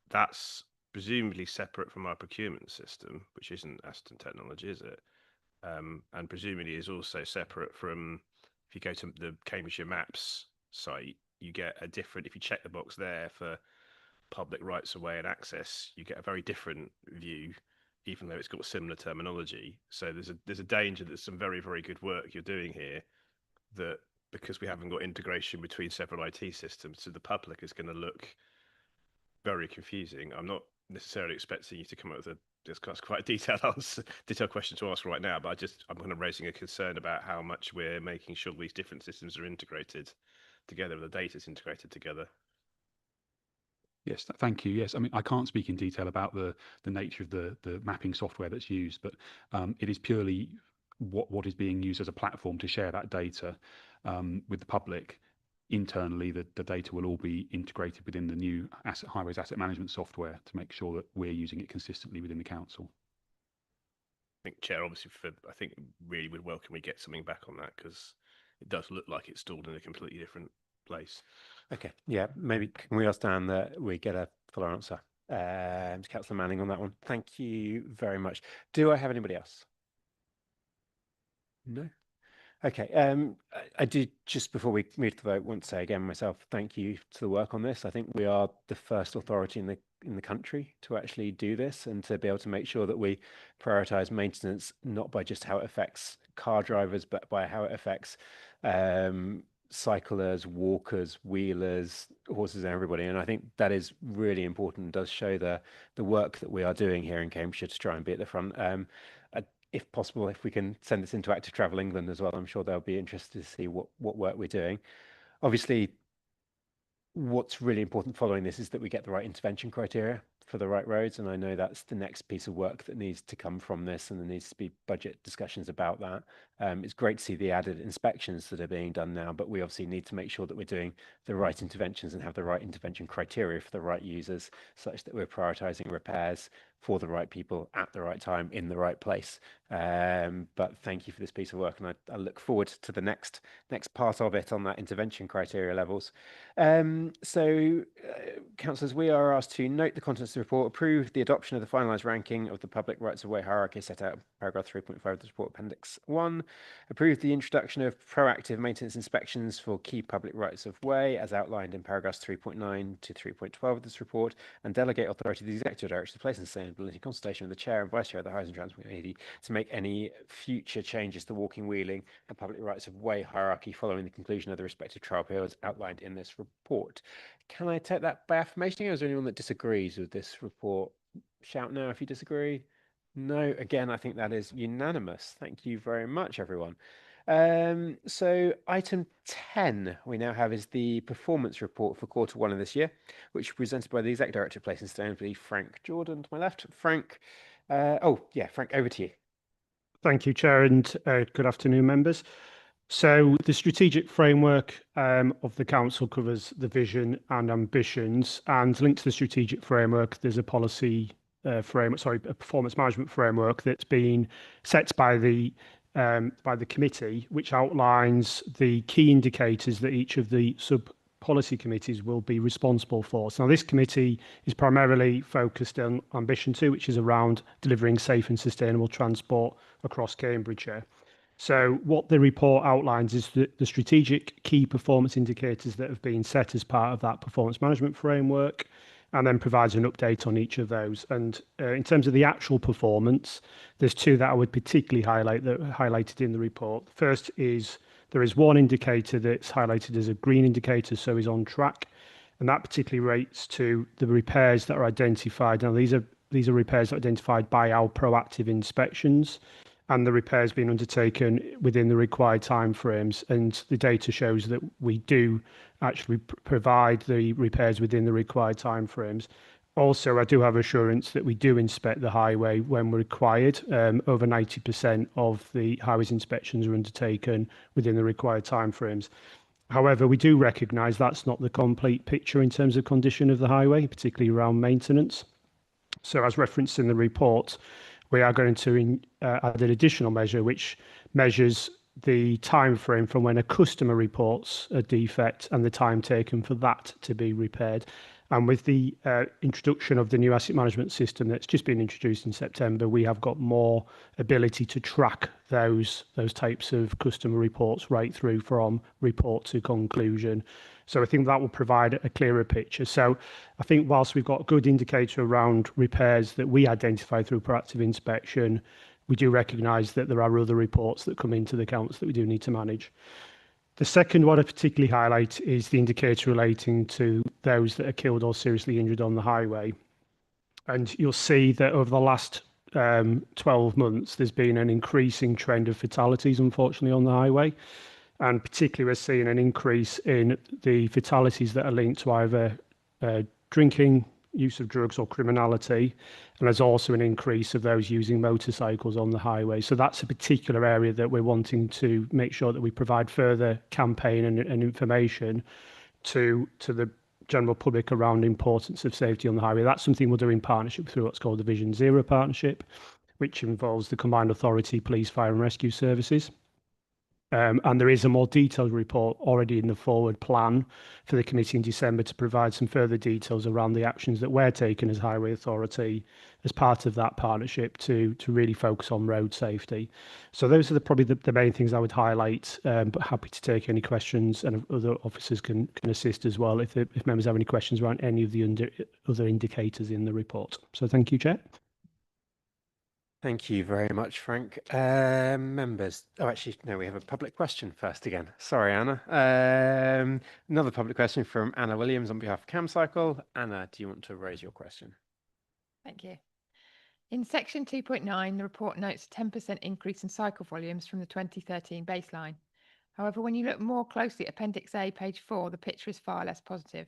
that's presumably separate from our procurement system, which isn't Aston Technology, is it? And presumably is also separate from, if you go to the Cambridgeshire Maps site, you get a different, if you check the box there for public rights of way and access, you get a very different view, even though it's got similar terminology. So there's a danger that some very, very good work you're doing here, that because we haven't got integration between several IT systems, to the public is going to look very confusing. I'm not necessarily expecting you to come up with that's quite a detailed question to ask right now, but I'm kind of raising a concern about how much we're making sure these different systems are integrated together, the data's integrated together. Yes, thank you. Yes, I mean, I can't speak in detail about the nature of the mapping software that's used, but it is purely what is being used as a platform to share that data with the public. Internally, the data will all be integrated within the new highways asset management software to make sure that we're using it consistently within the council. I think, Chair, obviously, I think really would welcome we get something back on that, because it does look like it's stored in a completely different place. Okay, yeah, maybe can we ask Dan that we get a fuller answer to Councillor Manning on that one? Thank you very much. Do I have anybody else? No. Okay, I do, just before we move to the vote, want to say again myself, thank you to the work on this. I think we are the first authority in the country to actually do this, and to be able to make sure that we prioritise maintenance, not by just how it affects car drivers, but by how it affects cyclers, walkers, wheelers, horses, and everybody. And I think that is really important and does show the work that we are doing here in Cambridgeshire to try and be at the front. If possible, if we can send this into Active Travel England as well, I'm sure they'll be interested to see what work we're doing. Obviously, what's really important following this is that we get the right intervention criteria for the right roads, and I know that's the next piece of work that needs to come from this, and there needs to be budget discussions about that. It's great to see the added inspections that are being done now, but we obviously need to make sure that we're doing the right interventions and have the right intervention criteria for the right users, such that we're prioritising repairs for the right people at the right time in the right place. But thank you for this piece of work, and I look forward to the next part of it on that intervention criteria levels. Councillors, we are asked to note the contents of the report, approve the adoption of the finalised ranking of the public rights of way hierarchy set out in paragraph 3.5 of the report appendix 1, approve the introduction of proactive maintenance inspections for key public rights of way as outlined in paragraphs 3.9 to 3.12 of this report, and delegate authority to the executive director to place in sustainability consultation with the chair and vice chair of the Housing Transport Committee to make any future changes to walking, wheeling and public rights of way hierarchy following the conclusion of the respective trial periods outlined in this report. Can I take that by affirmation, or is there anyone that disagrees with this report? Shout now if you disagree. No, again, I think that is unanimous. Thank you very much, everyone. So item 10 we now have is the performance report for Q1 of this year, which is presented by the Exec Director of Place and Sustainability, Frank Jordan, to my left. Frank, Frank, over to you. Thank you, Chair, and good afternoon, members. So the strategic framework of the council covers the vision and ambitions, and linked to the strategic framework, there's a policy a performance management framework that's been set by the committee, which outlines the key indicators that each of the sub-policy committees will be responsible for. So now this committee is primarily focused on Ambition 2, which is around delivering safe and sustainable transport across Cambridgeshire. So what the report outlines is the strategic key performance indicators that have been set as part of that performance management framework, and then provides an update on each of those. And in terms of the actual performance, there's two that I would particularly highlight that are highlighted in the report. The first is there is one indicator that's highlighted as a green indicator, so is on track, and that particularly relates to the repairs that are identified. Now, these are repairs that are identified by our proactive inspections, and the repairs being undertaken within the required timeframes. And the data shows that we do actually provide the repairs within the required timeframes. Also, I do have assurance that we do inspect the highway when required. Over 90% of the highways inspections are undertaken within the required timeframes. However, we do recognise that's not the complete picture in terms of condition of the highway, particularly around maintenance. So as referenced in the report, we are going to add an additional measure which measures the time frame from when a customer reports a defect and the time taken for that to be repaired. And with the introduction of the new asset management system that's just been introduced in September, we have got more ability to track those types of customer reports right through from report to conclusion. So I think that will provide a clearer picture. So I think whilst we've got a good indicator around repairs that we identify through proactive inspection, we do recognise that there are other reports that come into the accounts that we do need to manage. The second one I particularly highlight is the indicator relating to those that are killed or seriously injured on the highway. And you'll see that over the last 12 months, there's been an increasing trend of fatalities, unfortunately, on the highway. And particularly, we're seeing an increase in the fatalities that are linked to either drinking, use of drugs or criminality. And there's also an increase of those using motorcycles on the highway. So that's a particular area that we're wanting to make sure that we provide further campaign and information to the general public around the importance of safety on the highway. That's something we'll do in partnership through what's called the Vision Zero partnership, which involves the Combined Authority, Police, Fire and Rescue Services. And there is a more detailed report already in the forward plan for the committee in December to provide some further details around the actions that we're taking as Highway Authority as part of that partnership to really focus on road safety. So those are probably the main things I would highlight, but happy to take any questions, and other officers can assist as well if members have any questions around any of the other indicators in the report. So thank you, Chair. Thank you very much, Frank. Members, actually, no, we have a public question first again. Sorry, Anna. Another public question from Anna Williams on behalf of CamCycle. Anna, do you want to raise your question? Thank you. In section 2.9, the report notes a 10% increase in cycle volumes from the 2013 baseline. However, when you look more closely at Appendix A, page 4, the picture is far less positive.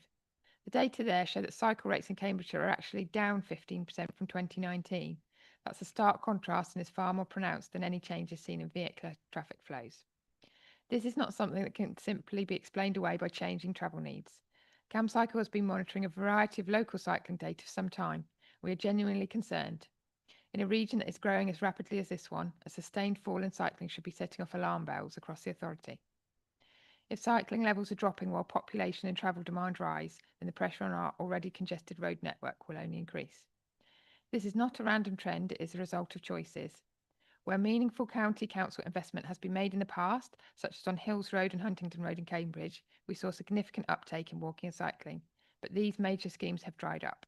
The data there show that cycle rates in Cambridgeshire are actually down 15% from 2019. That's a stark contrast and is far more pronounced than any changes seen in vehicular traffic flows. This is not something that can simply be explained away by changing travel needs. CamCycle has been monitoring a variety of local cycling data for some time. We are genuinely concerned. In a region that is growing as rapidly as this one, a sustained fall in cycling should be setting off alarm bells across the authority. If cycling levels are dropping while population and travel demand rise, then the pressure on our already congested road network will only increase. This is not a random trend, it is a result of choices. Where meaningful county council investment has been made in the past, such as on Hills Road and Huntingdon Road in Cambridge, we saw significant uptake in walking and cycling, but these major schemes have dried up.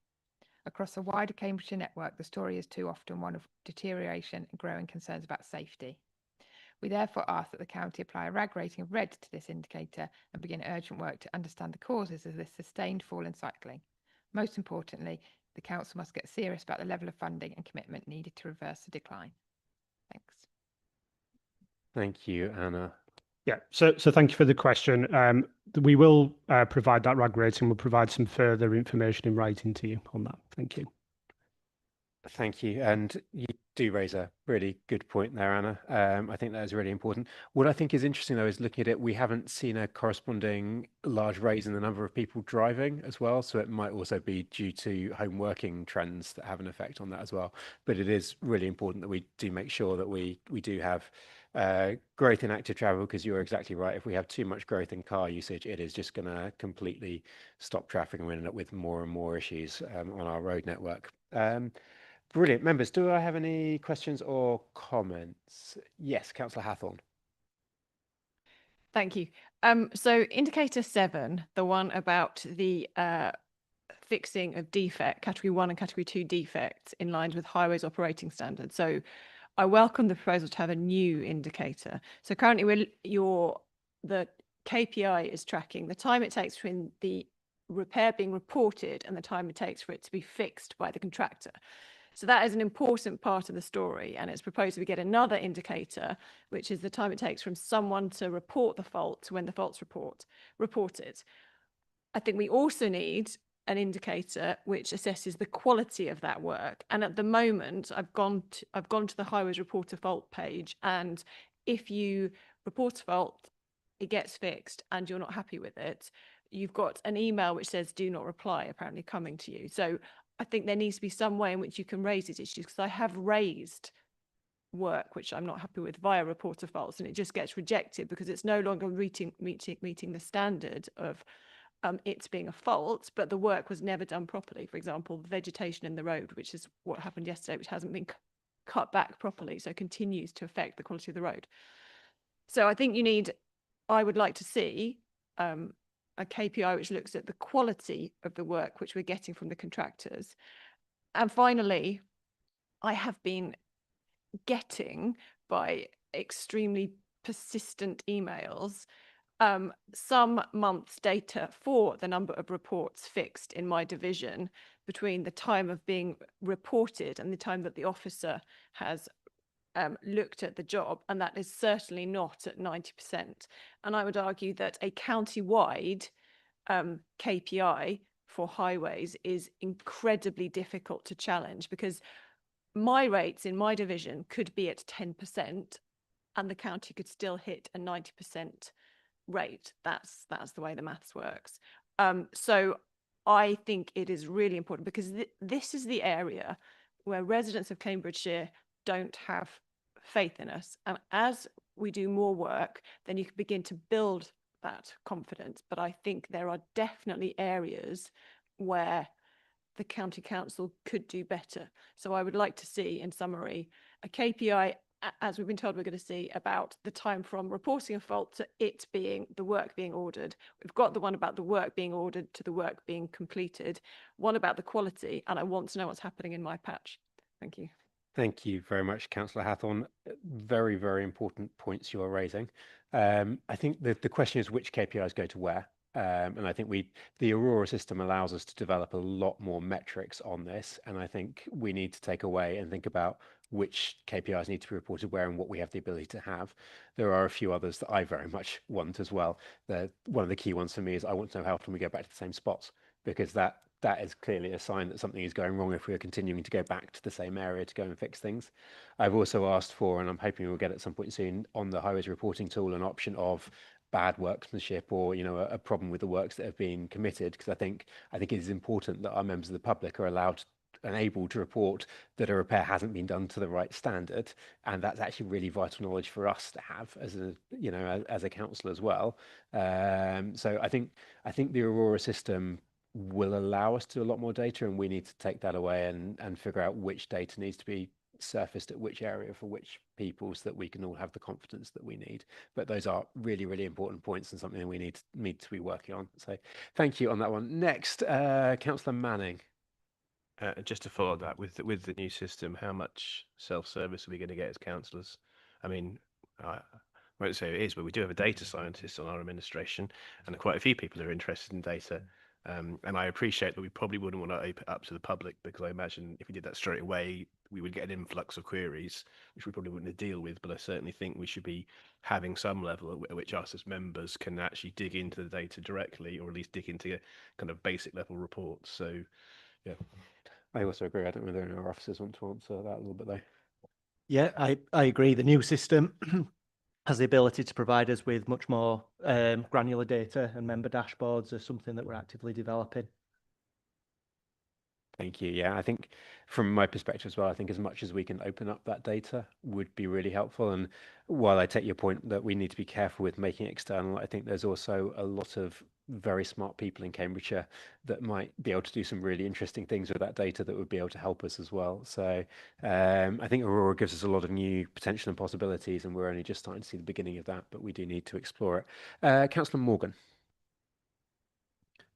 Across the wider Cambridgeshire network, the story is too often one of deterioration and growing concerns about safety. We therefore ask that the county apply a RAG rating of red to this indicator and begin urgent work to understand the causes of this sustained fall in cycling. Most importantly, the council must get serious about the level of funding and commitment needed to reverse the decline. Thanks. Thank you, Anna. Yeah, so thank you for the question. We will provide that RAG rating. We'll provide some further information in writing to you on that. Thank you. Thank you. And you do raise a really good point there, Anna. I think that is really important. What I think is interesting, though, is looking at it, we haven't seen a corresponding large raise in the number of people driving as well. So it might also be due to home working trends that have an effect on that as well. But it is really important that we do make sure that we do have growth in active travel, because you're exactly right. If we have too much growth in car usage, it is just going to completely stop traffic and we end up with more and more issues on our road network. Brilliant. Members, do I have any questions or comments? Yes, Councillor Hathorn. Thank you. So indicator 7, the one about the fixing of defect, category 1 and category 2 defects in line with highways operating standards. So I welcome the proposal to have a new indicator. So currently the KPI is tracking the time it takes between the repair being reported and the time it takes for it to be fixed by the contractor. So that is an important part of the story, and it's proposed we get another indicator, which is the time it takes from someone to report the fault to when the fault's reported. I think we also need an indicator which assesses the quality of that work. And at the moment, I've gone to the Highways Report a Fault page, and if you report a fault, it gets fixed and you're not happy with it, you've got an email which says do not reply apparently coming to you. So I think there needs to be some way in which you can raise these issues, because I have raised work which I'm not happy with via report of faults, and it just gets rejected because it's no longer meeting the standard of it's being a fault, but the work was never done properly. For example, the vegetation in the road, which is what happened yesterday, which hasn't been cut back properly, so continues to affect the quality of the road. So I think I would like to see a KPI which looks at the quality of the work which we're getting from the contractors. And finally, I have been getting, by extremely persistent emails, some months' data for the number of reports fixed in my division between the time of being reported and the time that the officer has looked at the job, and that is certainly not at 90%. And I would argue that a county-wide KPI for highways is incredibly difficult to challenge, because my rates in my division could be at 10% and the county could still hit a 90% rate. That's the way the maths works. So I think it is really important, because this is the area where residents of Cambridgeshire don't have faith in us. And as we do more work, then you can begin to build that confidence. But I think there are definitely areas where the county council could do better. So I would like to see, in summary, a KPI, as we've been told we're going to see, about the time from reporting a fault to it being the work being ordered. We've got the one about the work being ordered to the work being completed, one about the quality, and I want to know what's happening in my patch. Thank you. Thank you very much, Councillor Hathorn. Very, very important points you are raising. I think the question is which KPIs go to where. And I think the Aurora system allows us to develop a lot more metrics on this. And I think we need to take away and think about which KPIs need to be reported where and what we have the ability to have. There are a few others that I very much want as well. One of the key ones for me is I want to know how often we go back to the same spots. because that is clearly a sign that something is going wrong if we're continuing to go back to the same area to go and fix things. I've also asked for, and I'm hoping we'll get at some point soon, on the highways reporting tool an option of bad workmanship or a problem with the works that have been committed, because I think it is important that our members of the public are allowed and able to report that a repair hasn't been done to the right standard, and that's actually really vital knowledge for us to have as a as a council as well. So I think the Aurora system will allow us to do a lot more data, and we need to take that away and figure out which data needs to be surfaced at which area for which people, so that we can all have the confidence that we need. But those are really, really important points and something we need to be working on. So thank you on that one. Next, Councillor Manning. Just to follow that, with the new system, how much self-service are we going to get as councillors? I mean, I won't say it is, but we do have a data scientist on our administration, and quite a few people are interested in data. And I appreciate that we probably wouldn't want to open it up to the public, because I imagine if we did that straight away, we would get an influx of queries, which we probably wouldn't deal with. But I certainly think we should be having some level at which us as members can actually dig into the data directly, or at least dig into kind of basic level reports. So, yeah. I also agree. I don't know whether any of our officers want to answer that a little bit though. Yeah, I agree. The new system has the ability to provide us with much more granular data, and member dashboards are something that we're actively developing. Thank you. Yeah, I think from my perspective as well, I think as much as we can open up that data would be really helpful. And while I take your point that we need to be careful with making it external, I think there's also a lot of very smart people in Cambridgeshire that might be able to do some really interesting things with that data that would be able to help us as well. So I think Aurora gives us a lot of new potential and possibilities, and we're only just starting to see the beginning of that, but we do need to explore it. Councillor Morgan.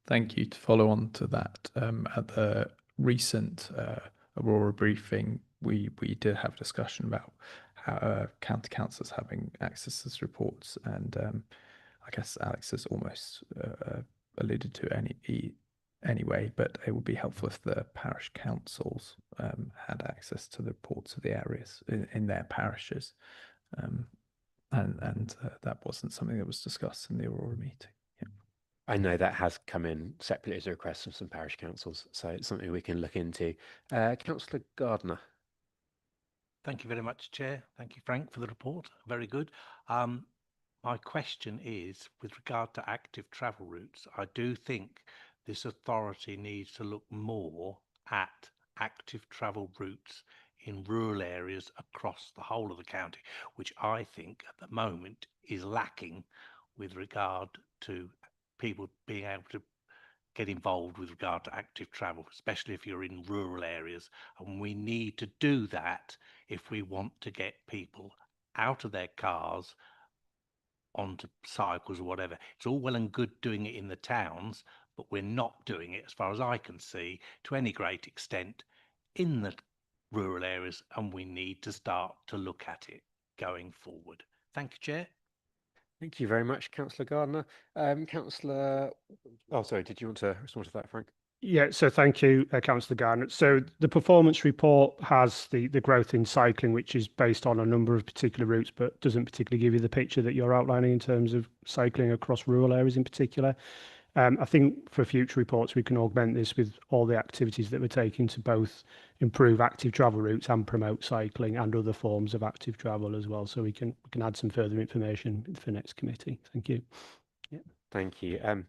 Thank you. To follow on to that, at the recent Aurora briefing, we did have a discussion about how county councillors having access to these reports, and I guess Alex has almost alluded to anyway, but it would be helpful if the parish councils had access to the reports of the areas in their parishes, and that wasn't something that was discussed in the Aurora meeting. I know that has come in separately as a request from some parish councils, so it's something we can look into. Councillor Gardner. Thank you very much, Chair. Thank you, Frank, for the report. Very good. My question is, with regard to active travel routes, I do think this authority needs to look more at active travel routes in rural areas across the whole of the county, which I think at the moment is lacking with regard to people being able to get involved with regard to active travel, especially if you're in rural areas. And we need to do that if we want to get people out of their cars onto cycles or whatever. It's all well and good doing it in the towns, but we're not doing it, as far as I can see, to any great extent in the rural areas, and we need to start to look at it going forward. Thank you, Chair. Thank you very much, Councillor Gardner. Councillor, oh, sorry, did you want to respond to that, Frank? Yeah, so thank you, Councillor Gardner. So the performance report has the growth in cycling, which is based on a number of particular routes, but doesn't particularly give you the picture that you're outlining in terms of cycling across rural areas in particular. I think for future reports, we can augment this with all the activities that we're taking to both improve active travel routes and promote cycling and other forms of active travel as well. So we can add some further information for next committee. Thank you. Yeah, thank you. I'm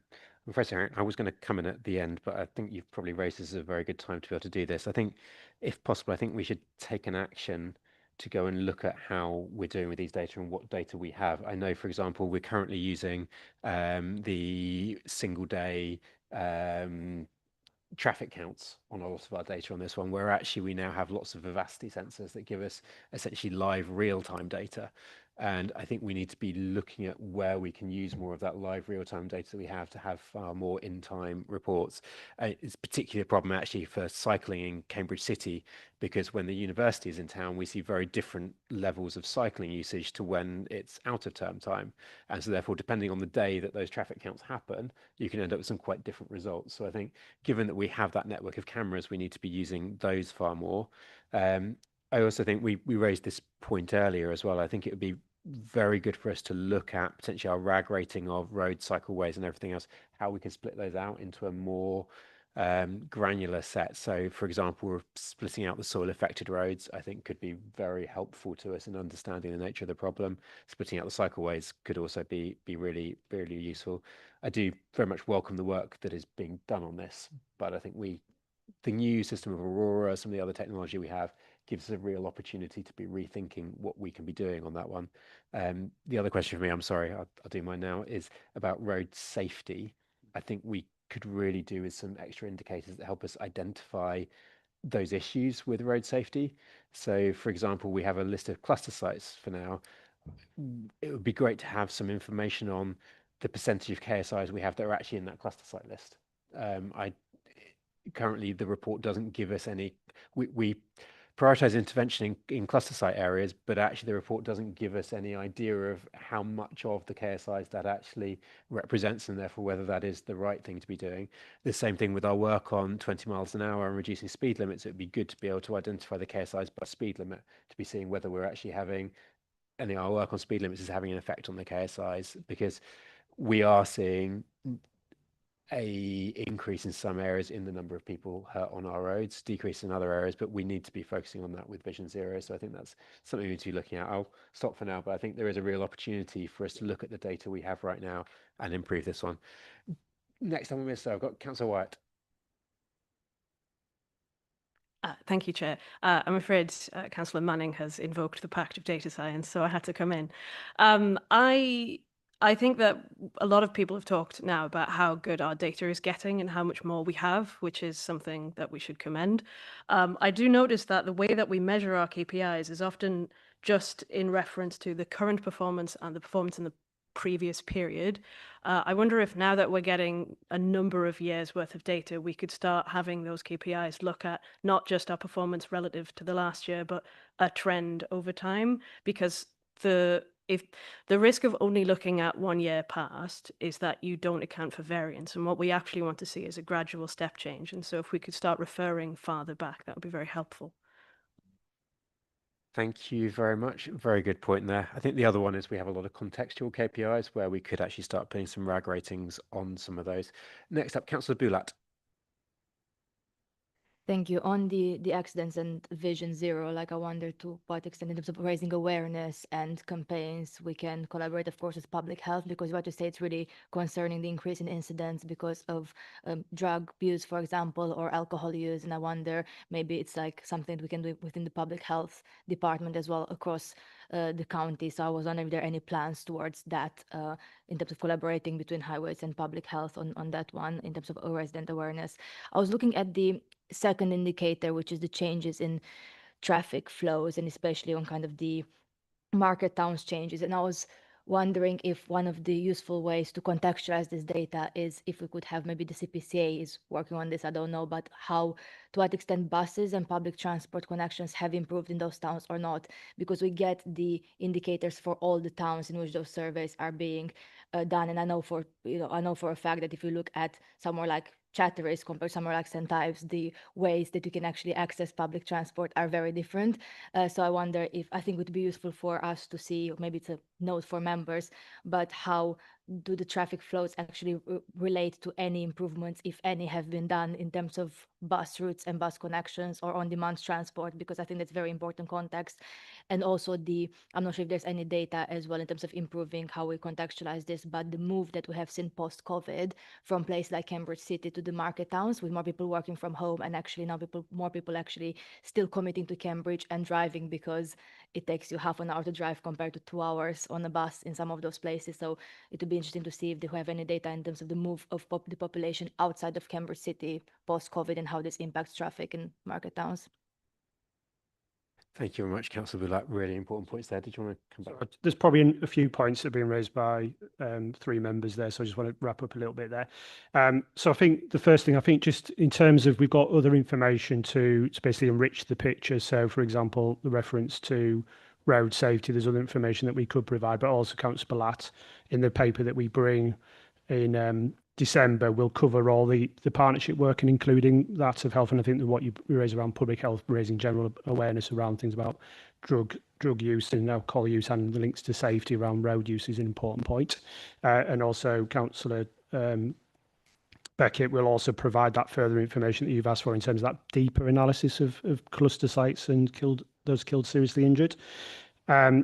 afraid I was going to come in at the end, but I think you've probably raised this as a very good time to be able to do this. I think, if possible, I think we should take an action to go and look at how we're doing with these data and what data we have. I know, for example, we're currently using the single day traffic counts on a lot of our data on this one, where actually we now have lots of Vivacity sensors that give us essentially live real-time data. And I think we need to be looking at where we can use more of that live real-time data that we have to have far more in-time reports. It's particularly a problem actually for cycling in Cambridge City, because when the university is in town, we see very different levels of cycling usage to when it's out of term time. And so therefore, depending on the day that those traffic counts happen, you can end up with some quite different results. So I think given that we have that network of cameras, we need to be using those far more. I also think we raised this point earlier as well. I think it would be very good for us to look at potentially our RAG rating of road, cycleways and everything else, how we can split those out into a more granular set. So for example, we're splitting out the soil affected roads, I think could be very helpful to us in understanding the nature of the problem. Splitting out the cycleways could also be really useful. I do very much welcome the work that is being done on this, but I think the new system of Aurora, some of the other technology we have, gives us a real opportunity to be rethinking what we can be doing on that one. The other question for me, I'm sorry, I'll do mine now, is about road safety. I think we could really do with some extra indicators that help us identify those issues with road safety. So for example, we have a list of cluster sites for now. It would be great to have some information on the percentage of KSIs we have that are actually in that cluster site list. Currently the report doesn't give us any, we prioritize intervention in cluster site areas, but actually the report doesn't give us any idea of how much of the KSIs that actually represents, and therefore whether that is the right thing to be doing. The same thing with our work on 20 miles an hour and reducing speed limits. It'd be good to be able to identify the KSIs by speed limit, to be seeing whether we're actually having, and our work on speed limits is having an effect on the KSIs, because we are seeing a increase in some areas in the number of people hurt on our roads, decrease in other areas, but we need to be focusing on that with Vision Zero. So I think that's something we need to be looking at. I'll stop for now, but I think there is a real opportunity for us to look at the data we have right now and improve this one. Next on the list, I've got Councillor Wyatt. Thank you, Chair. I'm afraid Councillor Manning has invoked the Pact of Data Science, so I had to come in. I think that a lot of people have talked now about how good our data is getting and how much more we have, which is something that we should commend. I do notice that the way that we measure our KPIs is often just in reference to the current performance and the performance in the previous period. I wonder if now that we're getting a number of years worth of data, we could start having those KPIs look at not just our performance relative to the last year, but a trend over time, because if the risk of only looking at 1 year past is that you don't account for variance, and what we actually want to see is a gradual step change. And so if we could start referring farther back, that would be very helpful. Thank you very much. Very good point there. I think the other one is we have a lot of contextual KPIs where we could actually start putting some RAG ratings on some of those. Next up, Councillor Bulat. Thank you. On the accidents and Vision Zero, like I wonder to what extent in terms of raising awareness and campaigns, we can collaborate, of course, with public health, because what you say, it's really concerning the increase in incidents because of drug abuse, for example, or alcohol use. And I wonder, maybe it's like something we can do within the public health department as well across the county. So I was wondering if there are any plans towards that in terms of collaborating between highways and public health on that one in terms of resident awareness. I was looking at the second indicator, which is the changes in traffic flows, and especially on kind of the market towns changes. And I was wondering if one of the useful ways to contextualize this data is if we could have, maybe the CPCA is working on this, I don't know, but how, to what extent buses and public transport connections have improved in those towns or not, because we get the indicators for all the towns in which those surveys are being done. And I know for a fact that if you look at somewhere like Chatteris compared to somewhere like St. Ives, the ways that you can actually access public transport are very different. So I wonder if, I think it would be useful for us to see, or maybe it's a note for members, but how do the traffic flows actually relate to any improvements, if any, have been done in terms of bus routes and bus connections or on-demand transport, because I think that's very important context. And also I'm not sure if there's any data as well in terms of improving how we contextualize this, but the move that we have seen post-COVID from places like Cambridge City to the market towns, with more people working from home, and actually now more people actually still committing to Cambridge and driving, because it takes you half an hour to drive compared to 2 hours on a bus in some of those places. So it would be interesting to see if they have any data in terms of the move of the population outside of Cambridge City post-COVID and how this impacts traffic in market towns. Thank you very much, Councillor Bulat. Really important points there. Did you want to come back? There's probably a few points that have been raised by 3 members there, so I just want to wrap up a little bit there. So I think the first thing, I think just in terms of, we've got other information to basically enrich the picture. So for example, the reference to road safety, there's other information that we could provide, but also Councillor Bulat, in the paper that we bring in December, we'll cover all the partnership work, and including that of health. And I think that what you raise around public health, raising general awareness around things about drug use and alcohol use and the links to safety around road use is an important point. And also Councillor Beckett will also provide that further information that you've asked for in terms of that deeper analysis of cluster sites and those killed, seriously injured. I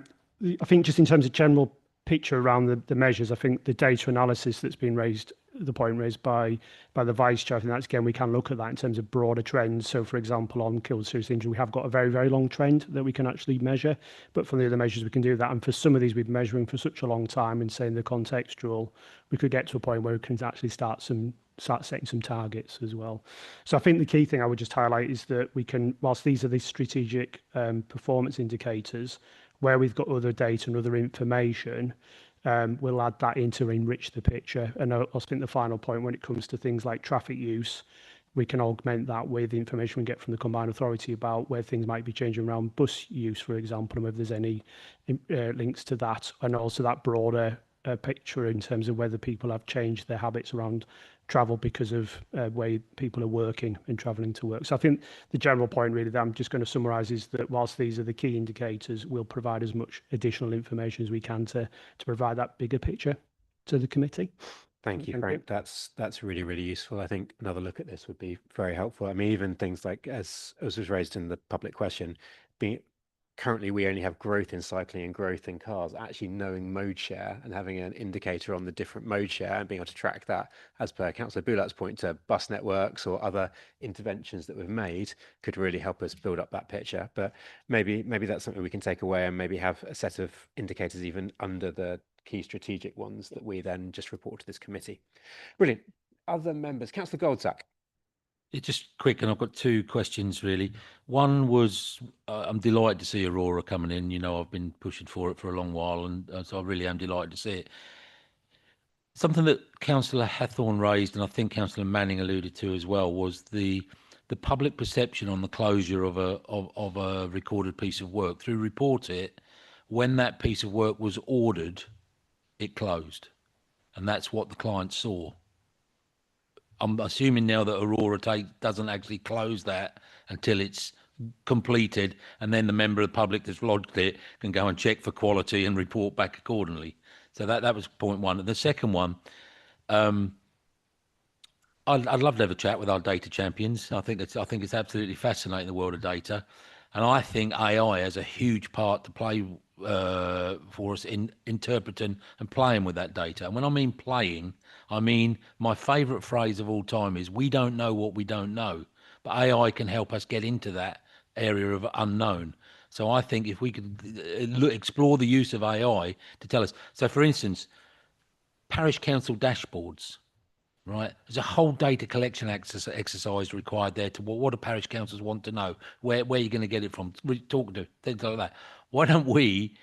think just in terms of general picture around the measures, I think the data analysis that's been raised, the point raised by the Vice Chair, I think that's, again, we can look at that in terms of broader trends. So, for example, on killed, seriously injured, we have got a very, very long trend that we can actually measure, but from the other measures we can do that. And for some of these we've been measuring for such a long time, and saying the contextual, we could get to a point where we can actually start setting some targets as well. So I think the key thing I would just highlight is that we can, whilst these are the strategic performance indicators, where we've got other data and other information, we'll add that in to enrich the picture. And I think the final point, when it comes to things like traffic use, we can augment that with the information we get from the Combined Authority about where things might be changing around bus use, for example, and whether there's any links to that, and also that broader picture in terms of whether people have changed their habits around travel because of way people are working and travelling to work. So I think the general point really that I'm just going to summarise is that whilst these are the key indicators, we'll provide as much additional information as we can to provide that bigger picture to the committee. Thank you, Frank. That's really, really useful. I think another look at this would be very helpful. I mean, even things like, as was raised in the public question, currently we only have growth in cycling and growth in cars. Actually knowing mode share and having an indicator on the different mode share and being able to track that, as per Councillor Boulat's point, to bus networks or other interventions that we've made, could really help us build up that picture. But maybe that's something we can take away and maybe have a set of indicators even under the key strategic ones that we then just report to this committee. Brilliant. Other members, Councillor Goldsack. It's just quick, and I've got two questions really. One was, I'm delighted to see Aurora coming in. You know, I've been pushing for it for a long while, and so I really am delighted to see it. Something that Councillor Hathorn raised, and I think Councillor Manning alluded to as well, was the public perception on the closure of a recorded piece of work. Through Report It, when that piece of work was ordered, it closed, and that's what the client saw. I'm assuming now that Aurora doesn't actually close that until it's completed, and then the member of the public that's lodged it can go and check for quality and report back accordingly. So that was point one. And the second one, I'd love to have a chat with our data champions. I think it's absolutely fascinating, the world of data, and I think AI has a huge part to play for us in interpreting and playing with that data. And when I mean playing, I mean my favourite phrase of all time is, we don't know what we don't know, but AI can help us get into that area of unknown. So I think if we could explore the use of AI to tell us. So for instance, parish council dashboards, right? There's a whole data collection exercise required there to what do parish councils want to know, where are you going to get it from, talk to, things like that. Why don't we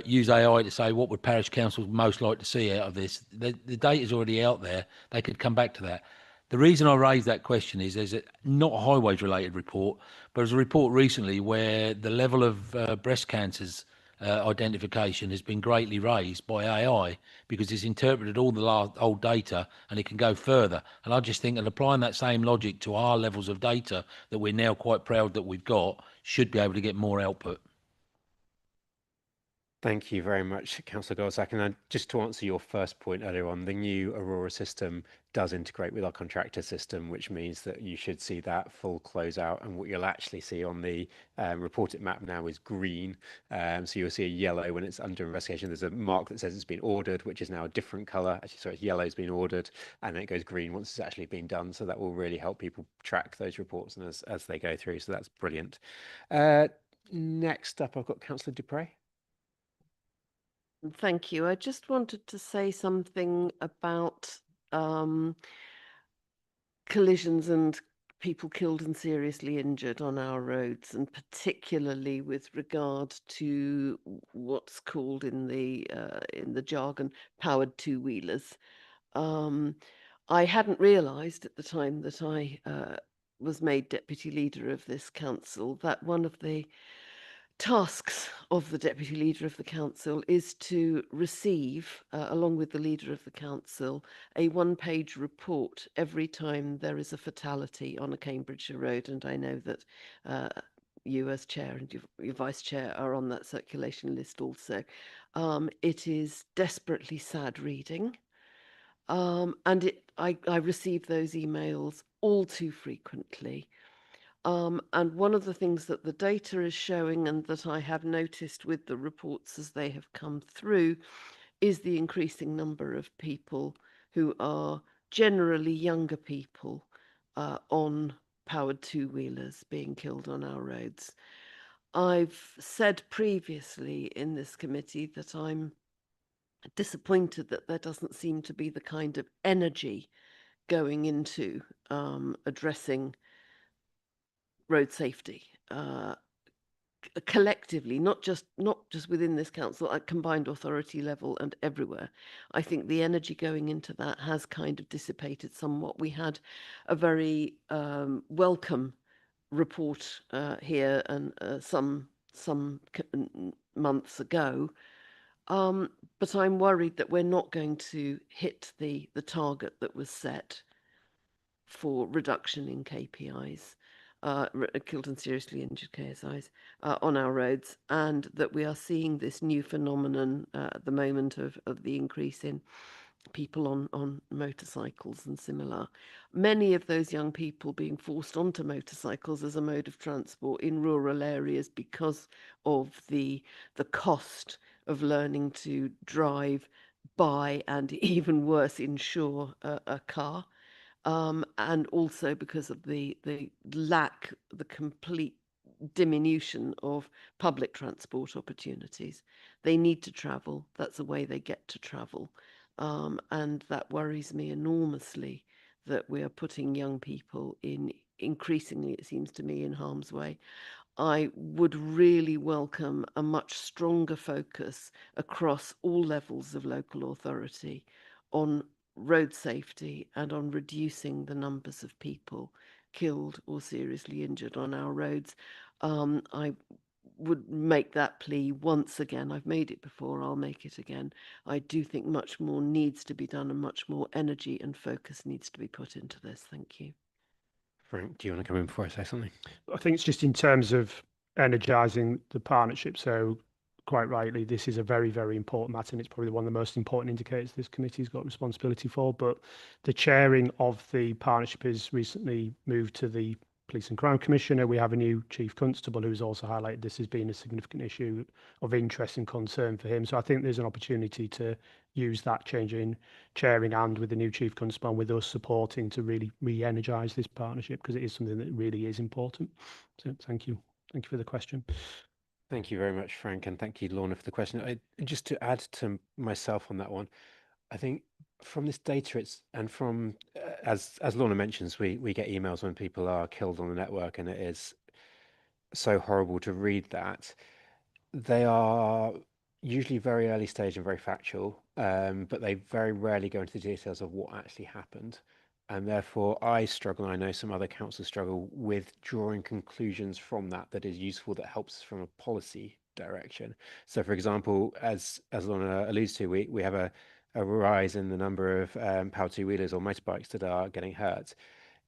use AI to say what would parish councils most like to see out of this? The data is already out there. They could come back to that. The reason I raised that question is there's not a highways related report, but there's a report recently where the level of breast cancers identification has been greatly raised by AI because it's interpreted all the old data and it can go further. And I just think that applying that same logic to our levels of data that we're now quite proud that we've got should be able to get more output. Thank you very much, Councillor Goldsack. And just to answer your first point earlier on, the new Aurora system does integrate with our contractor system, which means that you should see that full closeout. And what you'll actually see on the Report It map now is green. So you'll see a yellow when it's under investigation. There's a mark that says it's been ordered, which is now a different colour. Actually, sorry, yellow's been ordered, and then it goes green once it's actually been done. So that will really help people track those reports and as they go through. So that's brilliant. Next up, I've got Councillor Dupre. Thank you. I just wanted to say something about collisions and people killed and seriously injured on our roads, and particularly with regard to what's called in the jargon powered two-wheelers. I hadn't realised at the time that I was made deputy leader of this council that one of the tasks of the Deputy Leader of the Council is to receive, along with the Leader of the Council, a one-page report every time there is a fatality on a Cambridgeshire road. And I know that you as Chair and your Vice Chair are on that circulation list also. It is desperately sad reading. And I receive those emails all too frequently. And one of the things that the data is showing, and that I have noticed with the reports as they have come through, is the increasing number of people who are generally younger people on powered two-wheelers being killed on our roads. I've said previously in this committee that I'm disappointed that there doesn't seem to be the kind of energy going into addressing road safety collectively, not just within this council, at combined authority level and everywhere. I think the energy going into that has kind of dissipated somewhat. We had a very welcome report here and some months ago, but I'm worried that we're not going to hit the target that was set for reduction in KPIs, killed and seriously injured KSIs, on our roads, and that we are seeing this new phenomenon at the moment of the increase in people on motorcycles and similar. Many of those young people being forced onto motorcycles as a mode of transport in rural areas because of the cost of learning to drive, buy, and even worse, insure a car. And also because of the complete diminution of public transport opportunities. They need to travel. That's the way they get to travel. And that worries me enormously, that we are putting young people in, increasingly, it seems to me, in harm's way. I would really welcome a much stronger focus across all levels of local authority on road safety and on reducing the numbers of people killed or seriously injured on our roads. I would make that plea once again. I've made it before, I'll make it again. I do think much more needs to be done and much more energy and focus needs to be put into this. Thank you. Frank, do you want to come in before I say something? I think it's just in terms of energising the partnership. So quite rightly, this is a very, very important matter, and it's probably one of the most important indicators this committee's got responsibility for. But the chairing of the partnership has recently moved to the Police and Crime Commissioner. We have a new Chief Constable who's also highlighted this as being a significant issue of interest and concern for him. So I think there's an opportunity to use that change in chairing and with the new Chief Constable and with us supporting to really re-energise this partnership, because it is something that really is important. So thank you. Thank you for the question. Thank you very much, Frank, and thank you, Lorna, for the question. Just to add to myself on that one, I think from this data, and from as Lorna mentions, we get emails when people are killed on the network, and it is so horrible to read that. They are usually very early stage and very factual, but they very rarely go into the details of what actually happened. And therefore, I struggle, and I know some other councils struggle with drawing conclusions from that is useful, that helps us from a policy direction. So, for example, as Lorna alludes to, we have a rise in the number of power two-wheelers or motorbikes that are getting hurt.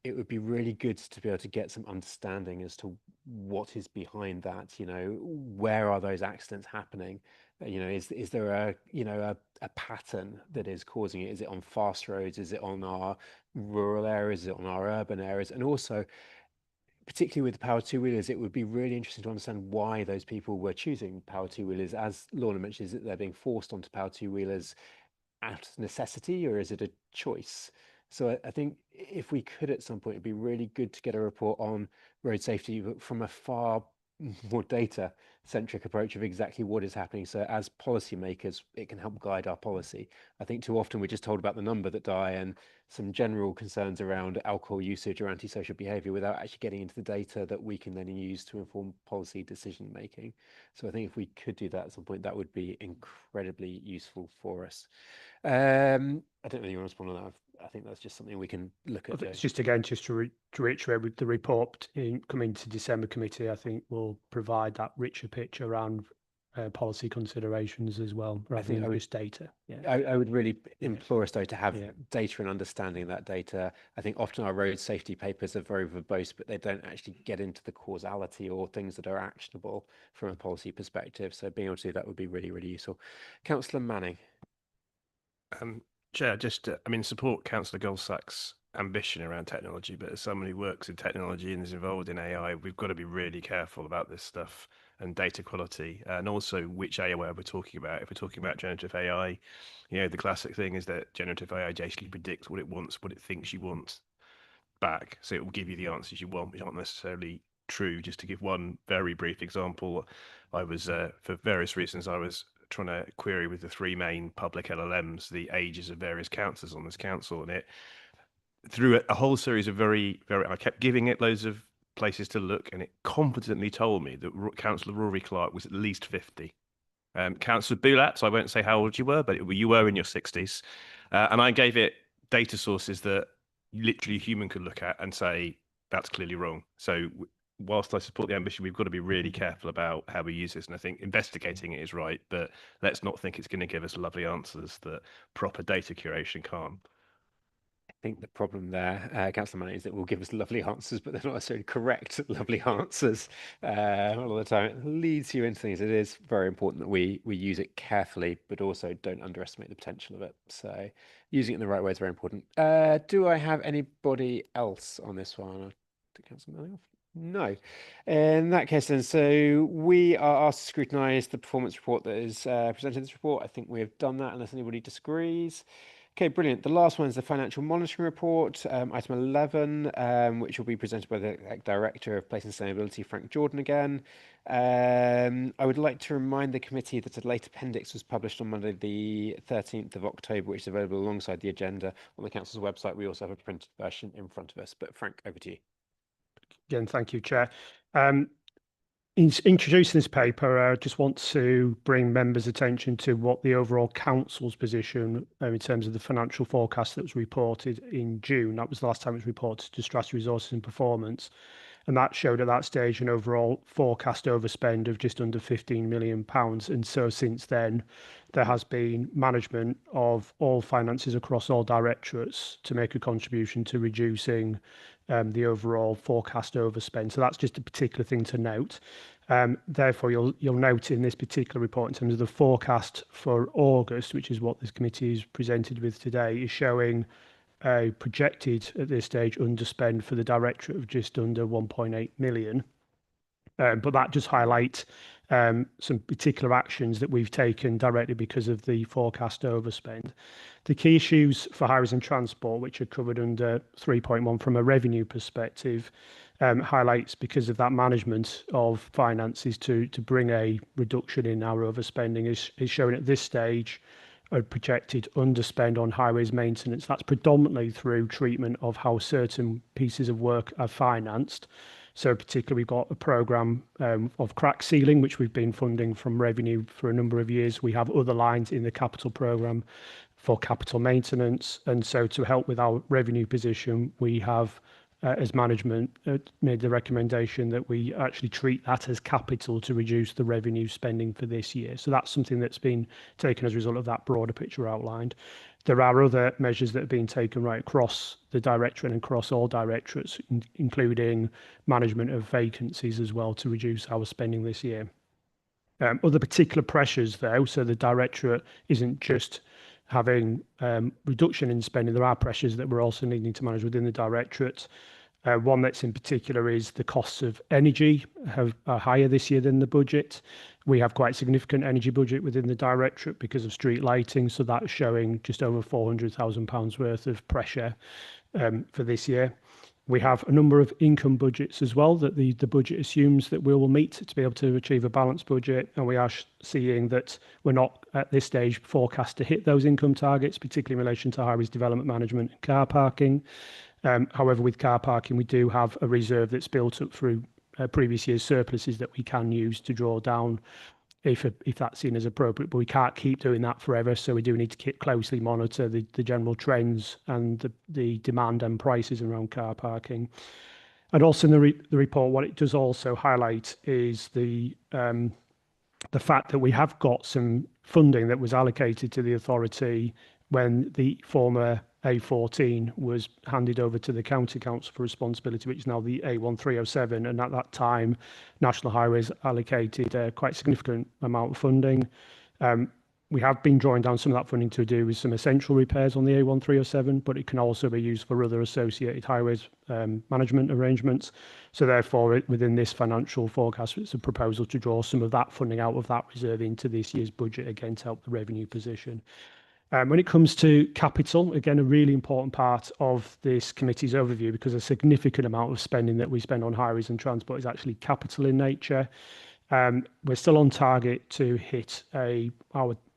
It would be really good to be able to get some understanding as to what is behind that. Where are those accidents happening? Is there a pattern that is causing it? Is it on fast roads? Is it on our rural areas? Is it on our urban areas? And also, particularly with the power two-wheelers, it would be really interesting to understand why those people were choosing power two-wheelers. As Lorna mentioned, is that they're being forced onto power two-wheelers out of necessity, or is it a choice? So I think if we could at some point, it'd be really good to get a report on road safety, but from a far more data-centric approach of exactly what is happening. So as policymakers, it can help guide our policy. I think too often we're just told about the number that die and some general concerns around alcohol usage or antisocial behaviour without actually getting into the data that we can then use to inform policy decision making. So I think if we could do that at some point, that would be incredibly useful for us. I don't know if you want to respond on that. I think that's just something we can look at. It's just again, just to reiterate, with the report coming to December committee, I think will provide that richer picture around policy considerations as well, rather than just data. Yeah. I would really implore us though to have data and understanding that data. I think often our road safety papers are very verbose, but they don't actually get into the causality or things that are actionable from a policy perspective. So being able to do that would be really, really useful. Councillor Manning. Chair, just support Councillor Goldsack's ambition around technology, but as someone who works in technology and is involved in AI, we've got to be really careful about this stuff and data quality, and also which AI we're talking about. If we're talking about generative AI, the classic thing is that generative AI basically predicts what it wants, what it thinks you want back, so it will give you the answers you want, which aren't necessarily true. Just to give one very brief example, I was for various reasons I was trying to query with the three main public LLMs the ages of various councillors on this council, and it through a whole series of very I kept giving it loads of places to look, and it confidently told me that Councillor Rory Clark was at least 50. Councillor Boulat, I won't say how old you were, but you were in your 60s, and I gave it data sources that literally a human could look at and say that's clearly wrong. So whilst I support the ambition, we've got to be really careful about how we use this. And I think investigating it is right, but let's not think it's going to give us lovely answers that proper data curation can't. I think the problem there, Councillor Manning, is that will give us lovely answers, but they're not necessarily correct lovely answers all the time. It leads you into things. It is very important that we use it carefully, but also don't underestimate the potential of it. So using it in the right way is very important. Do I have anybody else on this one? Councillor Manning off? No. In that case then, so we are asked to scrutinise the performance report that is presented in this report. I think we have done that unless anybody disagrees. Okay, brilliant. The last one is the financial monitoring report, item 11, which will be presented by the Director of Place and Sustainability, Frank Jordan again. I would like to remind the committee that a late appendix was published on Monday, the 13th of October, which is available alongside the agenda on the council's website. We also have a printed version in front of us. But Frank, over to you. Again, thank you, Chair. In introducing this paper, I just want to bring members' attention to what the overall council's position in terms of the financial forecast that was reported in June. That was the last time it was reported to Strategy Resources and Performance. And that showed at that stage an overall forecast overspend of just under £15 million. And so since then, there has been management of all finances across all directorates to make a contribution to reducing the overall forecast overspend. So that's just a particular thing to note. Therefore, you'll note in this particular report, in terms of the forecast for August, which is what this committee is presented with today, is showing a projected at this stage underspend for the directorate of just under 1.8 million. But that just highlights some particular actions that we've taken directly because of the forecast overspend. The key issues for highways and transport, which are covered under 3.1 from a revenue perspective, highlights because of that management of finances to bring a reduction in our overspending is showing at this stage a projected underspend on highways maintenance. That's predominantly through treatment of how certain pieces of work are financed. So particularly, we've got a programme of crack sealing, which we've been funding from revenue for a number of years. We have other lines in the capital programme for capital maintenance. And so to help with our revenue position, we have, as management, made the recommendation that we actually treat that as capital to reduce the revenue spending for this year. So that's something that's been taken as a result of that broader picture outlined. There are other measures that have been taken right across the directorate and across all directorates, including management of vacancies as well, to reduce our spending this year. Other particular pressures, though, so the directorate isn't just having reduction in spending. There are pressures that we're also needing to manage within the directorate. One that's in particular is the costs of energy are higher this year than the budget. We have quite a significant energy budget within the directorate because of street lighting, so that's showing just over £400,000 worth of pressure for this year. We have a number of income budgets as well that the budget assumes that we will meet to be able to achieve a balanced budget, and we are seeing that we're not at this stage forecast to hit those income targets, particularly in relation to highways development management and car parking. However, with car parking, we do have a reserve that's built up through previous year's surpluses that we can use to draw down if that's seen as appropriate, but we can't keep doing that forever. So we do need to closely monitor the general trends and the demand and prices around car parking. And also in the report, what it does also highlight is the fact that we have got some funding that was allocated to the authority when the former A14 was handed over to the County Council for responsibility, which is now the A1307. And at that time, National Highways allocated a quite significant amount of funding. We have been drawing down some of that funding to do with some essential repairs on the A1307, but it can also be used for other associated highways management arrangements. So therefore, within this financial forecast, it's a proposal to draw some of that funding out of that reserve into this year's budget, again, to help the revenue position. When it comes to capital, again, a really important part of this committee's overview, because a significant amount of spending that we spend on highways and transport is actually capital in nature. We're still on target to hit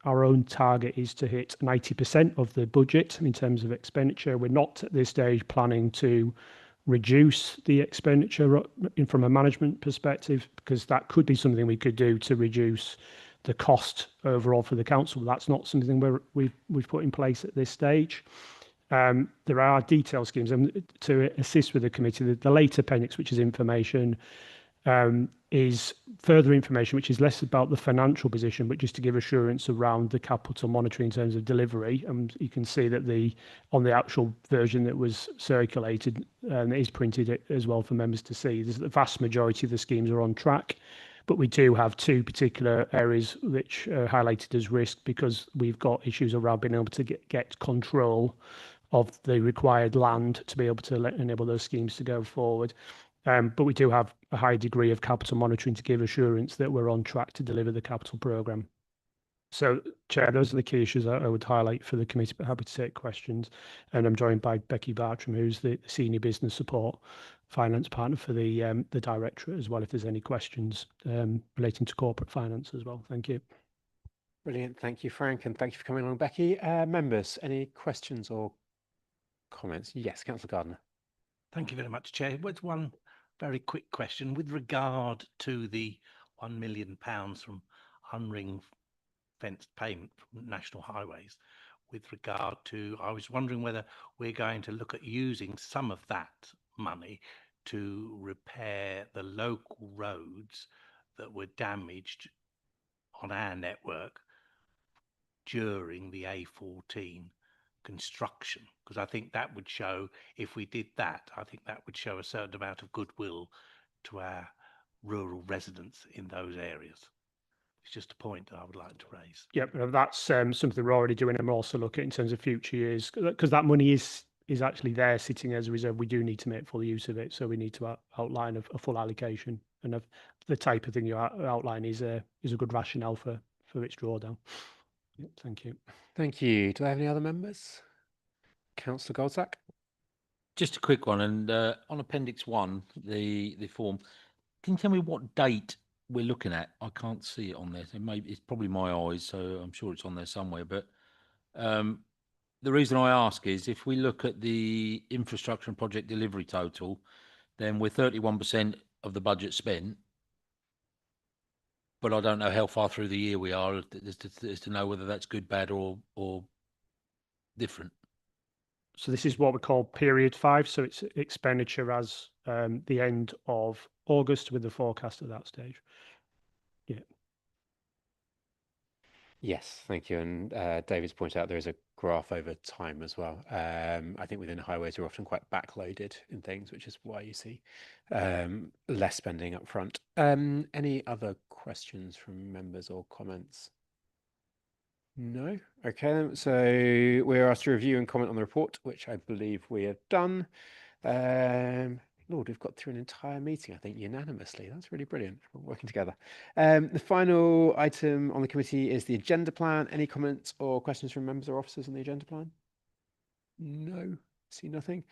our own target is to hit 90% of the budget in terms of expenditure. We're not at this stage planning to reduce the expenditure from a management perspective, because that could be something we could do to reduce the cost overall for the council. That's not something we've put in place at this stage. There are detailed schemes, and to assist with the committee, the late appendix, which is information, is further information, which is less about the financial position, but just to give assurance around the capital monitoring in terms of delivery. And you can see that on the actual version that was circulated, it is printed as well for members to see. The vast majority of the schemes are on track, but we do have two particular areas which are highlighted as risk, because we've got issues around being able to get control of the required land to be able to enable those schemes to go forward. But we do have a high degree of capital monitoring to give assurance that we're on track to deliver the capital programme. So, Chair, those are the key issues I would highlight for the committee, but happy to take questions. And I'm joined by Becky Bartram, who's the Senior Business Support Finance Partner for the Directorate as well, if there's any questions relating to corporate finance as well. Thank you. Brilliant. Thank you, Frank, and thank you for coming along, Becky. Members, any questions or comments? Yes, Councillor Gardner. Thank you very much, Chair. With one very quick question with regard to the £1 million from unring-fenced payment from National Highways. With regard to, I was wondering whether we're going to look at using some of that money to repair the local roads that were damaged on our network during the A14 construction, because I think that would show, if we did that, I think that would show a certain amount of goodwill to our rural residents in those areas. It's just a point I would like to raise. Yep, that's something we're already doing, and we're also looking in terms of future years, because that money is actually there sitting as a reserve. We do need to make full use of it, so we need to outline a full allocation, and the type of thing you outline is a good rationale for its drawdown. Yep, thank you. Thank you. Do I have any other members? Councillor Goldsack. Just a quick one, and on Appendix 1, the form, can you tell me what date we're looking at? I can't see it on there. So it's probably my eyes, so I'm sure it's on there somewhere. But the reason I ask is, if we look at the infrastructure and project delivery total, then we're 31% of the budget spent. But I don't know how far through the year we are as to know whether that's good, bad, or different. So this is what we call period 5. So it's expenditure as the end of August with the forecast at that stage. Yeah. Yes, thank you. And David's pointed out there is a graph over time as well. I think within highways, we're often quite backloaded in things, which is why you see less spending up front. Any other questions from members or comments? No? Okay, so we're asked to review and comment on the report, which I believe we have done. Lord, we've got through an entire meeting, I think, unanimously. That's really brilliant. We're working together. The final item on the committee is the agenda plan. Any comments or questions from members or officers on the agenda plan? No, see nothing.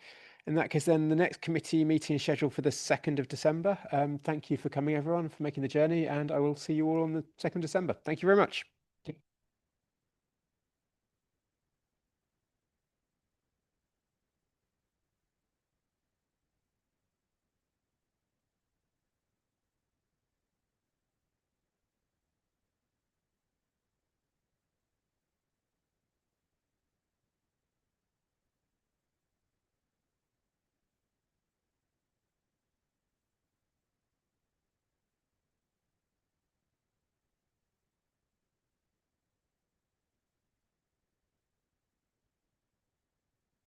In that case, then the next committee meeting is scheduled for the 2nd of December. Thank you for coming, everyone, for making the journey, and I will see you all on the 2nd of December. Thank you very much.